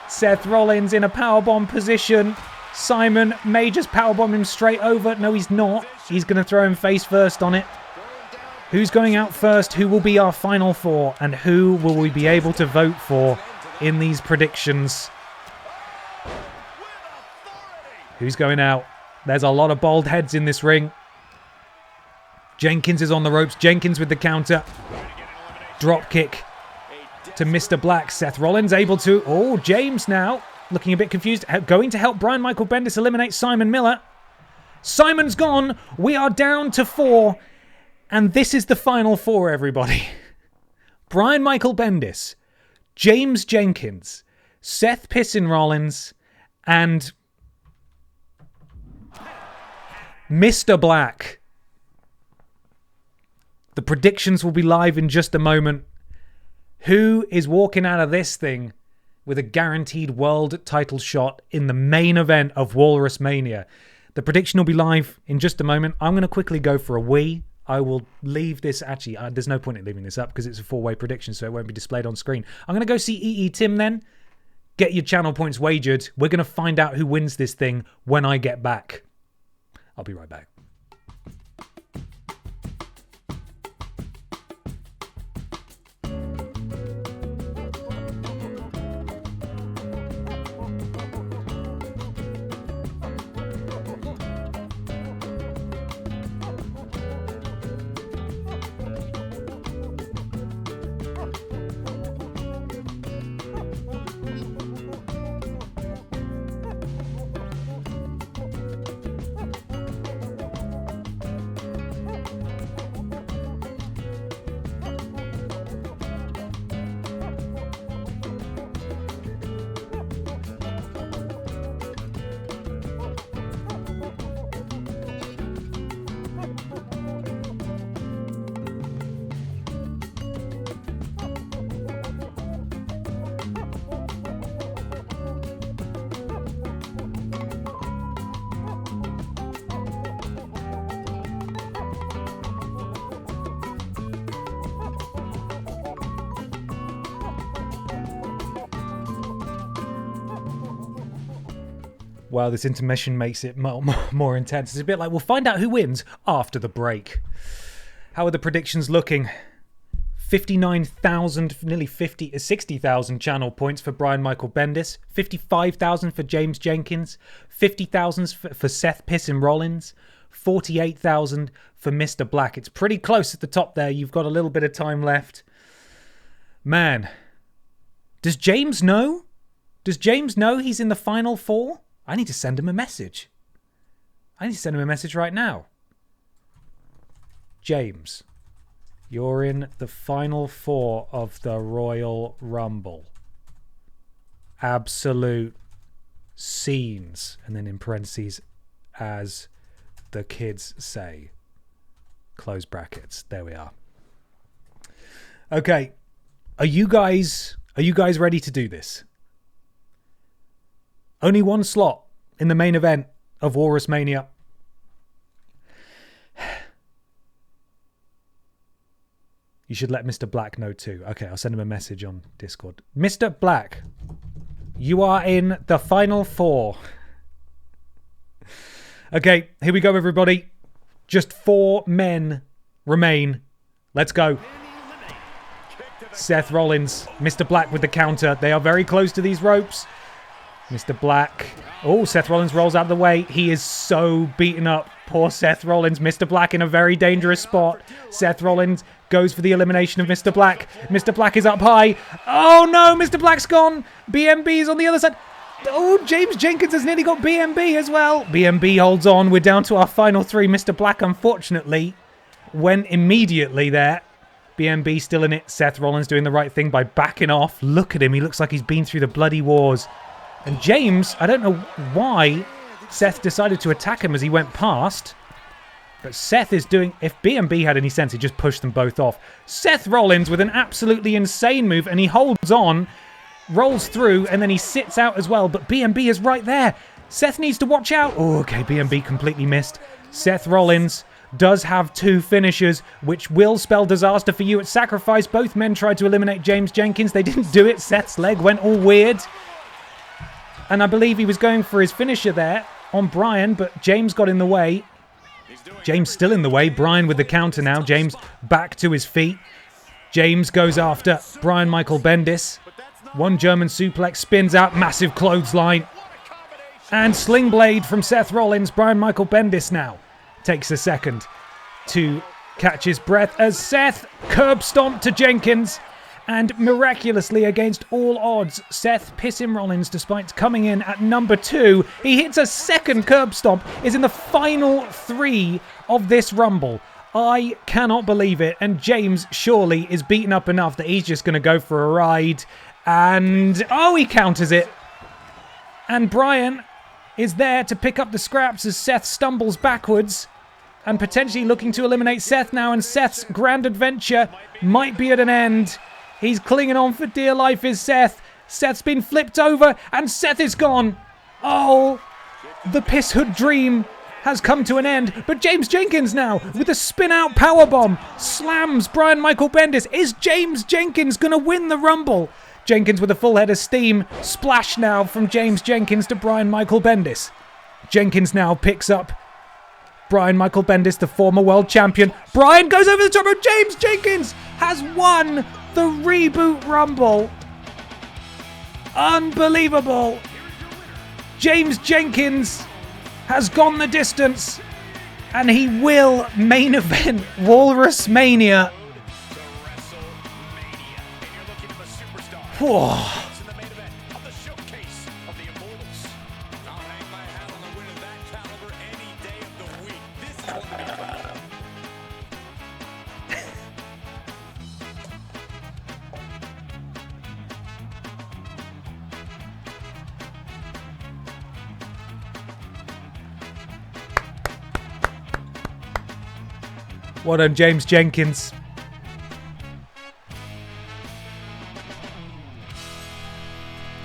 Seth Rollins in a powerbomb position. Simon may just powerbomb him straight over. No, he's not. He's going to throw him face first on it. Who's going out first? Who will be our final 4? And who will we be able to vote for in these predictions? Who's going out? There's a lot of bald heads in this ring. Jenkins is on the ropes. Jenkins with the counter. Drop kick to Mr. Black. Seth Rollins able to... Oh, James now looking a bit confused. Going to help Brian Michael Bendis eliminate Simon Miller. Simon's gone. We are down to 4. And this is the final 4, everybody. Bryan Michael Bendis, James Jenkins, Seth Pissin Rollins, and Mr. Black. The predictions will be live in just a moment. Who is walking out of this thing with a guaranteed world title shot in the main event of Walrusmania? The prediction will be live in just a moment. I'm going to quickly go for a wee. I will leave this. Actually, there's no point in leaving this up because it's a 4-way prediction, so it won't be displayed on screen. I'm going to go see EE Tim then. Get your channel points wagered. We're going to find out who wins this thing when I get back. I'll be right back. Wow, this intermission makes it more intense. It's a bit like we'll find out who wins after the break. How are the predictions looking? 59,000, nearly 60,000 channel points for Bryan Michael Bendis. 55,000 for James Jenkins. 50,000 for Seth Pissin Rollins. 48,000 for Mr. Black. It's pretty close at the top there. You've got a little bit of time left. Man, does James know? Does James know he's in the final 4? I need to send him a message. I need to send him a message right now. James, you're in the final 4 of the Royal Rumble. Absolute scenes. And then in parentheses, as the kids say. Close brackets. There we are. Okay. Are you guys ready to do this? Only one slot in the main event of Walrusmania. You should let Mr. Black know too. Okay, I'll send him a message on Discord. Mr. Black, you are in the final 4. Okay, here we go, everybody. Just 4 men remain. Let's go. Seth Rollins, Mr. Black with the counter. They are very close to these ropes. Mr. Black. Oh, Seth Rollins rolls out of the way. He is so beaten up. Poor Seth Rollins. Mr. Black in a very dangerous spot. Seth Rollins goes for the elimination of Mr. Black. Mr. Black is up high. Oh no, Mr. Black's gone. BMB is on the other side. Oh, James Jenkins has nearly got BMB as well. BMB holds on. We're down to our final 3. Mr. Black, unfortunately, went immediately there. BMB still in it. Seth Rollins doing the right thing by backing off. Look at him. He looks like he's been through the bloody wars. And James, I don't know why Seth decided to attack him as he went past. But Seth is doing... If BMB had any sense, he'd just push them both off. Seth Rollins with an absolutely insane move, and he holds on, rolls through, and then he sits out as well. But BMB is right there. Seth needs to watch out. Oh, okay, BMB completely missed. Seth Rollins does have 2 finishers, which will spell disaster for you at Sacrifice. Both men tried to eliminate James Jenkins. They didn't do it. Seth's leg went all weird. And I believe he was going for his finisher there on Bryan, but James got in the way. James still in the way. Bryan with the counter now. James back to his feet. James goes after Bryan Michael Bendis. One German suplex, spins out, massive clothesline. And sling blade from Seth Rollins. Bryan Michael Bendis now takes a second to catch his breath as Seth curb stomp to Jenkins. And miraculously, against all odds, Seth Pissin Rollins, despite coming in at number 2, he hits a second curb stomp, is in the final 3 of this Rumble. I cannot believe it. And James surely is beaten up enough that he's just going to go for a ride. And, oh, he counters it. And Brian is there to pick up the scraps as Seth stumbles backwards and potentially looking to eliminate Seth now. And Seth's grand adventure might be at an end. He's clinging on for dear life, is Seth. Seth's been flipped over and Seth is gone. Oh, the piss hood dream has come to an end. But James Jenkins now with a spin out powerbomb slams Brian Michael Bendis. Is James Jenkins going to win the Rumble? Jenkins with a full head of steam. Splash now from James Jenkins to Brian Michael Bendis. Jenkins now picks up Brian Michael Bendis, the former world champion. Brian goes over the top of James Jenkins. Has won the Reboot Rumble. Unbelievable. James Jenkins has gone the distance and he will main event Walrusmania. Whoa. Well done, James Jenkins.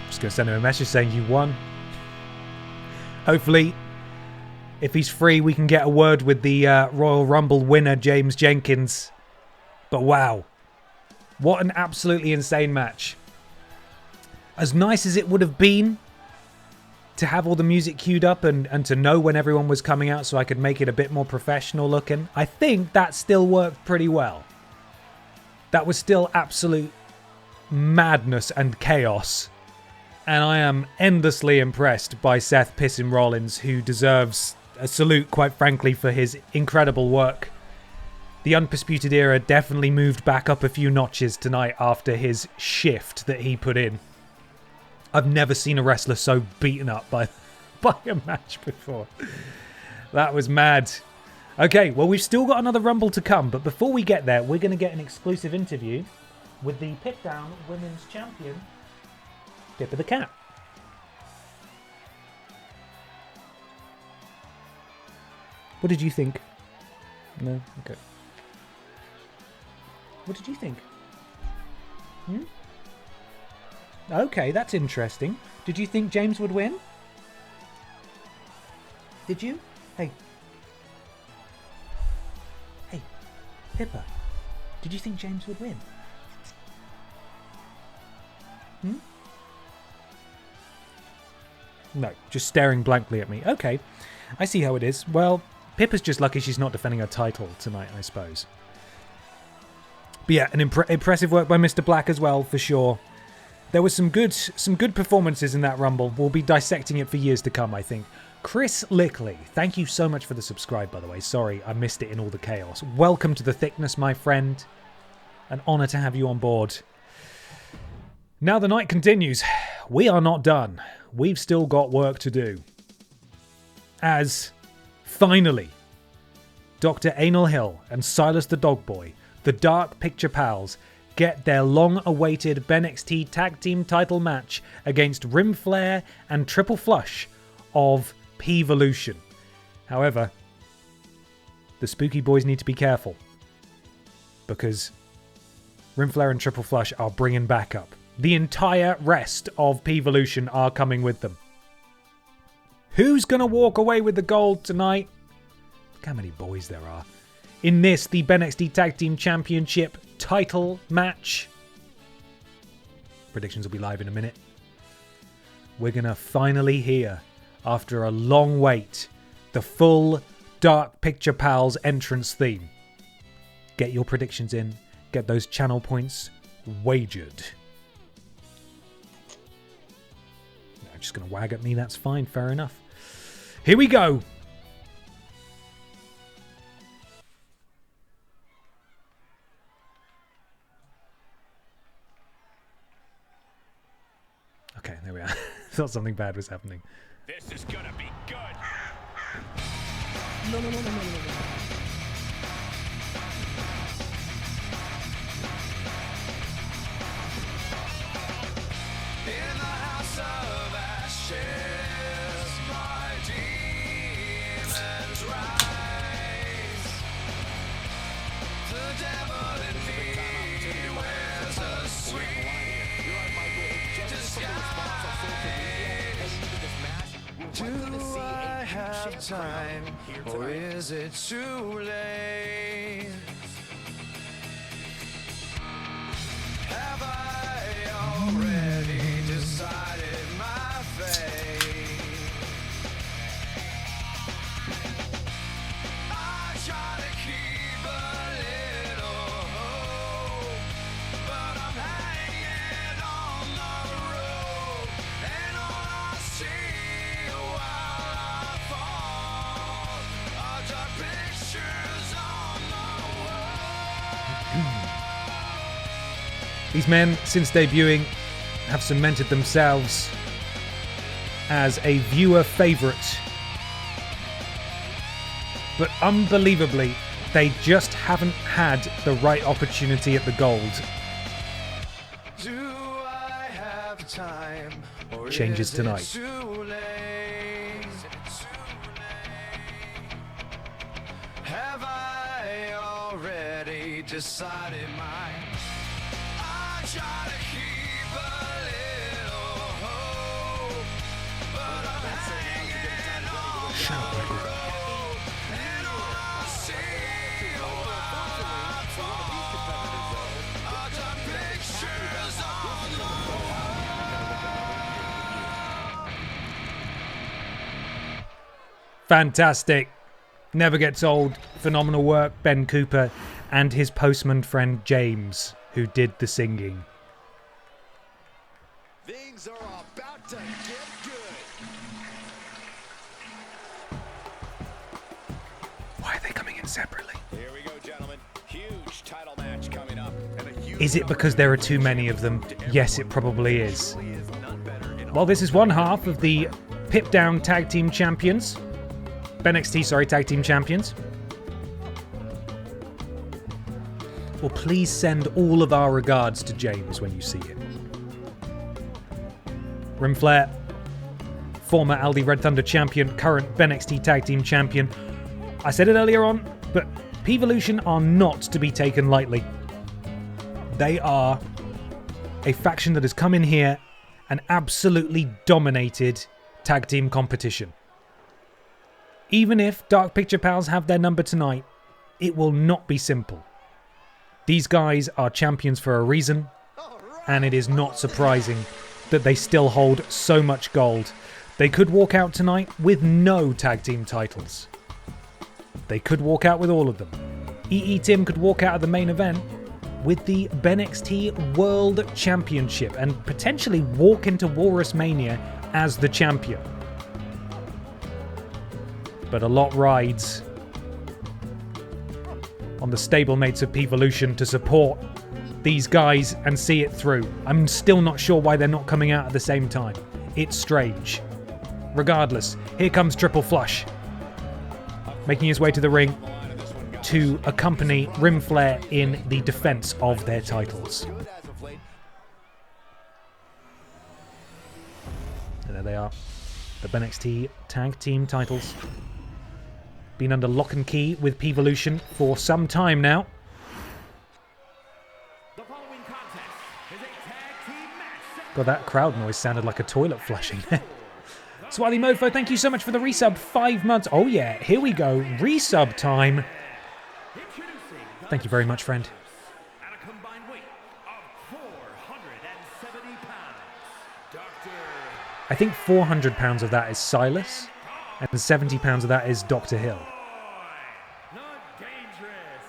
Just going to send him a message saying you won. Hopefully, if he's free, we can get a word with the Royal Rumble winner, James Jenkins. But wow, what an absolutely insane match. As nice as it would have been to have all the music queued up and to know when everyone was coming out so I could make it a bit more professional looking, I think that still worked pretty well. That was still absolute madness and chaos. And I am endlessly impressed by Seth Pissin Rollins, who deserves a salute, quite frankly, for his incredible work. The Undisputed Era definitely moved back up a few notches tonight after his shift that he put in. I've never seen a wrestler so beaten up by a match before. That was mad. Okay, well, we've still got another Rumble to come, but before we get there, we're going to get an exclusive interview with the Pip Down Women's Champion, Pippa the Cat. What did you think? No? Okay. What did you think? Okay, that's interesting. Did you think James would win? Did you? Hey, Pippa, did you think James would win? No, just staring blankly at me. Okay, I see how it is. Well, Pippa's just lucky she's not defending her title tonight, I suppose. But yeah, an impressive work by Mr. Black as well, for sure. There was some good performances in that Rumble. We'll be dissecting it for years to come, I think. Chris Lickley, thank you so much for the subscribe, by the way. Sorry, I missed it in all the chaos. Welcome to the thickness, my friend. An honour to have you on board. Now the night continues. We are not done. We've still got work to do. As, finally, Dr. Anal Hill and Silas the Dog Boy, the Dark Picture Pals, get their long-awaited BENXT Tag Team title match against Rim Flare and Triple Flush of P-Volution. However, the Spooky Boys need to be careful, because Rim Flare and Triple Flush are bringing back up. The entire rest of P-Volution are coming with them. Who's going to walk away with the gold tonight? Look how many boys there are. In this, the BENXT Tag Team Championship title match. Predictions will be live in a minute. We're going to finally hear, after a long wait, the full Dark Picture Pals entrance theme. Get your predictions in. Get those channel points wagered. No, just going to wag at me. That's fine. Fair enough. Here we go. thought something bad was happening. This is gonna be good. No. In the house of ashes, my demons rise. The devil in me wears a sweet disguise. Do I have time, or is it too late? Have I already decided my fate? I try to keep a little hope, but I'm hanging on the rope, and all I see while I fall are dark pictures on the wall. These men, since debuting, have cemented themselves as a viewer favourite. But unbelievably, they just haven't had the right opportunity at the gold. Do I have time, or Changes is tonight. it too late? Have I already decided mine? I try to keep a little hope, but I'm hanging on the rope, and all I see while I fall are dark pictures on the Fantastic. Never gets old. Phenomenal work, Ben Cooper and his postman friend James, who did the singing. Things are about to get good. Why are they coming in separately? Here we go, gentlemen. Huge title match coming up. Is it because there are too many of them? Yes, it probably is. Well, this is one half of the Pip Down Tag Team Champions. BENXT, Tag Team Champions. Well, please send all of our regards to James when you see him. Ric Flair, former Aldi Red Thunder champion, current BENXT Tag Team Champion. I said it earlier on, but P-Volution are not to be taken lightly. They are a faction that has come in here and absolutely dominated tag team competition. Even if Dark Picture Pals have their number tonight, it will not be simple. These guys are champions for a reason, and it is not surprising that they still hold so much gold. They could walk out tonight with no tag team titles. They could walk out with all of them. EE Tim could walk out of the main event with the BENXT World Championship and potentially walk into Walrusmania as the champion. But a lot rides on the stablemates of P-Volution to support these guys and see it through. I'm still not sure why they're not coming out at the same time. It's strange. Regardless, here comes Triple Flush, making his way to the ring to accompany Ric Flair in the defense of their titles. And there they are, the BENXT Tag Team titles. Been under lock and key with P-Volution for some time now. The following contest is a tag team match. God, that crowd noise sounded like a toilet flushing there. Swiley Mofo, thank you so much for the resub. 5 months. Oh yeah, here we go. Resub time. Thank you very much, friend. At a combined weight of 470 pounds, Dr. I think 400 pounds of that is Silas, and 70 pounds of that is Dr. Hill. The Dangerous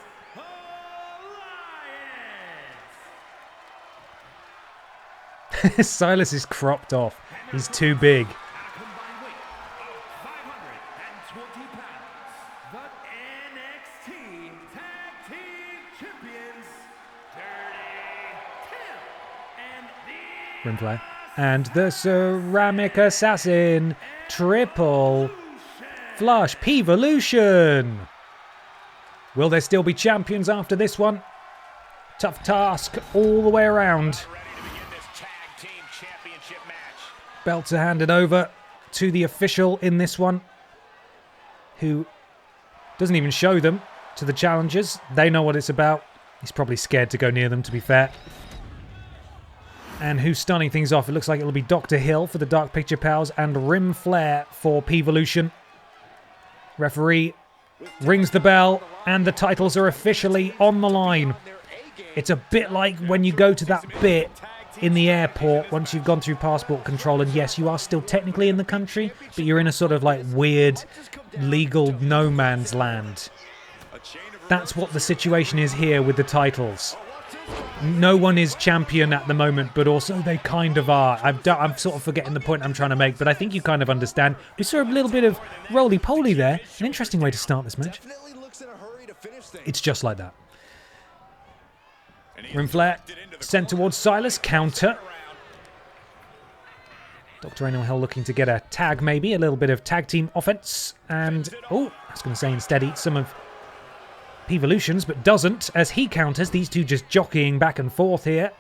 Alliance. Silas is cropped off. He's too big. At a combined weight of 520 pounds, the NXT Tag Team Champions, Dirty Tim and the Rim Flair. And the Ceramic Assassin. Triple Flush. P-Volution. Will there still be champions after this one? Tough task all the way around. Belts are handed over to the official in this one, who doesn't even show them to the challengers. They know what it's about. He's probably scared to go near them, to be fair. And who's starting things off? It looks like it'll be Dr. Hill for the Dark Picture Pals and Rim Flare for P-Volution. Referee rings the bell and the titles are officially on the line. It's a bit like when you go to that bit in the airport once you've gone through passport control, and yes, you are still technically in the country, but you're in a sort of like weird legal no man's land. That's what the situation is here with the titles. No one is champion at the moment, but also they kind of are. I'm sort of forgetting the point I'm trying to make, but I think you kind of understand. We saw a little bit of roly-poly there. An interesting way to start this match. It's just like that. Rim Flare sent towards Silas. Counter. Dr. Anil Hill looking to get a tag maybe. A little bit of tag team offense. And, oh, I was going to say instead eat some of P-Volution's, but doesn't as he counters. These two just jockeying back and forth here.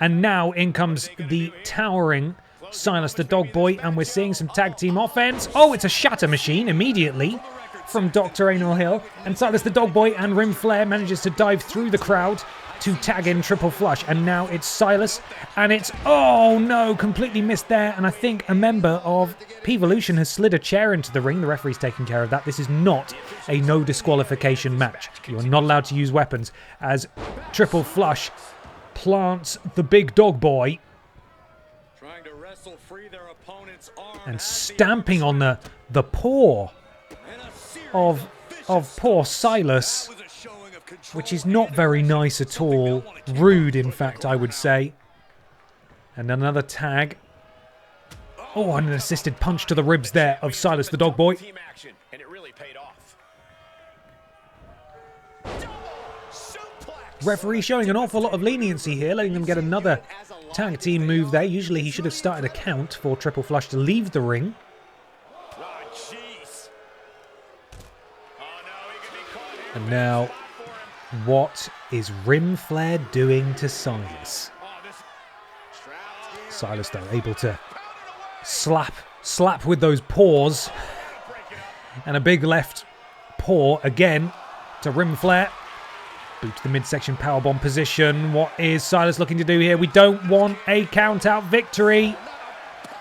And now in comes the towering Silas the Dog Boy, and we're seeing some tag team offense. Oh, it's a shatter machine immediately from Dr. Anil Hill. And Silas the Dog Boy and Rim Flare manages to dive through the crowd to tag in Triple Flush, and now it's Silas, and it's, oh no, completely missed there, and I think a member of P-Volution has slid a chair into the ring. The referee's taking care of that. This is not a no disqualification match. You are not allowed to use weapons, as Triple Flush plants the big dog boy and stamping on the paw of poor Silas, which is not very nice at all. Rude, in fact, I would say. And another tag. Oh, and an assisted punch to the ribs there of Silas the Dog Boy. Referee showing an awful lot of leniency here, letting them get another tag team move there. Usually he should have started a count for Triple Flush to leave the ring. And now, what is Rim Flare doing to Silas? Silas, though, able to slap with those paws. And a big left paw again to Rim Flare. Boot to the midsection powerbomb position. What is Silas looking to do here? We don't want a count-out victory.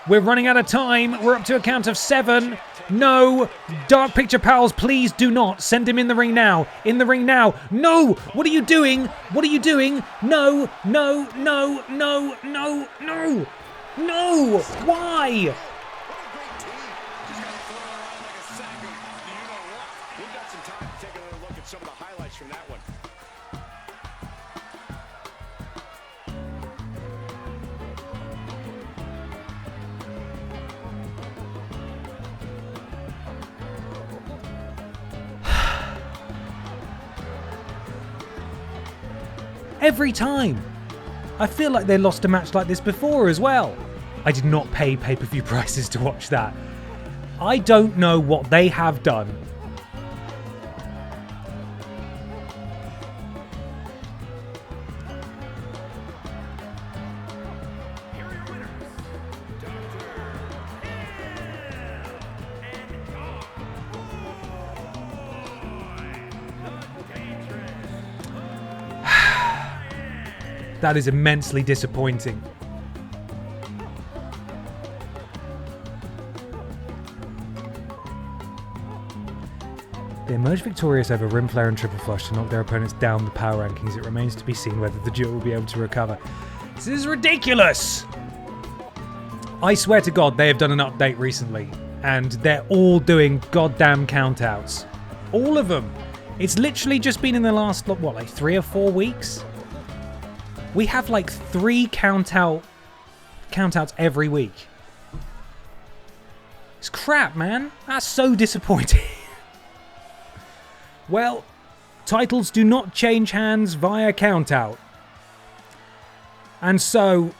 We're running out of time. We're up to a count of 7. No! Dark Picture Pals, please do not. Send him in the ring now. In the ring now. No! What are you doing? What are you doing? No! No! No! No! No! No! No! Why? Every time. I feel like they lost a match like this before as well. I did not pay pay-per-view prices to watch that. I don't know what they have done. That is immensely disappointing. They emerged victorious over Rim Flare and Triple Flush to knock their opponents down the power rankings. It remains to be seen whether the duo will be able to recover. This is ridiculous! I swear to God, they have done an update recently, and they're all doing goddamn countouts. All of them. It's literally just been in the last, what, like 3 or 4 weeks? We have like 3 countouts every week. It's crap, man. That's so disappointing. Well, titles do not change hands via countout. And so,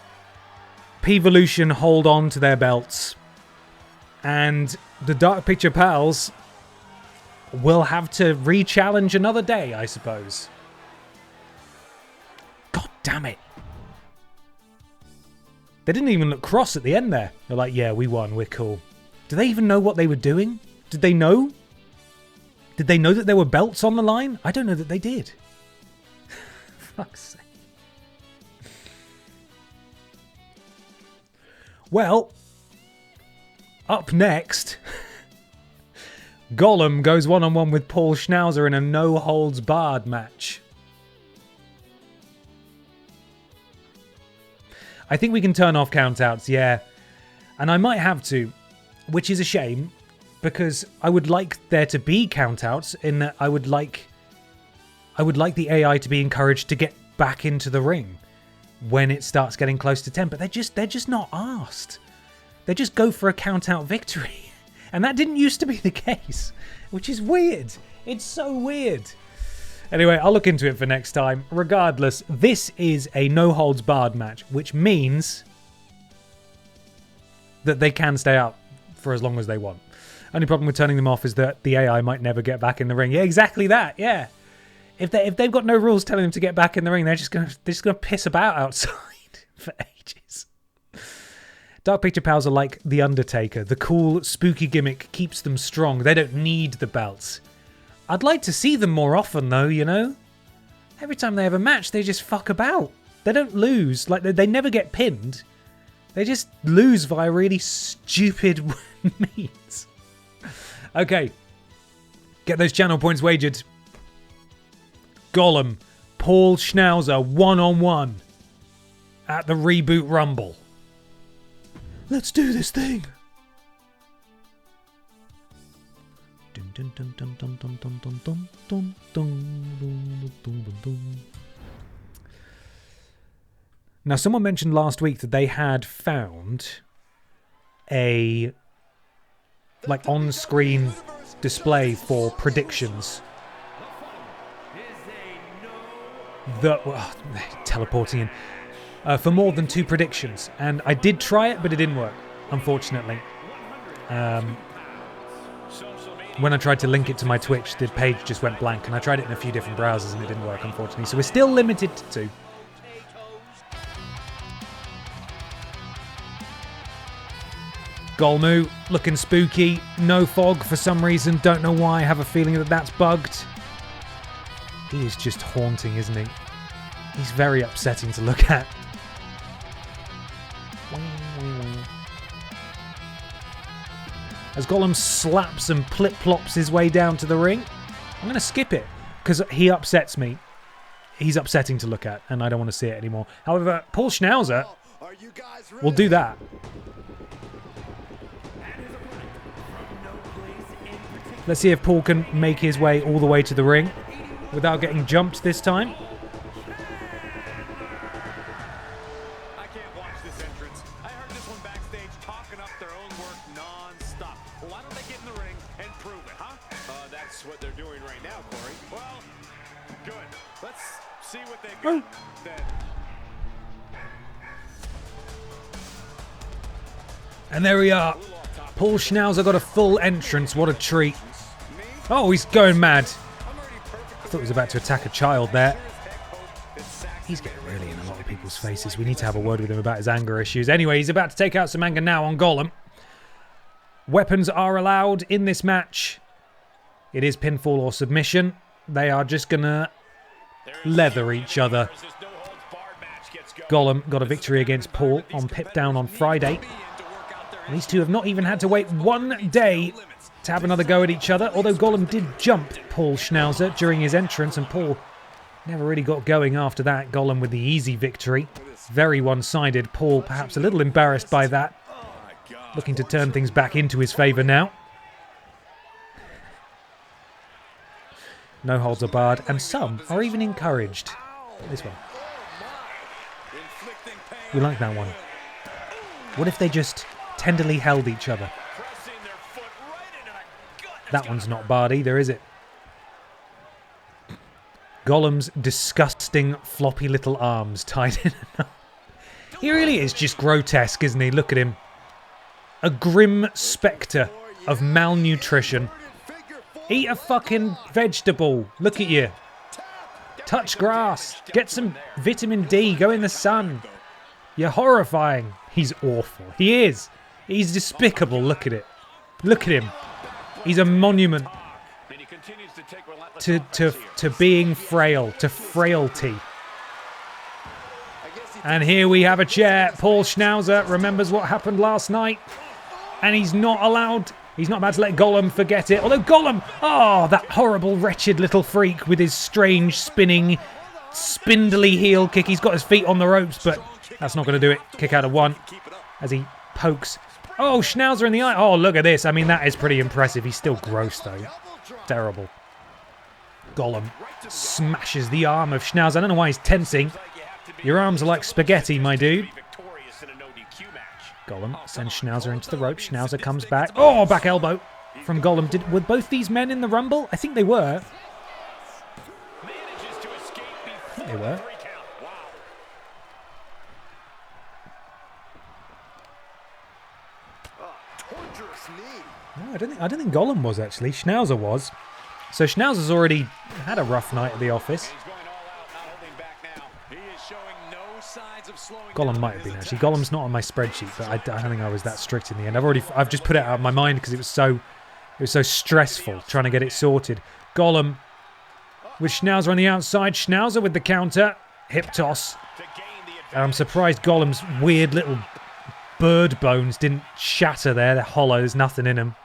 P-Volution hold on to their belts. And the Dark Picture Pals will have to re-challenge another day, I suppose. God damn it. They didn't even look cross at the end there. They're like, yeah, we won, we're cool. Do they even know what they were doing? Did they know? Did they know that there were belts on the line? I don't know that they did. Fuck's sake. Well, up next, Gollum goes one-on-one with Paul Schnowzer in a no-holds-barred match. I think we can turn off countouts, yeah. And I might have to, which is a shame, because I would like there to be countouts in that I would like the AI to be encouraged to get back into the ring when it starts getting close to 10, but they're just not asked. They just go for a count-out victory. And that didn't used to be the case, which is weird. It's so weird. Anyway, I'll look into it for next time. Regardless, this is a no-holds-barred match, which means that they can stay out for as long as they want. Only problem with turning them off is that the AI might never get back in the ring. Yeah, exactly that, yeah. If they've got no rules telling them to get back in the ring, they're just gonna piss about outside for ages. Dark Picture Pals are like The Undertaker. The cool, spooky gimmick keeps them strong. They don't need the belts. I'd like to see them more often, though, you know? Every time they have a match, they just fuck about. They don't lose. Like, they never get pinned. They just lose via really stupid means. Okay. Get those channel points wagered. Gollum, Paul Schnowzer, one-on-one at the Reboot Rumble. Let's do this thing. Now, someone mentioned last week that they had found a on-screen display for predictions. Teleporting in for more than 2 predictions, and I did try it, but it didn't work, unfortunately. When I tried to link it to my Twitch, the page just went blank, and I tried it in a few different browsers and it didn't work, unfortunately. So we're still limited to 2. Golmu, looking spooky. No fog for some reason. Don't know why. I have a feeling that that's bugged. He is just haunting, isn't he? He's very upsetting to look at. As Gollum slaps and plip-plops his way down to the ring. I'm going to skip it, because he upsets me. He's upsetting to look at, and I don't want to see it anymore. However, Paul Schnowzer will do that. Let's see if Paul can make his way all the way to the ring without getting jumped this time. I can't watch this entrance. I heard this one backstage talking up their own work non-stop. Well, why don't they get in the ring and prove it, huh? That's what they're doing right now, Corey. Well, good. Let's see what they've got then. And there we are. Paul Schnowzer got a full entrance. What a treat. Oh, he's going mad. I thought he was about to attack a child there. He's getting really in a lot of people's faces. We need to have a word with him about his anger issues. Anyway, he's about to take out some anger now on Gollum. Weapons are allowed in this match. It is pinfall or submission. They are just going to leather each other. Gollum got a victory against Paul on Pip Down on Friday. These two have not even had to wait 1 day to have another go at each other, although Gollum did jump Paul Schnowzer during his entrance, and Paul never really got going after that. Gollum with the easy victory. Very one-sided. Paul perhaps a little embarrassed by that. Looking to turn things back into his favour now. No holds are barred, and some are even encouraged. This one. We like that one. What if they just tenderly held each other? That one's not barred either, is it? Gollum's disgusting floppy little arms tied in a knot. He really is just grotesque, isn't he? Look at him. A grim spectre of malnutrition. Eat a fucking vegetable. Look at you. Touch grass. Get some vitamin D. Go in the sun. You're horrifying. He's awful. He is. He's despicable. Look at it. Look at him. He's a monument to being frail, to frailty. And here we have a chair. Paul Schnowzer remembers what happened last night. And he's not allowed... He's not about to let Gollum forget it. Although Gollum... Oh, that horrible, wretched little freak with his strange, spinning, spindly heel kick. He's got his feet on the ropes, but that's not going to do it. Kick out of one as he pokes. Oh, Schnowzer in the eye. Oh, look at this. I mean, that is pretty impressive. He's still gross, though. Terrible. Gollum smashes the arm of Schnowzer. I don't know why he's tensing. Your arms are like spaghetti, my dude. Gollum sends Schnowzer into the rope. Schnowzer comes back. Oh, back elbow from Gollum. Were both these men in the Rumble? I think they were. They were. No, I don't think Gollum was, actually. Schnowzer was. So Schnauzer's already had a rough night at the office. Gollum might have been, actually. Gollum's not on my spreadsheet, but I don't think I was that strict in the end. I've just put it out of my mind because it was so stressful trying to get it sorted. Gollum with Schnowzer on the outside. Schnowzer with the counter. Hip toss. And I'm surprised Gollum's weird little bird bones didn't shatter there. They're hollow. There's nothing in them.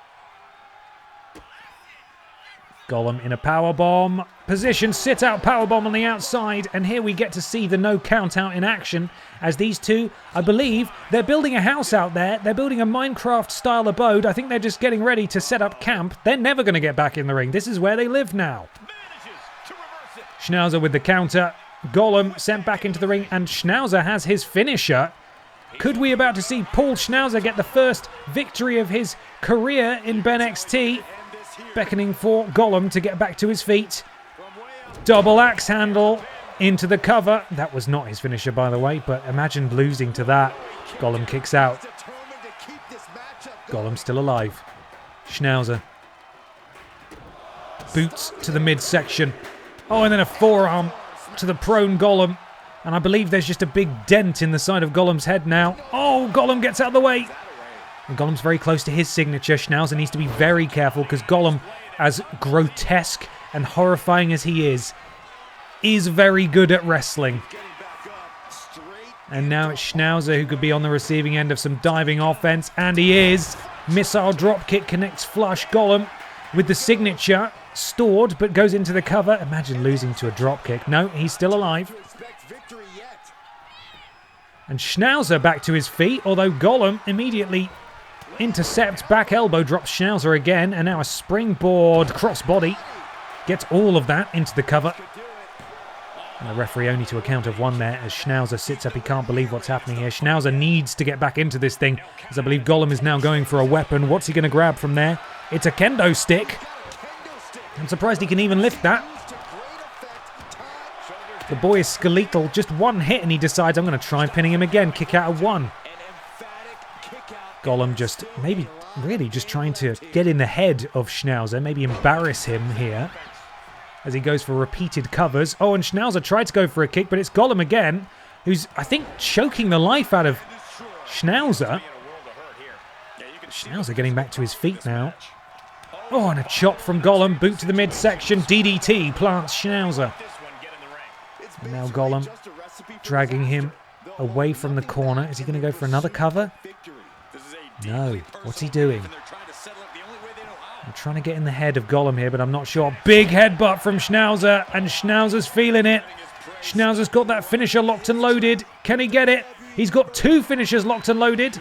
Gollum in a powerbomb position, sit out powerbomb on the outside, and here we get to see the no count out in action as these two, I believe, they're building a house out there. They're building a Minecraft style abode. I think they're just getting ready to set up camp. They're never going to get back in the ring. This is where they live now. Schnowzer with the counter. Gollum sent back into the ring, and Schnowzer has his finisher. Could we about to see Paul Schnowzer get the first victory of his career in BENXT? Beckoning for Gollum to get back to his feet. Double axe handle into the cover. That was not his finisher, by the way, but imagine losing to that. Gollum kicks out. Gollum still alive. Schnowzer. Boots to the midsection. Oh, and then a forearm to the prone Gollum. And I believe there's just a big dent in the side of Gollum's head now. Oh, Gollum gets out of the way. And Gollum's very close to his signature. Schnowzer needs to be very careful because Gollum, as grotesque and horrifying as he is very good at wrestling. And now it's Schnowzer who could be on the receiving end of some diving offense. And he is. Missile dropkick connects flush. Gollum with the signature stored but goes into the cover. Imagine losing to a dropkick. No, he's still alive. And Schnowzer back to his feet, although Gollum immediately intercepts, back elbow, drops Schnowzer again, and now a springboard crossbody. Gets all of that into the cover. And the referee only to a count of one there as Schnowzer sits up. He can't believe what's happening here. Schnowzer needs to get back into this thing, as I believe Gollum is now going for a weapon. What's he going to grab from there? It's a kendo stick. I'm surprised he can even lift that. The boy is skeletal. Just one hit and he decides, I'm going to try pinning him again. Kick out of one. Gollum just maybe really just trying to get in the head of Schnowzer, maybe embarrass him here as he goes for repeated covers. Oh, and Schnowzer tried to go for a kick, but it's Gollum again, who's, I think, choking the life out of Schnowzer. Schnowzer getting back to his feet now. Oh, and a chop from Gollum, boot to the midsection, DDT plants Schnowzer. And now Gollum dragging him away from the corner. Is he going to go for another cover? No. What's he doing? I'm trying to get in the head of Gollum here, but I'm not sure. Big headbutt from Schnowzer, and Schnauzer's feeling it. Schnauzer's got that finisher locked and loaded. Can he get it? He's got two finishers locked and loaded.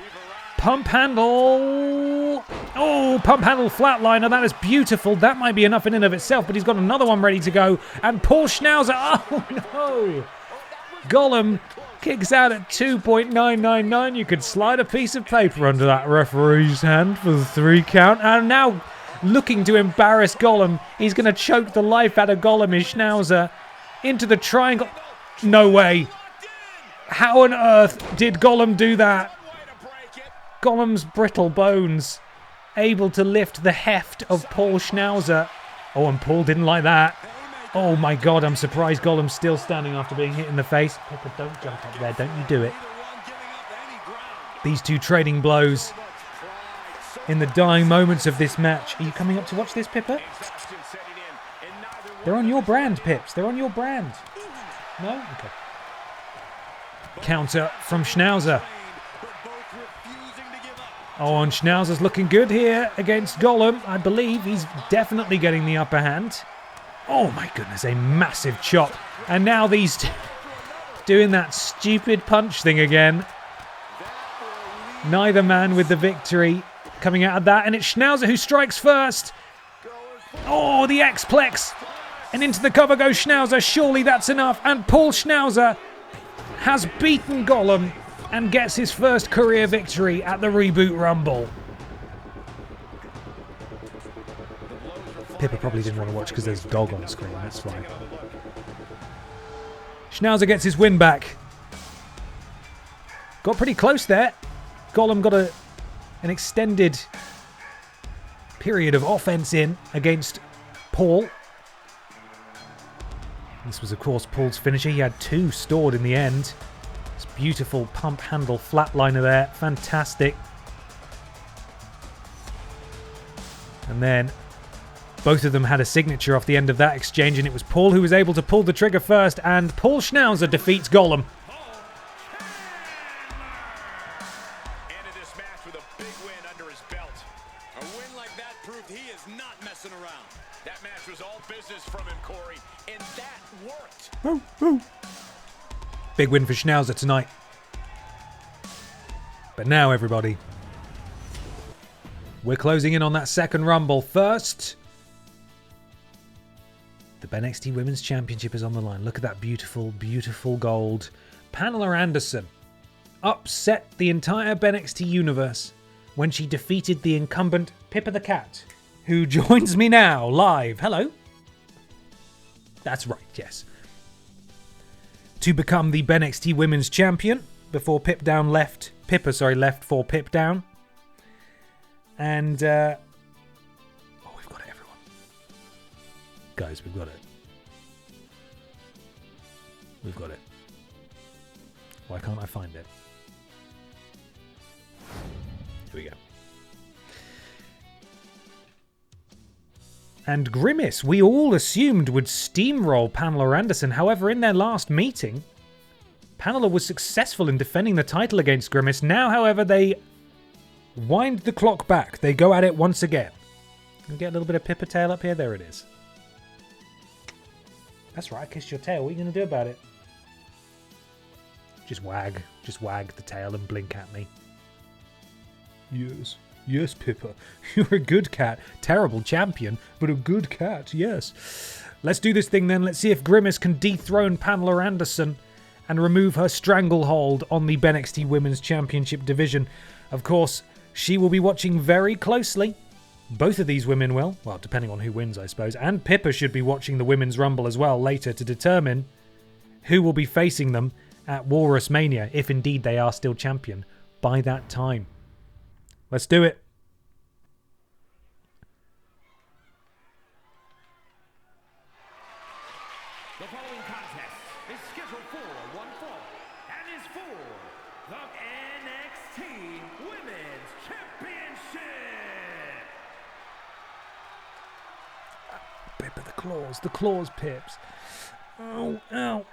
Pump handle. Oh, pump handle flatliner. That is beautiful. That might be enough in and of itself, but he's got another one ready to go. And Paul Schnowzer. Oh, no. Gollum kicks out at 2.999. You could slide a piece of paper under that referee's hand for the 3 count. And now, looking to embarrass Gollum, he's going to choke the life out of Gollum is Schnowzer into the triangle. No way. How on earth did Gollum do that? Gollum's brittle bones able to lift the heft of Paul Schnowzer. Oh, and Paul didn't like that. Oh my god, I'm surprised Gollum's still standing after being hit in the face. Pippa, don't jump up there, don't you do it. These two trading blows in the dying moments of this match. Are you coming up to watch this, Pippa? They're on your brand, Pips. They're on your brand. No? Okay. Counter from Schnowzer. Oh, and Schnauzer's looking good here against Gollum. I believe he's definitely getting the upper hand. Oh my goodness, a massive chop. And now these two doing that stupid punch thing again. Neither man with the victory coming out of that. And it's Schnowzer who strikes first. Oh, the X-Plex. And into the cover goes Schnowzer. Surely that's enough. And Paul Schnowzer has beaten Gollum and gets his first career victory at the Reboot Rumble. Pippa probably didn't want to watch because there's a dog on the screen. That's fine. Schnowzer gets his win back. Got pretty close there. Gollum got an extended period of offense in against Paul. This was, of course, Paul's finisher. He had two stored in the end. This beautiful pump handle flatliner there. Fantastic. And then both of them had a signature off the end of that exchange, and it was Paul who was able to pull the trigger first, and Paul Schnowzer defeats Gollum. Ended this match with a big win under his belt. A win like that proved he is not messing around. That match was all business from him, Corey, and that worked. Big win for Schnowzer tonight. But now, everybody, we're closing in on that second Rumble. First, the BENXT Women's Championship is on the line. Look at that beautiful, beautiful gold. Pamela Anderson upset the entire BENXT universe when she defeated the incumbent Pippa the Cat, who joins me now live. Hello. That's right, yes. To become the BENXT Women's Champion before Pippa left for Pip Down. And, oh, we've got it, everyone. Guys, we've got it. We've got it. Why can't I find it? Here we go. And Grimace, we all assumed, would steamroll Pamela Anderson. However, in their last meeting, Pamela was successful in defending the title against Grimace. Now, however, they wind the clock back. They go at it once again. Can we get a little bit of Pippa tail up here? There it is. That's right, I kissed your tail. What are you going to do about it? Just wag the tail and blink at me. Yes. Yes, Pippa. You're a good cat. Terrible champion, but a good cat, yes. Let's do this thing then. Let's see if Grimace can dethrone Pamela Anderson and remove her stranglehold on the BENXT Women's Championship division. Of course, she will be watching very closely. Both of these women will. Well, depending on who wins, I suppose. And Pippa should be watching the Women's Rumble as well later to determine who will be facing them at Walrusmania, if indeed they are still champion by that time. Let's do it. The following contest is scheduled for one fall and is for the NXT Women's Championship. Pippa, the claws, Pips. Oh, ow,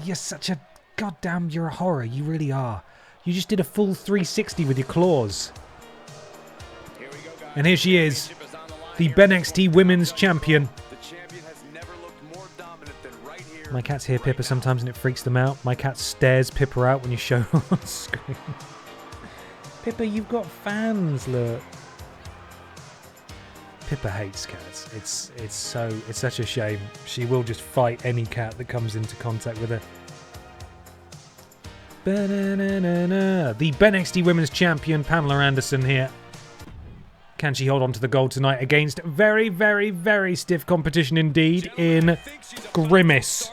you're such a goddamn, you're a horror. You really are. You just did a full 360 with your claws. And here she is, the BENXT Women's Champion. My cats hear Pippa sometimes and it freaks them out. My cat stares Pippa out when you show her on screen. Pippa, you've got fans, look. Pippa hates cats. It's such a shame. She will just fight any cat that comes into contact with her. The BENXT Women's Champion, Pamela Anderson here. Can she hold on to the gold tonight against very, very, very stiff competition indeed in Grimace?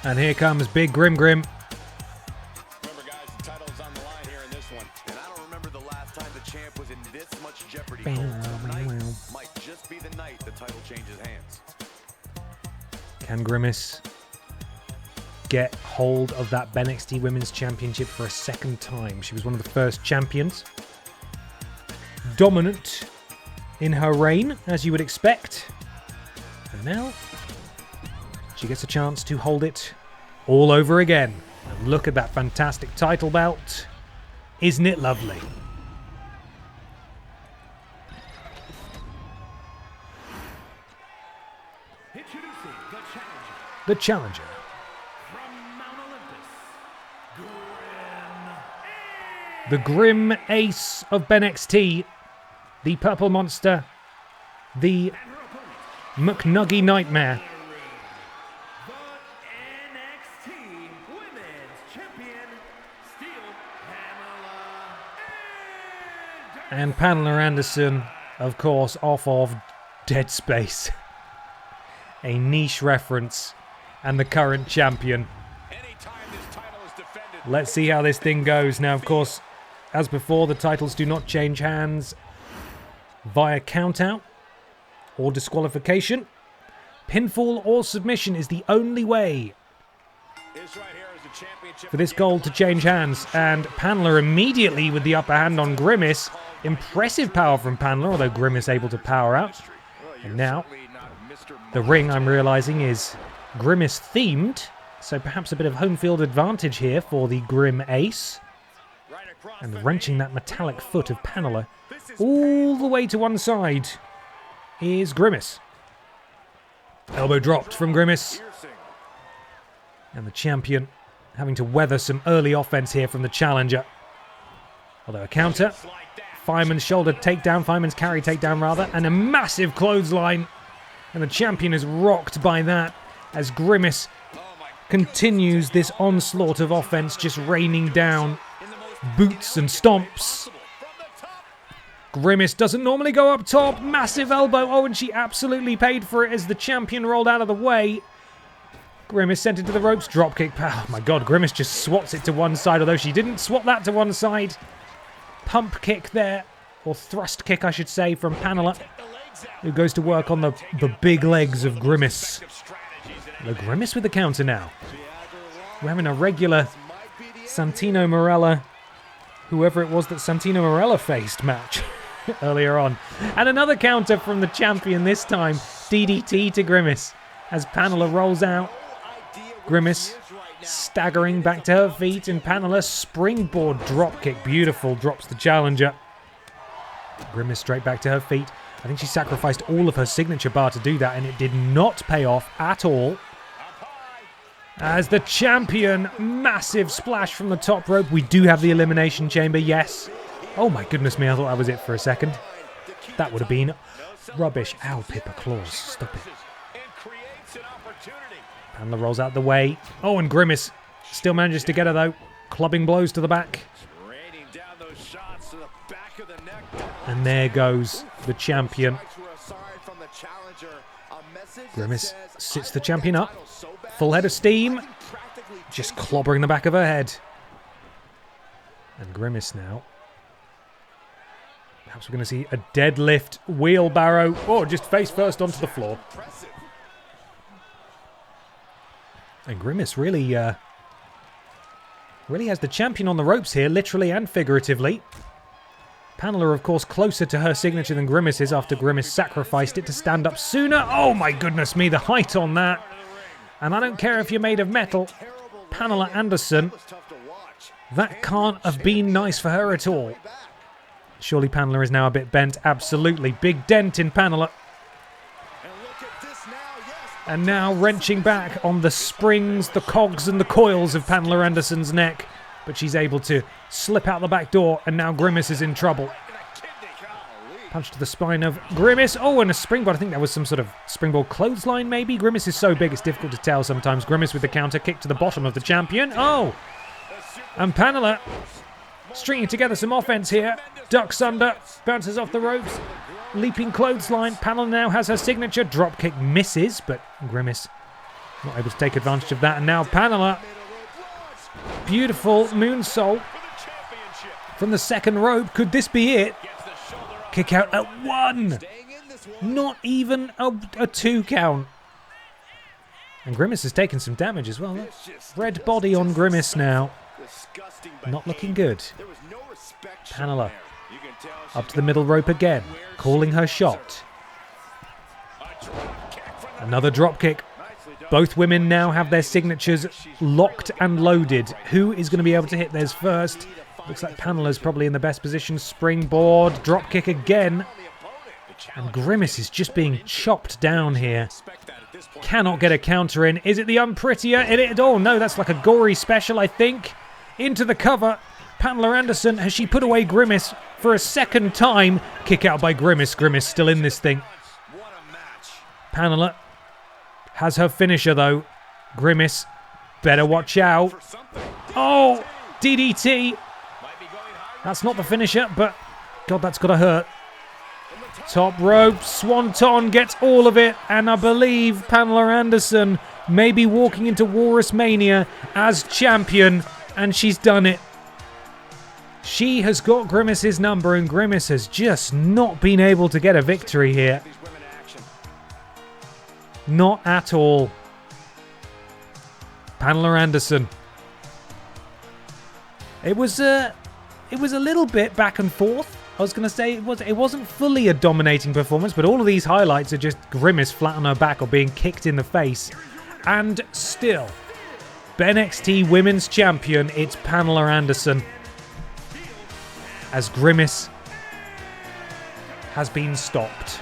And here comes Big Grim Grim. Remember, guys, the title's on the line here in this one. And I don't remember the last time the champ was in this much jeopardy. Tonight might just be the night the title changes hands. Can Grimace get hold of that BENXT Women's Championship for a second time? She was one of the first champions. Dominant in her reign, as you would expect. And now she gets a chance to hold it all over again. And look at that fantastic title belt. Isn't it lovely? Introducing The challenger. from Mount Olympus, Grim. The Grim Ace of BENXT. The Purple Monster. The McNuggy Nightmare. The NXT Women's Champion, Steel Pamela And Pamela Anderson, of course, off of Dead Space. A niche reference. And the current champion. Anytime this title is defended, Let's see how this thing goes. Now, of course, as before, the titles do not change hands via countout or disqualification. Pinfall or submission is the only way this right here is the championship for this gold to change hands. And Pamela immediately with the upper hand on Grimace. Impressive power from Pamela, although Grimace able to power out. And now, the ring, I'm realizing, is Grimace themed. So perhaps a bit of home field advantage here for the Grim Ace. And wrenching that metallic foot of Pamela all the way to one side is Grimace. Elbow dropped from Grimace. And the champion having to weather some early offense here from the challenger. Although a counter. Fireman's shoulder takedown, Fireman's carry takedown rather, and a massive clothesline. And the champion is rocked by that as Grimace continues this onslaught of offense, just raining down boots and stomps. Grimace doesn't normally go up top. Massive elbow. Oh, and she absolutely paid for it as the champion rolled out of the way. Grimace sent it to the ropes. Dropkick. Oh my god, Grimace just swats it to one side, although she didn't swat that to one side. Pump kick there, or thrust kick, I should say, from Pamela, who goes to work on the big legs of Grimace. The Grimace with the counter now. We're having a regular Santino Marella, whoever it was that Santino Marella faced match earlier on. And another counter from the champion this time. DDT to Grimace as Pamela rolls out. Grimace staggering back to her feet, and Pamela springboard dropkick. Beautiful, drops the challenger. Grimace straight back to her feet. I think she sacrificed all of her signature bar to do that, and it did not pay off at all. As the champion, massive splash from the top rope. We do have the elimination chamber, yes. Oh my goodness me, I thought that was it for a second. That would have been rubbish. Ow, Pippa Claus, stop it. Pamela rolls out the way. Oh, and Grimace still manages to get her though. Clubbing blows to the back. And there goes the champion. Grimace sits the champion up. Full head of steam. Just clobbering the back of her head. And Grimace now. Perhaps we're going to see a deadlift wheelbarrow. Oh, just face first onto the floor. And Grimace really has the champion on the ropes here, literally and figuratively. Pamela, of course, closer to her signature than Grimace is after Grimace sacrificed it to stand up sooner. Oh my goodness me, the height on that. And I don't care if you're made of metal, Pamela Anderson, that can't have been nice for her at all. Surely Pamela is now a bit bent. Absolutely. Big dent in Pamela. And now wrenching back on the springs, the cogs and the coils of Pamela Anderson's neck. But she's able to slip out the back door, and now Grimace is in trouble. Punch to the spine of Grimace. Oh, and a springboard. I think that was some sort of springboard clothesline, maybe? Grimace is so big, it's difficult to tell sometimes. Grimace with the counter kick to the bottom of the champion. Oh! And Pamela stringing together some offense here. Ducks under, bounces off the ropes. Leaping clothesline. Pamela now has her signature. Dropkick misses, but Grimace Not able to take advantage of that. And now Pamela. Beautiful moonsault from the second rope. Could this be it? Kick out at 1. Not even a 2 count. And Grimace has taken some damage as well. Red body on Grimace now. Not looking good. Pamela up to the middle rope again. Calling her shot. Another drop kick. Both women now have their signatures locked and loaded. Who is going to be able to hit theirs first? Looks like Pamela's probably in the best position. Springboard, drop kick again. And Grimace is just being chopped down here. Cannot get a counter in. Is it the unprettier? Oh no, that's like a gory special, I think. Into the cover. Pamela Anderson, has she put away Grimace for a second time? Kick out by Grimace. Grimace still in this thing. Pamela has her finisher though. Grimace, better watch out. Oh, DDT. That's not the finisher, but God, that's got to hurt. Top rope, Swanton gets all of it, and I believe Pamela Anderson may be walking into Walrusmania as champion, and she's done it. She has got Grimace's number, and Grimace has just not been able to get a victory here. Not at all. Pamela Anderson. It was a little bit back and forth. I was going to say it wasn't fully a dominating performance, but all of these highlights are just Grimace flat on her back or being kicked in the face. And still, BENXT Women's Champion, it's Pamela Anderson. As Grimace has been stopped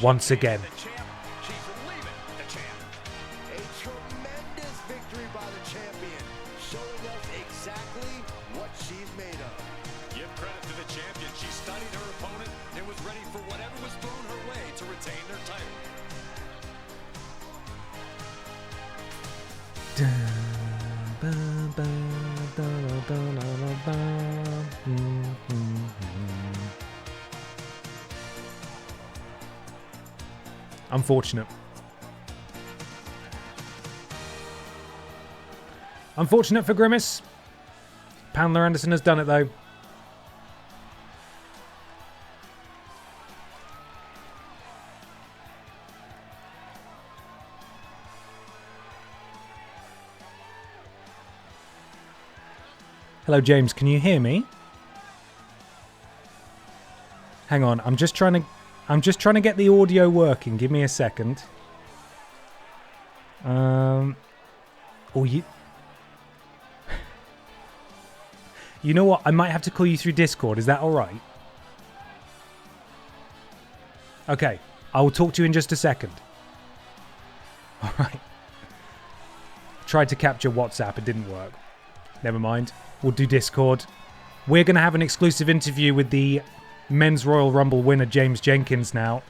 once again. Unfortunate. Unfortunate for Grimace. Pamela Anderson has done it though. Hello James, can you hear me? Hang on, I'm just trying to get the audio working. Give me a second. You know what? I might have to call you through Discord. Is that all right? Okay, I will talk to you in just a second. All right. Tried to capture WhatsApp. It didn't work. Never mind. We'll do Discord. We're going to have an exclusive interview with the Men's Royal Rumble winner, James Jenkins, now.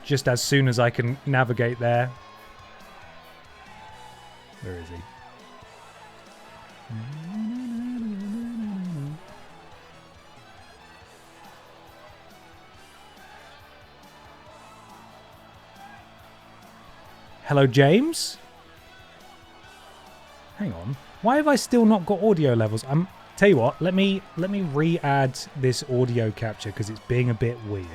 Just as soon as I can navigate there. Where is he? Hello, James? Hang on. Why have I still not got audio levels? Tell you what, let me re-add this audio capture because it's being a bit weird.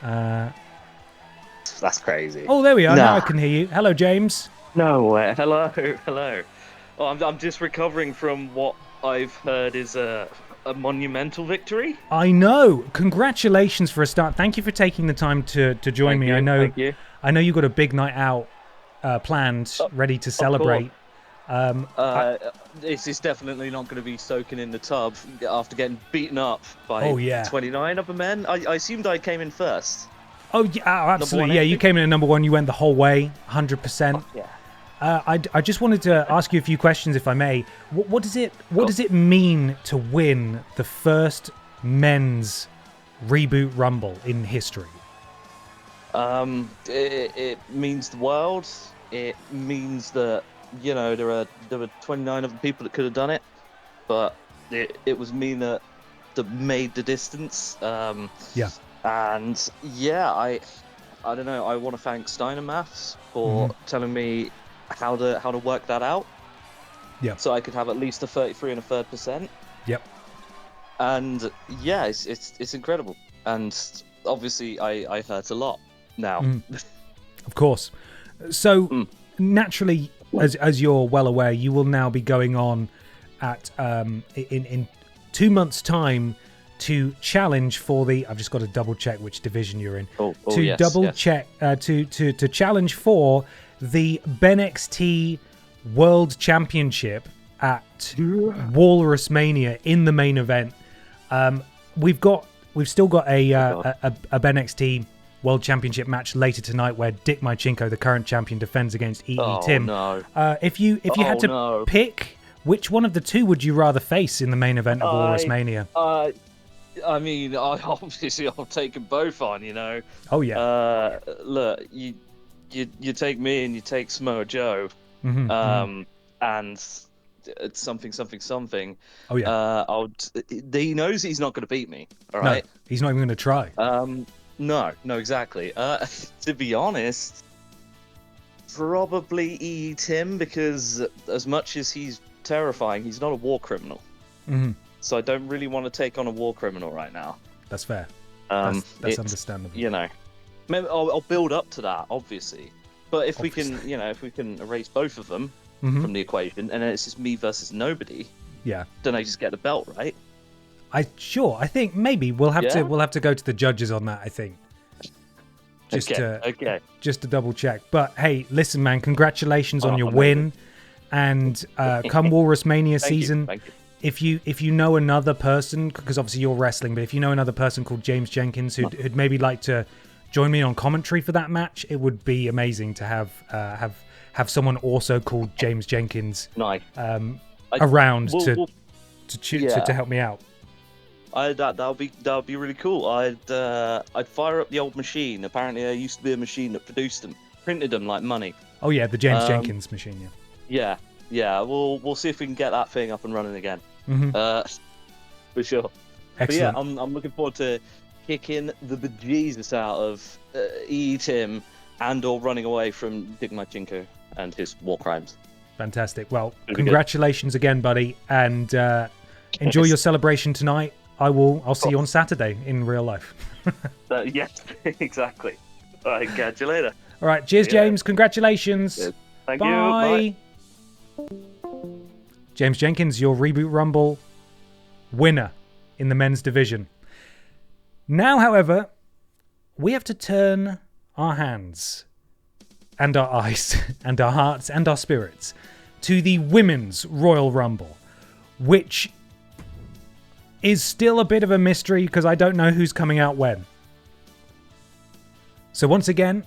That's crazy. Oh, there we are. Now I can hear you. Hello, James. No way. Hello. Oh, I'm just recovering from what I've heard is a monumental victory. I know. Congratulations for a start. Thank you for taking the time to join me. Thank you. I know you've got a big night out planned, ready to celebrate. This is definitely not going to be soaking in the tub after getting beaten up by 29 other men. I assumed I came in first. Oh, yeah, absolutely. Yeah, you came in at number 1. You went the whole way, 100%. Yeah. I just wanted to ask you a few questions, if I may. What does it mean to win the first men's Reboot Rumble in history? It means the world. It means that, you know, there were 29 other people that could have done it, but it was me that made the distance. Yeah. And yeah, I don't know. I want to thank Steiner Maths for telling me how to work that out. Yep. So I could have at least a 33 and a third %. Yep. And yeah, it's incredible. And obviously, I hurt a lot now. Of course. So naturally, as you're well aware, you will now be going on at in 2 months' time to challenge for the. I've just got to double check which division you're in. Check to challenge for the BENXT World Championship at Walrusmania in the main event. We've still got a BENXT World Championship match later tonight where Dick Mychinko, the current champion, defends against Tim. No. If you had to pick, which one of the two would you rather face in the main event of Walrusmania? I mean, obviously I'll take them both on, you know. Oh yeah. Look, you take me and you take Samoa Joe, and it's something. Oh yeah. He knows he's not going to beat me. All right. No, he's not even going to try. No, exactly. To be honest, probably Tim, because as much as he's terrifying, he's not a war criminal. So I don't really want to take on a war criminal right now. That's fair. That's understandable. You know, maybe I'll build up to that, obviously. But if we can erase both of them from the equation, and then it's just me versus nobody. Yeah. Then I just get the belt, right? I think maybe we'll have to go to the judges on that. I think. Just to double check. But hey, listen, man, congratulations on your win, and come Walrusmania season. Thank you. If you know another person, because obviously you're wrestling, but if you know another person called James Jenkins who'd maybe like to join me on commentary for that match, it would be amazing to have someone also called James Jenkins around to help me out. That'll be really cool. I'd fire up the old machine. Apparently, there used to be a machine that produced them, printed them like money. Oh yeah, the James Jenkins machine. Yeah. We'll see if we can get that thing up and running again. For sure. Excellent. But yeah, I'm looking forward to kicking the bejesus out of Tim and/or running away from Dick Mychinko and his war crimes. Fantastic. Well, congratulations again, buddy, and enjoy your celebration tonight. I'll see you on Saturday in real life. Yes, exactly. All right, catch you later. All right, cheers, James. Congratulations. Cheers. Thank you. Bye. James Jenkins, your Reboot Rumble winner in the men's division. Now, however, we have to turn our hands and our eyes and our hearts and our spirits to the women's Royal Rumble, which is still a bit of a mystery because I don't know who's coming out when. So once again,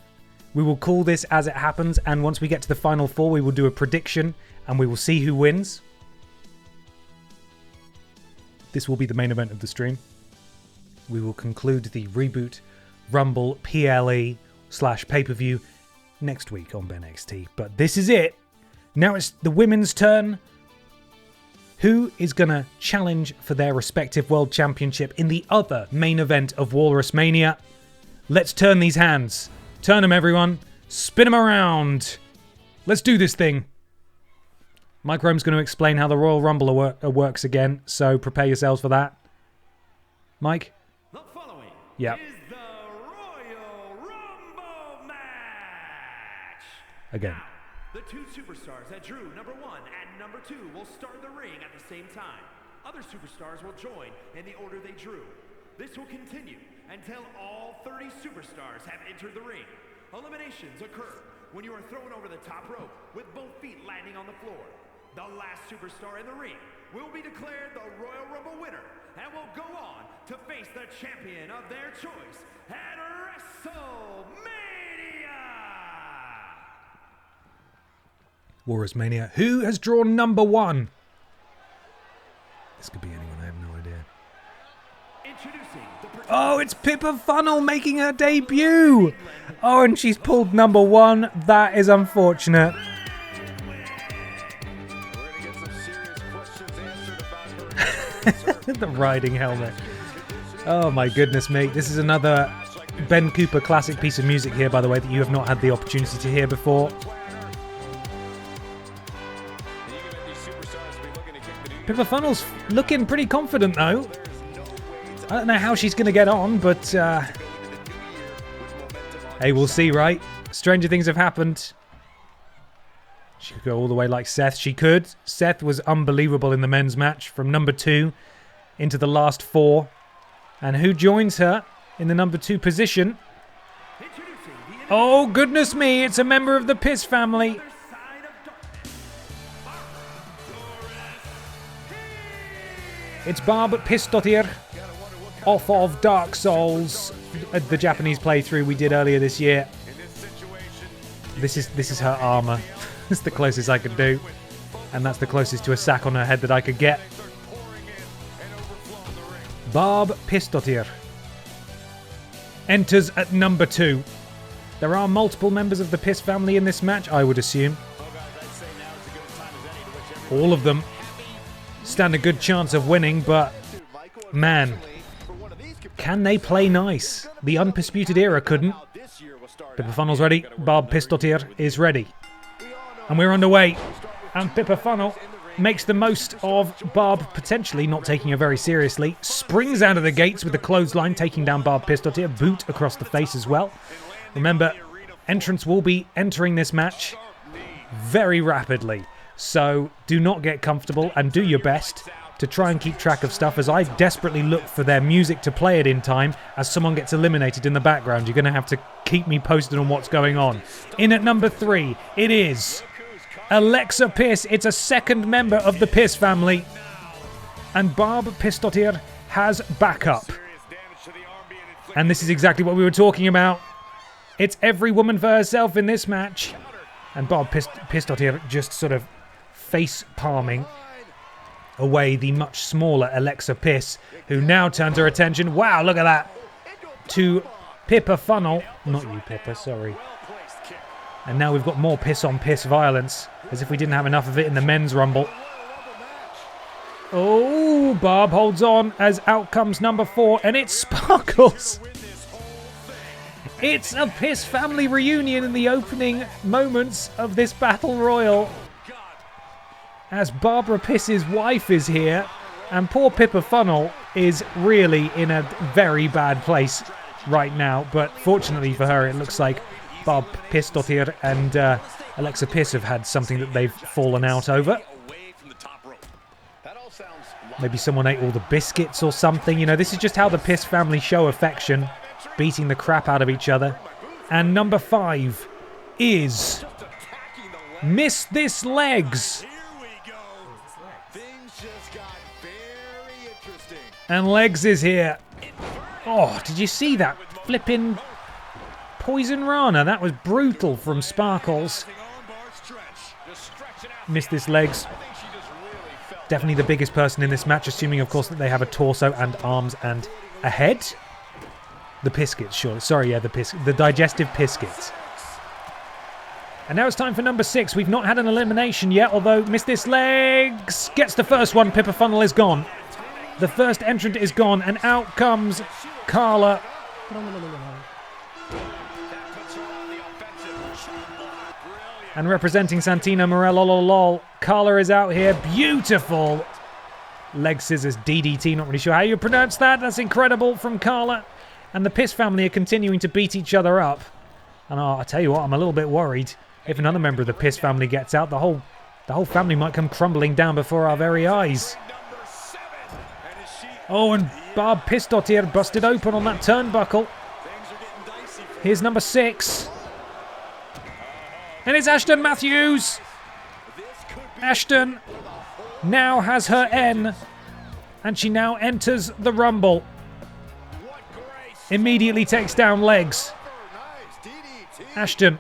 we will call this as it happens, and once we get to the final four, we will do a prediction and we will see who wins. This will be the main event of the stream. We will conclude the Reboot Rumble PLE / pay-per-view next week on BENXT. But this is it. Now it's the women's turn. Who is going to challenge for their respective world championship in the other main event of Walrusmania? Let's turn these hands. Turn them, everyone. Spin them around. Let's do this thing. Mike Rome's going to explain how the Royal Rumble works again, so prepare yourselves for that. Mike? The following is the Royal Rumble match. Again. The two superstars that drew number 1 and number 2 will start the ring at the same time. Other superstars will join in the order they drew. This will continue until all 30 superstars have entered the ring. Eliminations occur when you are thrown over the top rope with both feet landing on the floor. The last superstar in the ring will be declared the Royal Rumble winner and will go on to face the champion of their choice at WrestleMania! Walrusmania. Who has drawn number 1? This could be anyone, I have no idea. Oh, it's Pippa Funnel making her debut! Oh, and she's pulled number 1. That is unfortunate. The riding helmet. Oh my goodness me. This is another Ben Cooper classic piece of music here, by the way, that you have not had the opportunity to hear before. Pippa Funnel's looking pretty confident, though. I don't know how she's going to get on, but hey, we'll see, right? Stranger things have happened. She could go all the way like Seth. She could. Seth was unbelievable in the men's match from number 2 into the last 4. And who joins her in the number 2 position? Oh, goodness me. It's a member of the Piss family. It's Barb Pissdottir off of Dark Souls, the Japanese playthrough we did earlier this year. This is her armor. It's the closest I could do. And that's the closest to a sack on her head that I could get. Barb Pissdottir enters at number 2. There are multiple members of the Piss family in this match, I would assume. All of them stand a good chance of winning, but man, can they play nice? The Undisputed Era couldn't. Pippa Funnel's ready. Barb Pissdottir is ready. And we're underway. And Pippa Funnel makes the most of Barb potentially not taking her very seriously. Springs out of the gates with the clothesline, taking down Barb Pissdottir. Boot across the face as well. Remember, entrants will be entering this match very rapidly. So do not get comfortable and do your best to try and keep track of stuff as I desperately look for their music to play it in time as someone gets eliminated in the background. You're going to have to keep me posted on what's going on. In at number 3, it is Alexa Piss. It's a second member of the Piss family. And Barb Pissdottir has backup. And this is exactly what we were talking about. It's every woman for herself in this match. And Barb Pissdottir just sort of face palming away the much smaller Alexa Piss, who now turns her attention, wow, look at that, to Pippa Funnel. Not you, Pippa, sorry. And now we've got more piss on piss violence, as if we didn't have enough of it in the men's rumble. Oh, Barb holds on as out comes number 4, and it's Sparkles. It's a Piss family reunion in the opening moments of this Battle Royal, as Barbara Piss's wife is here, and poor Pippa Funnel is really in a very bad place right now. But fortunately for her, it looks like Barb Pissdottir and Alexa Piss have had something that they've fallen out over. Maybe someone ate all the biscuits or something. You know, this is just how the Piss family show affection, beating the crap out of each other. And number 5 is Miss This Legs. And Legs is here. Oh, did you see that? Flipping Poison Rana. That was brutal from Sparkles. Missed This Legs. Definitely the biggest person in this match, assuming, of course, that they have a torso and arms and a head. The Piscuits, sure. Sorry, yeah, the digestive Piscuits. And now it's time for number 6. We've not had an elimination yet, although Miss This Legs gets the first one. Pippa Funnel is gone. The first entrant is gone, and out comes Carla. And representing Santina Morello, Carla is out here. Beautiful leg scissors DDT. Not really sure how you pronounce that. That's incredible from Carla. And the Piss family are continuing to beat each other up. And I tell you what, I'm a little bit worried. If another member of the Piss family gets out, the whole family might come crumbling down before our very eyes. Oh, and Barb Pissdottir busted open on that turnbuckle. Here's number 6. And it's Ashton Matthews. Ashton now has her N. And she now enters the Rumble. Immediately takes down Legs. Ashton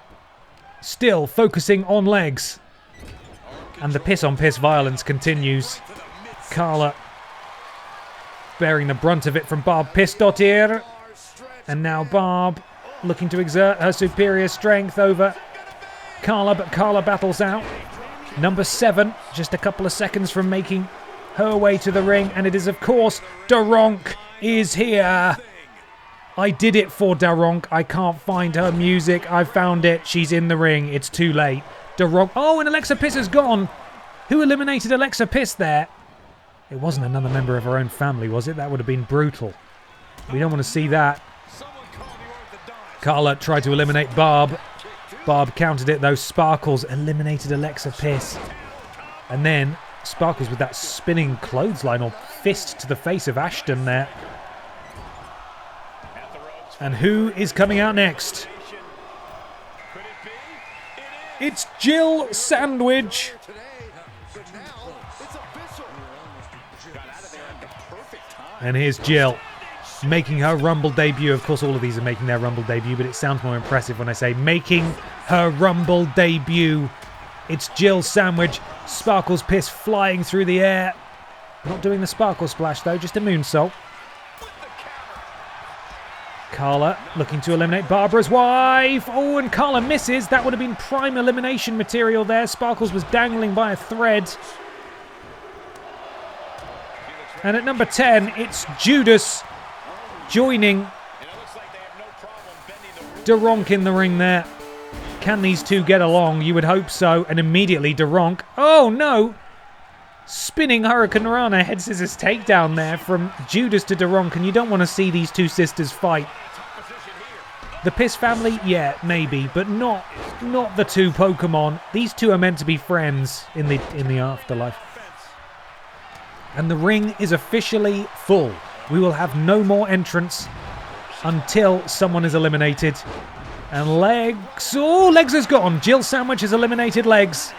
still focusing on Legs. And the piss on piss violence continues. Carla bearing the brunt of it from Barb Pissdottir. And now Barb looking to exert her superior strength over Carla, but Carla battles out. Number 7, just a couple of seconds from making her way to the ring, and it is, of course, Daronk is here. I did it for Daronk. I can't find her music. I found it. She's in the ring. It's too late. Daronk. Oh, and Alexa Piss is gone. Who eliminated Alexa Piss there? It wasn't another member of her own family, was it? That would have been brutal. We don't want to see that. Carla tried to eliminate Barb. Barb countered it, though. Sparkles eliminated Alexa Piss. And then Sparkles with that spinning clothesline or fist to the face of Ashton there. And who is coming out next? It's Jill Sandwich. And here's Jill making her Rumble debut. Of course, all of these are making their Rumble debut, but it sounds more impressive when I say making her Rumble debut. It's Jill Sandwich. Sparkles Piss flying through the air. Not doing the Sparkle Splash, though, just a moonsault. Carla looking to eliminate Barbara's wife. Oh, and Carla misses. That would have been prime elimination material there. Sparkles was dangling by a thread. And at number 10, it's Judas joining Daronk in the ring there. Can these two get along? You would hope so. And immediately Daronk. Oh, no. Spinning Hurricane Rana head scissors takedown there from Judas to Daronk. And you don't want to see these two sisters fight. The Piss family, yeah, maybe. But not the two Pokemon. These two are meant to be friends in the afterlife. And the ring is officially full. We will have no more entrants until someone is eliminated. And Legs... Oh, Legs is gone. Jill Sandwich has eliminated Legs.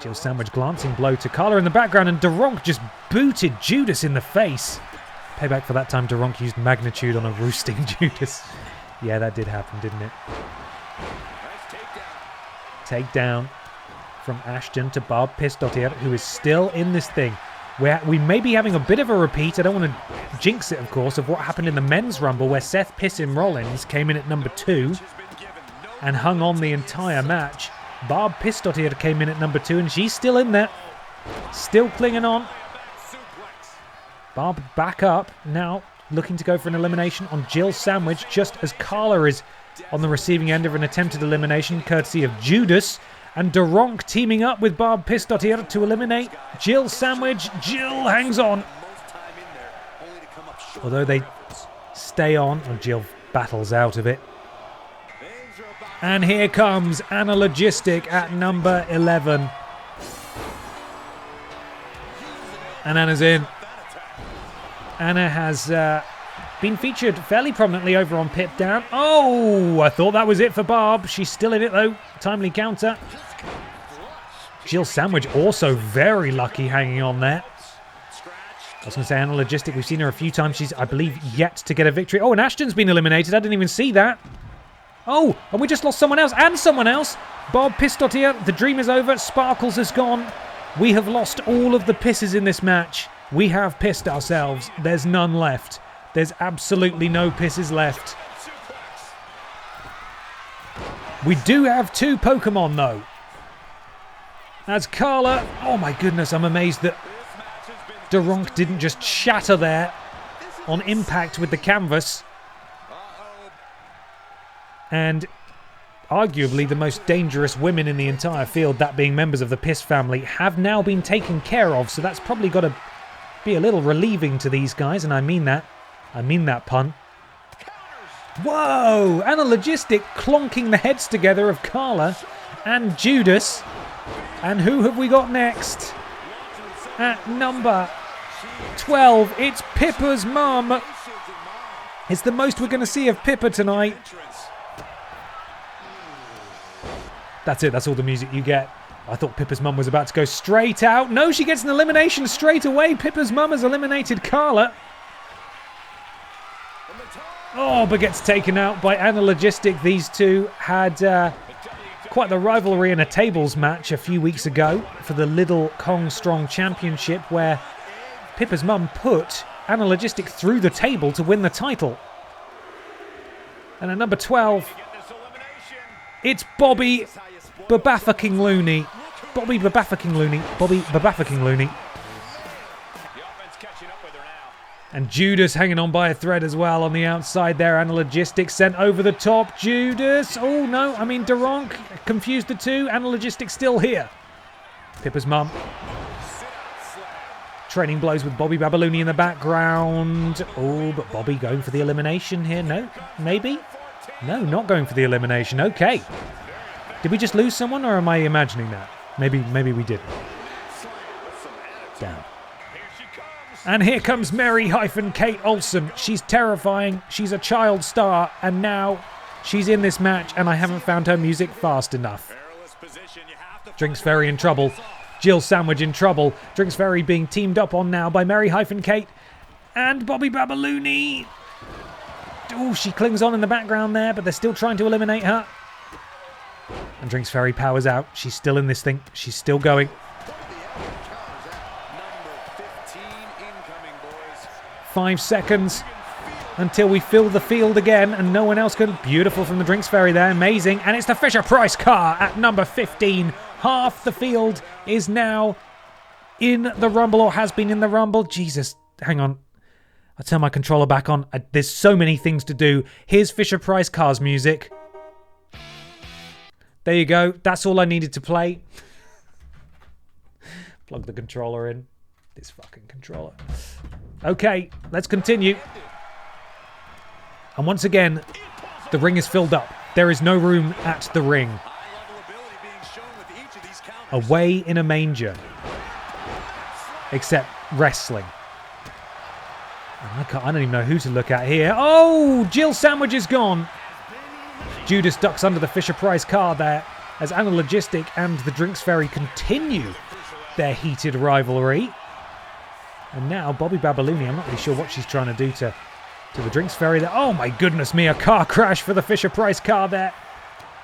Jill Sandwich glancing blow to Carla in the background. And Daronk just booted Judas in the face. Payback for that time Daronk used magnitude on a roosting Judas. Yeah, that did happen, didn't it? Takedown from Ashton to Barb Pistotier, who is still in this thing. We may be having a bit of a repeat. I don't want to jinx it, of course, of what happened in the men's rumble where Seth Pissin Rollins came in at number 2 and hung on the entire match. Barb Pistotier came in at number 2 and she's still in there. Still clinging on. Barb back up now, looking to go for an elimination on Jill Sandwich, just as Carla is on the receiving end of an attempted elimination courtesy of Judas. And Daronk teaming up with Barb Pistotier to eliminate Jill Sandwich. Jill hangs on. Although they stay on, and Jill battles out of it. And here comes Anna Logistic at number 11. And Anna's in. Anna has been featured fairly prominently over on Pip Down. Oh, I thought that was it for Barb. She's still in it though. Timely counter. Jill Sandwich also very lucky hanging on there. I was going to say Anna Logistic. We've seen her a few times. She's, I believe, yet to get a victory. Oh, and Ashton's been eliminated. I didn't even see that. Oh, and we just lost someone else and someone else. Barb Pistotier. The dream is over. Sparkles has gone. We have lost all of the pisses in this match. We have pissed ourselves. There's none left. There's absolutely no pisses left. We do have 2 Pokemon, though. As Carla... Oh, my goodness. I'm amazed that Daronk didn't just shatter there on impact with the canvas. And arguably the most dangerous women in the entire field, that being members of the Piss family, have now been taken care of. So that's probably got to be a little relieving to these guys. And I mean that. I mean that pun. Whoa! Anna Logistic clonking the heads together of Carla and Judas. And who have we got next? At number 12, it's Pippa's mum. It's the most we're going to see of Pippa tonight. That's it, that's all the music you get. I thought Pippa's mum was about to go straight out. No, she gets an elimination straight away. Pippa's mum has eliminated Carla. Oh, but gets taken out by Anna Logistic. These two had quite the rivalry in a tables match a few weeks ago for the Little Kong Strong Championship, where Pippa's mum put Anna Logistic through the table to win the title. And at number 12, it's Bobby Babaffucking Looney. Bobby Babaffucking Looney. Bobby Babaffucking Looney. And Judas hanging on by a thread as well on the outside there. And Logistics sent over the top. Judas. Oh, no. I mean, Duronk confused the two. And Logistics still here. Pippa's mum. Training blows with Bobby Babalooni in the background. Oh, but Bobby going for the elimination here. No? Maybe? No, not going for the elimination. Okay. Did we just lose someone, or am I imagining that? Maybe we did. Damn. And here comes Mary-Kate Olsen. She's terrifying. She's a child star. And now she's in this match, and I haven't found her music fast enough. Drinks Ferry in trouble. Jill Sandwich in trouble. Drinks Ferry being teamed up on now by Mary-Kate and Bobby Babalooni. Oh, she clings on in the background there, but they're still trying to eliminate her. And Drinks Ferry powers out. She's still in this thing. She's still going. 5 seconds until we fill the field again, and no one else can. Beautiful from the Drinks Ferry there. Amazing. And it's the Fisher-Price car at number 15. Half the field is now in the Rumble, or has been in the Rumble. Jesus, hang on. I'll turn my controller back on. There's so many things to do. Here's Fisher-Price Car's music. There you go. That's all I needed to play. Plug the controller in. This fucking controller. Okay, let's continue. And once again, the ring is filled up. There is no room at the ring. Away in a manger. Except wrestling. I don't even know who to look at here. Oh, Jill Sandwich is gone. Judas ducks under the Fisher-Price car there as Anna Logistic and the Drinks Ferry continue their heated rivalry. And now Bobby Babalooni, I'm not really sure what she's trying to do to the Drinks Ferry there. Oh my goodness me, a car crash for the Fisher-Price car there.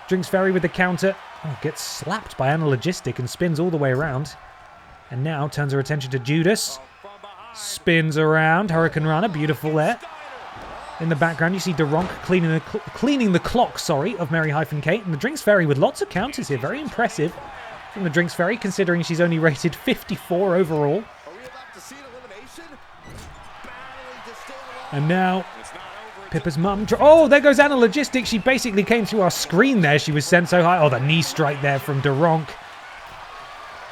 Drinks Ferry with the counter. Oh, gets slapped by Anna Logistic and spins all the way around. And now turns her attention to Judas. Spins around. Hurricane Runner, beautiful there. In the background, you see Duronk cleaning the clock, of Mary-Kate. And the Drinks Ferry with lots of counters here. Very impressive from the Drinks Ferry, considering she's only rated 54 overall. And now, Pippa's mum... Oh, there goes Anna Logistic. She basically came through our screen there. She was sent so high. Oh, the knee strike there from Duronk.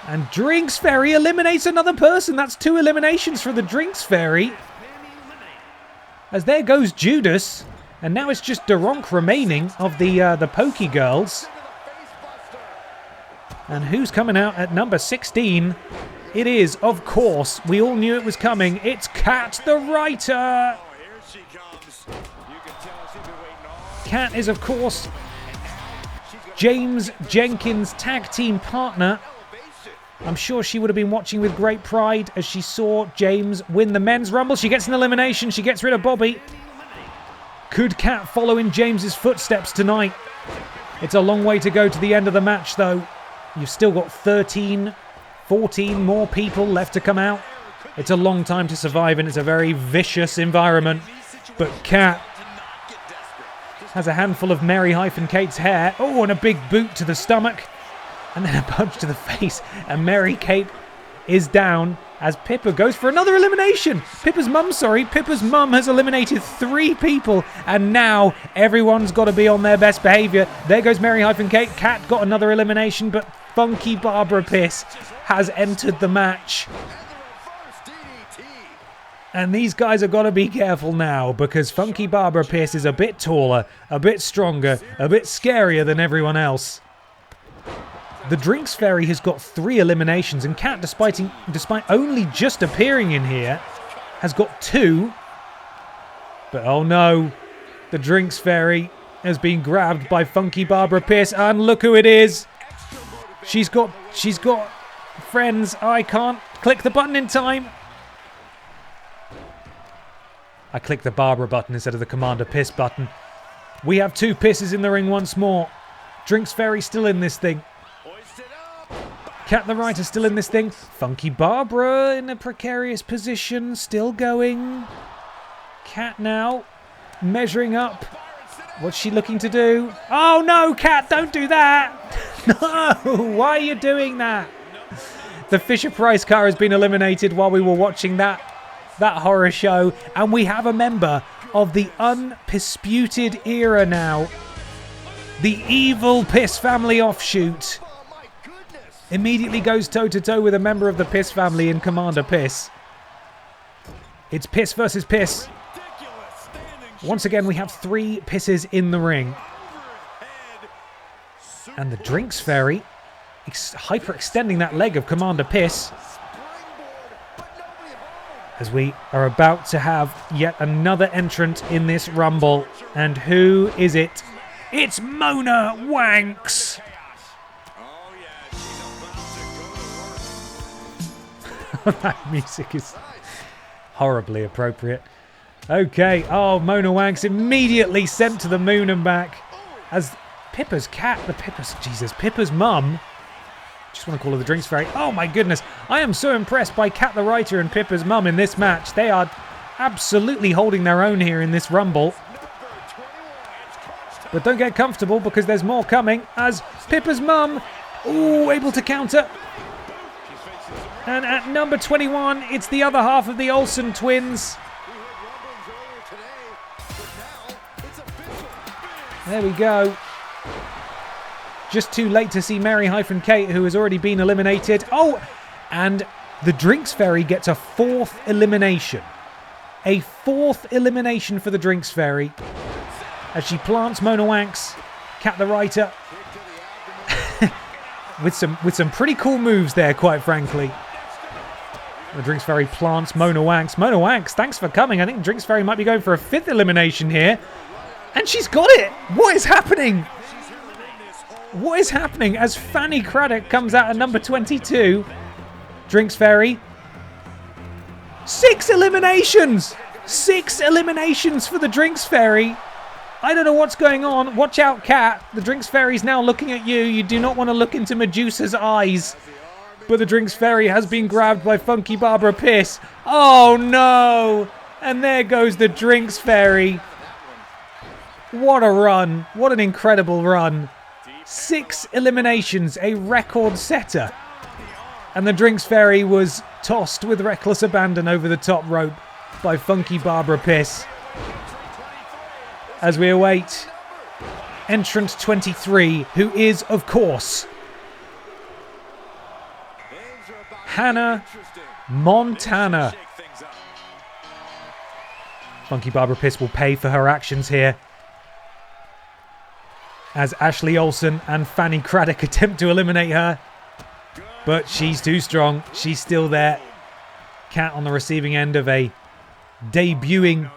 And Drinks Ferry eliminates another person. That's 2 eliminations for the Drinks Ferry. As there goes Judas. And now it's just Duronk remaining of the Pokey Girls. And who's coming out at number 16? It is, of course, we all knew it was coming. It's Kat the Writer. Kat is, of course, James Jenkins' tag team partner. I'm sure she would have been watching with great pride as she saw James win the men's rumble. She gets an elimination. She gets rid of Bobby. Could Kat follow in James's footsteps tonight? It's a long way to go to the end of the match, though. You've still got 14 more people left to come out. It's a long time to survive, and it's a very vicious environment. But Kat has a handful of Mary-Kate's hair. Oh, and a big boot to the stomach. And then a punch to the face. And Mary-Kate is down as Pippa goes for another elimination. Pippa's mum has eliminated 3 people. And now everyone's got to be on their best behaviour. There goes Mary-Kate. Kat got another elimination, but Funky Barbara Piss has entered the match. And these guys have got to be careful now, because Funky Barbara Piss is a bit taller, a bit stronger, a bit scarier than everyone else. The Drinks Ferry has got 3 eliminations, and Kat, despite only just appearing in here, has got 2. But oh no, the Drinks Ferry has been grabbed by Funky Barbara Pierce, and look who it is. She's got friends. I can't click the button in time. I clicked the Barbara button instead of the Commander Piss button. We have 2 pisses in the ring once more. Drinks Ferry still in this thing. Kat the Writer still in this thing. Funky Barbara in a precarious position, still going. Kat now measuring up. What's she looking to do? Oh no, Kat, don't do that. No, why are you doing that? The Fisher-Price car has been eliminated while we were watching that. that horror show. And we have a member of the undisputed era now. The evil Piss family offshoot immediately goes toe-to-toe with a member of the Piss family in Commander Piss. It's Piss versus Piss. Once again, we have 3 Pisses in the ring. And the Drinks Fairy hyper-extending that leg of Commander Piss. As we are about to have yet another entrant in this Rumble. And who is it? It's Mona Wanks! That music is horribly appropriate. Okay, oh, Mona Wanks immediately sent to the moon and back. As Pippa's cat, Pippa's mum. Just want to call her the Drinks Fairy. Oh my goodness, I am so impressed by Cat the Writer and Pippa's mum in this match. They are absolutely holding their own here in this Rumble. But don't get comfortable because there's more coming as Pippa's mum, ooh, able to counter. And at number 21, it's the other half of the Olsen twins. There we go. Just too late to see Mary-Kate, who has already been eliminated. Oh, and the Drinks Fairy gets a 4th elimination. A 4th elimination for the Drinks Fairy. As she plants Mona Wanks, Cat the Writer. with some pretty cool moves there, quite frankly. The Drinks Fairy plants Mona Wanks. Mona Wanks, thanks for coming. I think Drinks Fairy might be going for a 5th elimination here. And she's got it! What is happening? What is happening as Fanny Craddock comes out at number 22? Drinks Fairy. 6 eliminations! 6 eliminations for the Drinks Fairy. I don't know what's going on. Watch out, Cat. The Drinks Fairy's now looking at you. You do not want to look into Medusa's eyes. But the Drinks Fairy has been grabbed by Funky Barbara Piss. Oh no! And there goes the Drinks Fairy. What a run. What an incredible run. 6 eliminations, a record setter. And the Drinks Fairy was tossed with reckless abandon over the top rope by Funky Barbara Piss. As we await entrant 23, who is, of course, Hannah Montana. Funky Barbara Piss will pay for her actions here. As Ashley Olsen and Fanny Craddock attempt to eliminate her. But she's too strong. She's still there. Cat on the receiving end of a debuting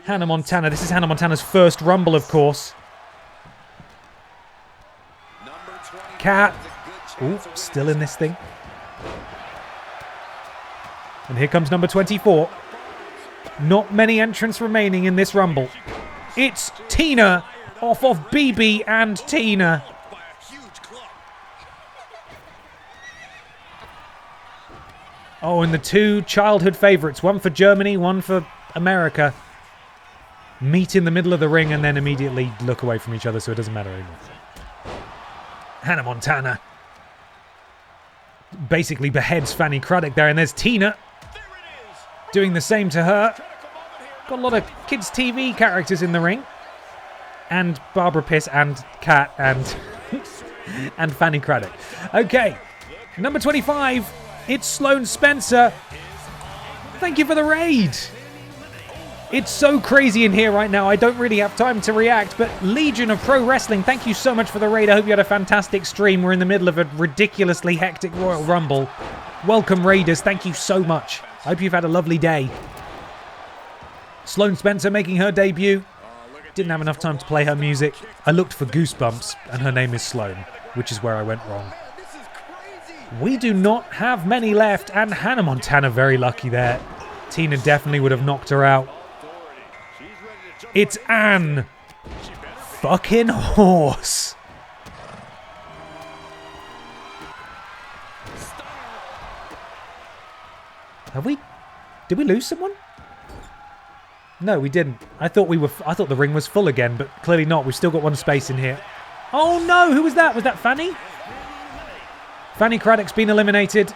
Hannah Montana. This is Hannah Montana's first Rumble, of course. Cat. Ooh, still in this thing. And here comes number 24. Not many entrants remaining in this Rumble. It's Tina off of BB and Tina. Oh, and the 2 childhood favourites, one for Germany, one for America, meet in the middle of the ring and then immediately look away from each other, so it doesn't matter anymore. Hannah Montana basically beheads Fanny Craddock there, and there's Tina doing the same to her. Got a lot of kids' TV characters in the ring. And Barbara Piss and Cat and and Fanny Craddock. Okay, number 25, it's Sloane Spencer. Thank you for the raid. It's so crazy in here right now, I don't really have time to react, but Legion of Pro Wrestling, thank you so much for the raid. I hope you had a fantastic stream. We're in the middle of a ridiculously hectic Royal Rumble. Welcome, Raiders. Thank you so much. I hope you've had a lovely day. Sloane Spencer making her debut. Didn't have enough time to play her music. I looked for Goosebumps, and her name is Sloane, which is where I went wrong. We do not have many left, and Hannah Montana very lucky there. Tina definitely would have knocked her out. It's Anne. Fucking horse. Did we lose someone? No, we didn't. I thought the ring was full again, but clearly not. We've still got one space in here. Oh no, who was that? Was that Fanny? Fanny Craddock's been eliminated.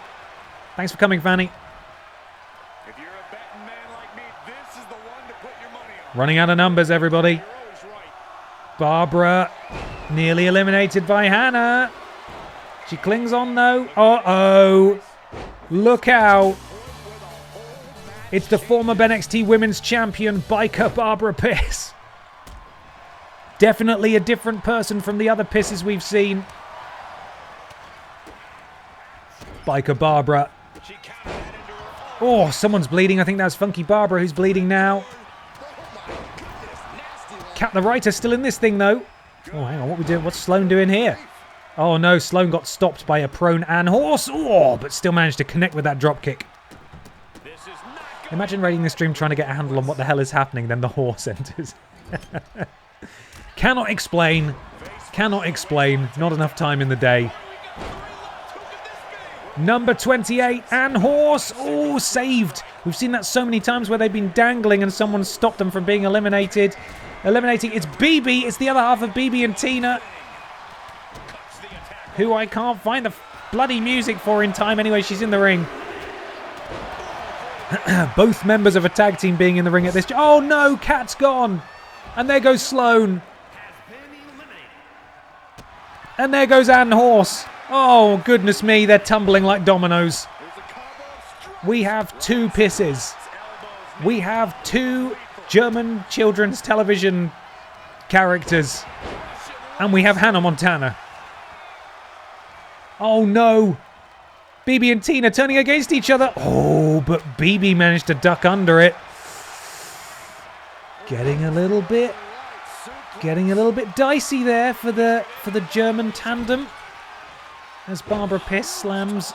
Thanks for coming, Fanny. Running out of numbers, everybody. Barbara nearly eliminated by Hannah. She clings on, though. Uh-oh. Look out. It's the former BENXT Women's Champion, Biker Barbara Piss. Definitely a different person from the other pisses we've seen. Biker Barbara. Oh, someone's bleeding. I think that's Funky Barbara who's bleeding now. Cat the Writer still in this thing, though. Oh, hang on. What are we doing? What's Sloan doing here? Oh, no. Sloan got stopped by a prone Ann Horse. Oh, but still managed to connect with that drop kick. Imagine raiding the stream trying to get a handle on what the hell is happening, then the horse enters. Cannot explain. Cannot explain. Not enough time in the day. Number 28, Ann Horse. Oh, saved. We've seen that so many times where they've been dangling and someone stopped them from being eliminated. Eliminating. It's BB. It's the other half of BB and Tina, who I can't find the bloody music for in time. Anyway, she's in the ring. Both members of a tag team being in the ring at this... Oh, no! Kat's gone! And there goes Sloan. And there goes Ann Horse. Oh, goodness me. They're tumbling like dominoes. We have 2 pisses. We have 2 German children's television characters. And we have Hannah Montana. Oh, no. BB and Tina turning against each other. Oh, but BB managed to duck under it. Getting a little bit dicey there for the German tandem. As Barbara Piss slams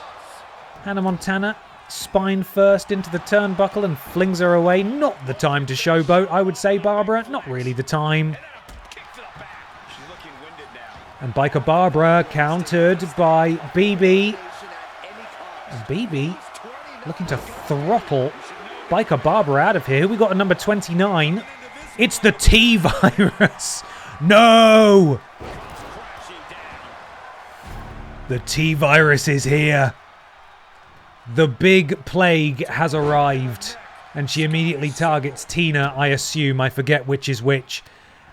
Hannah Montana spine first into the turnbuckle and flings her away. Not the time to showboat, I would say, Barbara. Not really the time. And Biker Barbara countered by BB. And BB looking to throttle Biker Barbara out of here. We got a number 29. It's the T-Virus. No! The T-Virus is here. The big plague has arrived. And she immediately targets Tina, I assume. I forget which is which.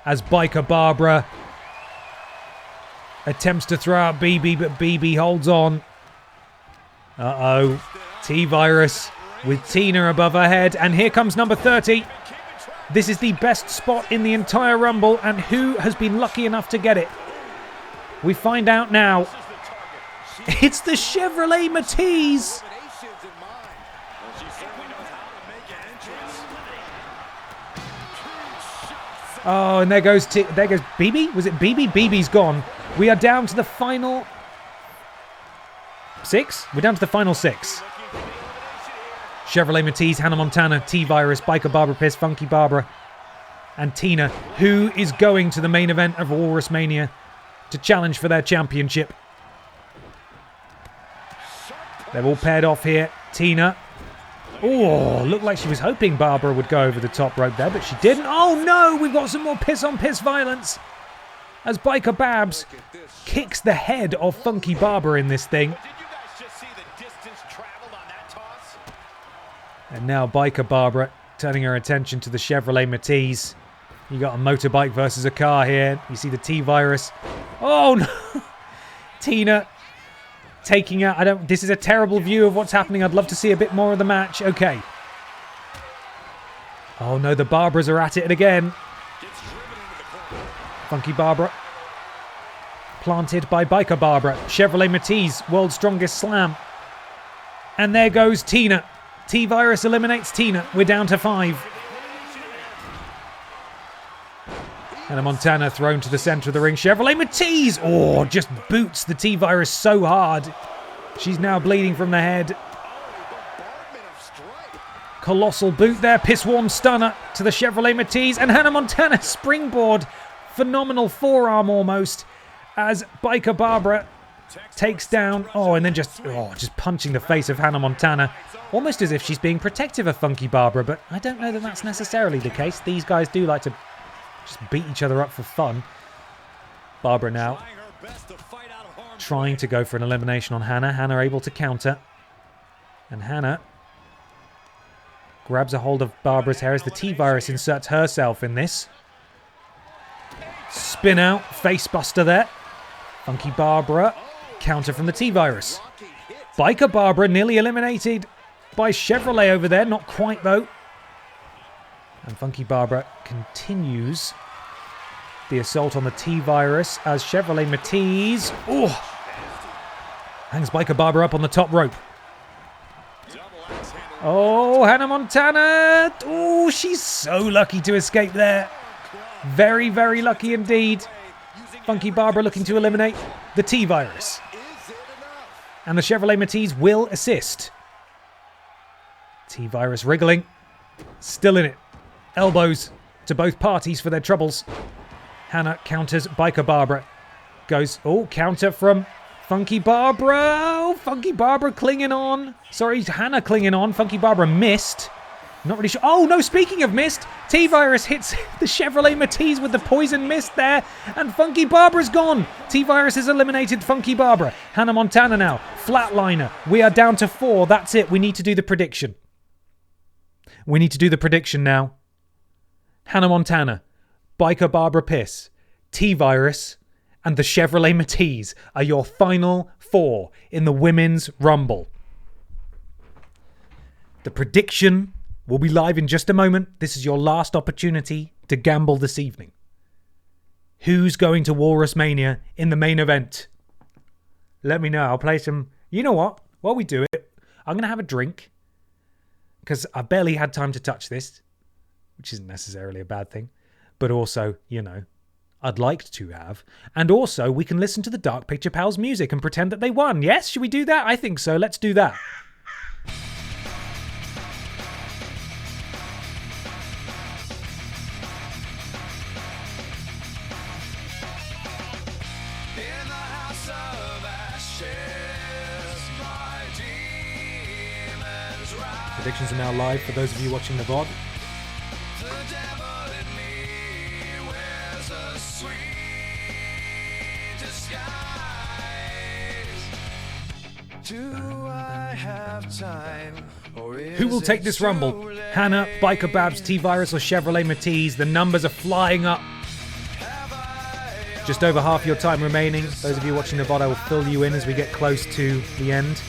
As Biker Barbara attempts to throw out BB, but BB holds on. Uh-oh. T-Virus with Tina above her head. And here comes number 30. This is the best spot in the entire Rumble. And who has been lucky enough to get it? We find out now. It's the Chevrolet Matiz. Oh, and there goes BB. Was it BB? BB's gone. We are down to the final 6. We're down to the final 6. Chevrolet Matiz, Hannah Montana, T-Virus, Biker Barbara Piss, Funky Barbara, and Tina, who is going to the main event of Walrusmania to challenge for their championship. They're all paired off here. Tina. Oh, looked like she was hoping Barbara would go over the top rope there, but she didn't. Oh no, we've got some more piss-on-piss violence. As Biker Babs kicks the head of Funky Barbara in this thing. And now Biker Barbara turning her attention to the Chevrolet Matiz. You got a motorbike versus a car here. You see the T-Virus. Oh no! Tina taking out... This is a terrible view of what's happening. I'd love to see a bit more of the match. Okay. Oh no, the Barbaras are at it again. Funky Barbara. Planted by Biker Barbara. Chevrolet Matiz, world's strongest slam. And there goes Tina. T-Virus eliminates Tina. We're down to 5. Hannah Montana thrown to the center of the ring. Chevrolet Matiz! Oh, just boots the T-Virus so hard. She's now bleeding from the head. Colossal boot there. Piss-warm stunner to the Chevrolet Matiz. And Hannah Montana springboard. Phenomenal forearm almost. As Biker Barbara takes down... Oh, and then just punching the face of Hannah Montana. Almost as if she's being protective of Funky Barbara, but I don't know that that's necessarily the case. These guys do like to just beat each other up for fun. Barbara now trying to go for an elimination on Hannah. Hannah able to counter. And Hannah grabs a hold of Barbara's hair as the T-Virus inserts herself in this. Spin out, face buster there. Funky Barbara, counter from the T-Virus. Biker Barbara nearly eliminated by Chevrolet over there, not quite though. And Funky Barbara continues the assault on the T-Virus as Chevrolet Matisse hangs Biker Barbara up on the top rope. Oh, Hannah Montana. Oh, she's so lucky to escape there. Very, very lucky indeed. Funky Barbara looking to eliminate the T-Virus. And the Chevrolet Matisse will assist. T-Virus wriggling. Still in it. Elbows to both parties for their troubles. Hannah counters Biker Barbara. Goes, counter from Funky Barbara. Oh, Funky Barbara clinging on. Sorry, Hannah clinging on. Funky Barbara missed. Not really sure. Oh, no, speaking of mist, T-Virus hits the Chevrolet Matisse with the poison mist there, and Funky Barbara's gone. T-Virus has eliminated Funky Barbara. Hannah Montana now. Flatliner. We are down to 4. That's it. We need to do the prediction. We need to do the prediction now. Hannah Montana, Biker Barbara Piss, T-Virus, and the Chevrolet Matisse are your final 4 in the Women's Rumble. The prediction will be live in just a moment. This is your last opportunity to gamble this evening. Who's going to Walrusmania in the main event? Let me know. I'll play some... You know what? While we do it, I'm going to have a drink. Because I barely had time to touch this. Which isn't necessarily a bad thing. But also, you know, I'd like to have. And also, we can listen to the Dark Picture Pals music and pretend that they won. Yes? Should we do that? I think so. Let's do that. Predictions are now live for those of you watching the VOD. Who will take this rumble? Hannah, Biker Babs, T-Virus or Chevrolet Matisse? The numbers are flying up. Just over half your time remaining. Those of you watching the VOD, I will fill you in as we get close to the end.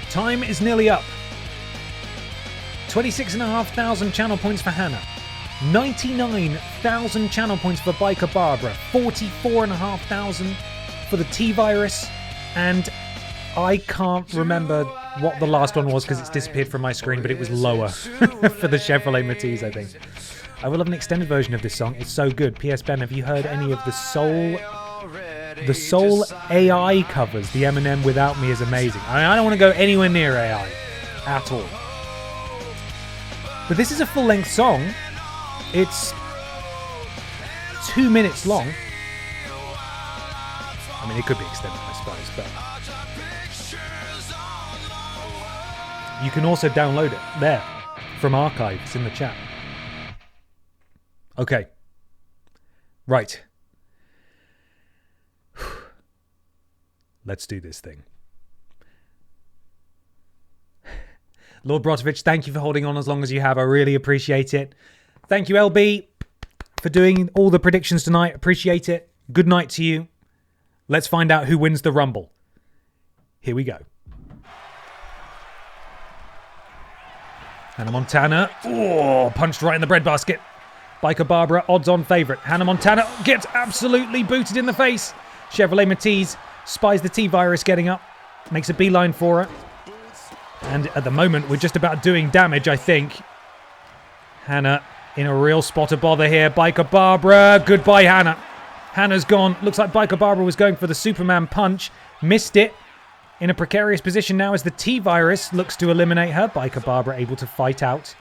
Time is nearly up. 26,500 channel points for Hannah. 99,000 channel points for Biker Barbara. 44,500 for the T-Virus. And I can't remember what the last one was because it's disappeared from my screen, but it was lower for the Chevrolet Matisse, I think. I will have an extended version of this song. It's so good. P.S. Ben, have you heard any of the Soul AI covers? The Eminem Without Me is amazing. I don't want to go anywhere near AI at all. But this is a full-length song. It's 2 minutes long. I mean, it could be extended, I suppose, but you can also download it there from archives in the chat. Okay. Right. Let's do this thing. Lord Brotovich, thank you for holding on as long as you have. I really appreciate it. Thank you, LB, for doing all the predictions tonight. Appreciate it. Good night to you. Let's find out who wins the Rumble. Here we go. Hannah Montana. Oh, punched right in the breadbasket. Biker Barbara, odds-on favourite. Hannah Montana gets absolutely booted in the face. Chevrolet Matisse spies the T-Virus getting up. Makes a beeline for her. And at the moment, we're just about doing damage, I think. Hannah in a real spot of bother here. Biker Barbara. Goodbye, Hannah. Hannah's gone. Looks like Biker Barbara was going for the Superman punch. Missed it. In a precarious position now as the T-Virus looks to eliminate her. Biker Barbara able to fight out.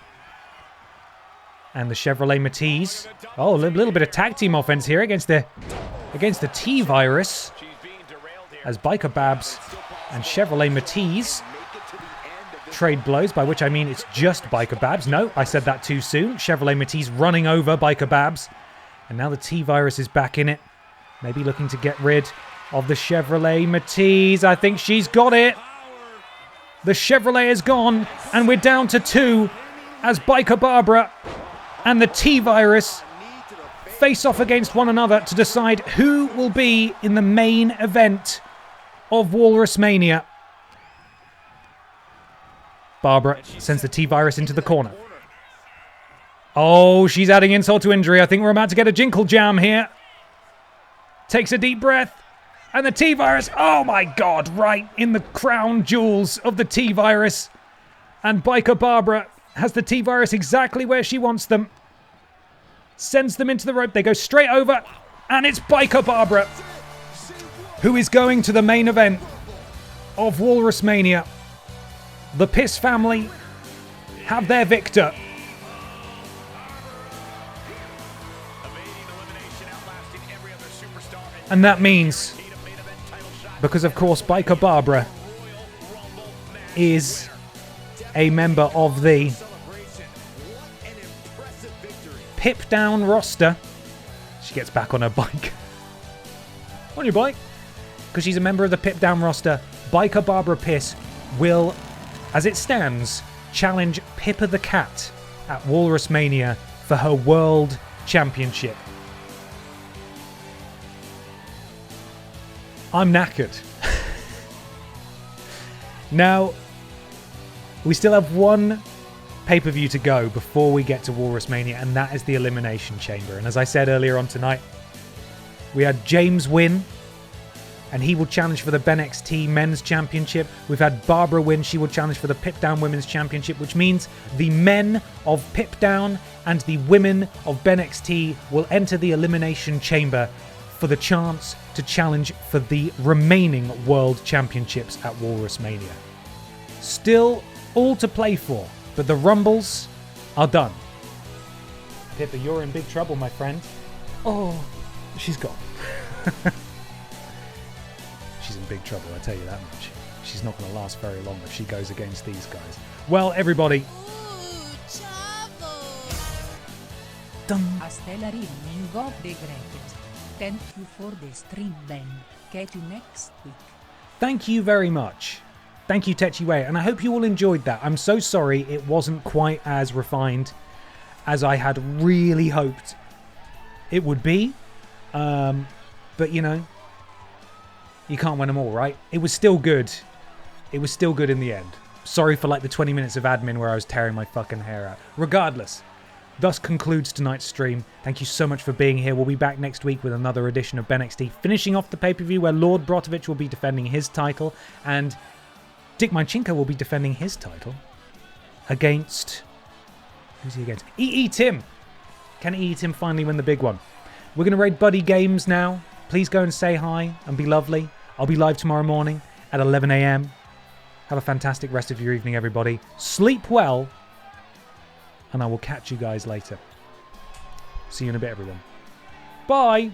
and the Chevrolet Matisse. Oh, a little bit of tag team offense here against the T-Virus, as Biker Babs and Chevrolet Matisse trade blows, by which I mean it's just Biker Babs. No, I said that too soon. Chevrolet Matisse running over Biker Babs, and now the T-Virus is back in it, maybe looking to get rid of the Chevrolet Matisse. I think she's got it. The Chevrolet is gone, and we're down to 2 as Biker Barbara and the T-Virus face off against one another to decide who will be in the main event of Walrusmania. Barbara sends the T-Virus into the corner. Oh, she's adding insult to injury. I think we're about to get a jinkle jam here. Takes a deep breath. And the T-Virus, oh my god, right in the crown jewels of the T-Virus. And Biker Barbara has the T-Virus exactly where she wants them. Sends them into the rope, they go straight over. And it's Biker Barbara who is going to the main event of Walrusmania. The Piss family have their victor. And that means, because of course Biker Barbara is a member of the Pip Down roster, she gets back on her bike. On your bike? Because she's a member of the Pip Down roster, Biker Barbara Piss will, as it stands, challenge Pippa the Cat at Walrusmania for her World Championship. I'm knackered. Now, we still have one pay-per-view to go before we get to Walrusmania, and that is the Elimination Chamber. And as I said earlier on tonight, we had James win, and he will challenge for the BENXT Men's Championship. We've had Barbara win, she will challenge for the Pip Down Women's Championship, which means the men of Pip Down and the women of BENXT will enter the Elimination Chamber for the chance to challenge for the remaining World Championships at Walrusmania. Still all to play for, but the Rumbles are done. Pippa, you're in big trouble, my friend. Oh, she's gone. She's in big trouble, I tell you that much. She's not going to last very long if she goes against these guys. Well, everybody. Hasta la ring, you got the greatest. Thank you for the stream, Ben. Catch you next week. Thank you very much. Thank you, Techiway, and I hope you all enjoyed that. I'm so sorry it wasn't quite as refined as I had really hoped it would be. But, you know, you can't win them all, right? It was still good. It was still good in the end. Sorry for, like, the 20 minutes of admin where I was tearing my fucking hair out. Regardless, thus concludes tonight's stream. Thank you so much for being here. We'll be back next week with another edition of BENXT, finishing off the pay-per-view where Lord Brotovich will be defending his title, and Dick Manchinko will be defending his title against... Who's he against? EE Tim! Can EE Tim finally win the big one? We're going to raid Buddy Games now. Please go and say hi and be lovely. I'll be live tomorrow morning at 11 a.m. Have a fantastic rest of your evening, everybody. Sleep well, and I will catch you guys later. See you in a bit, everyone. Bye!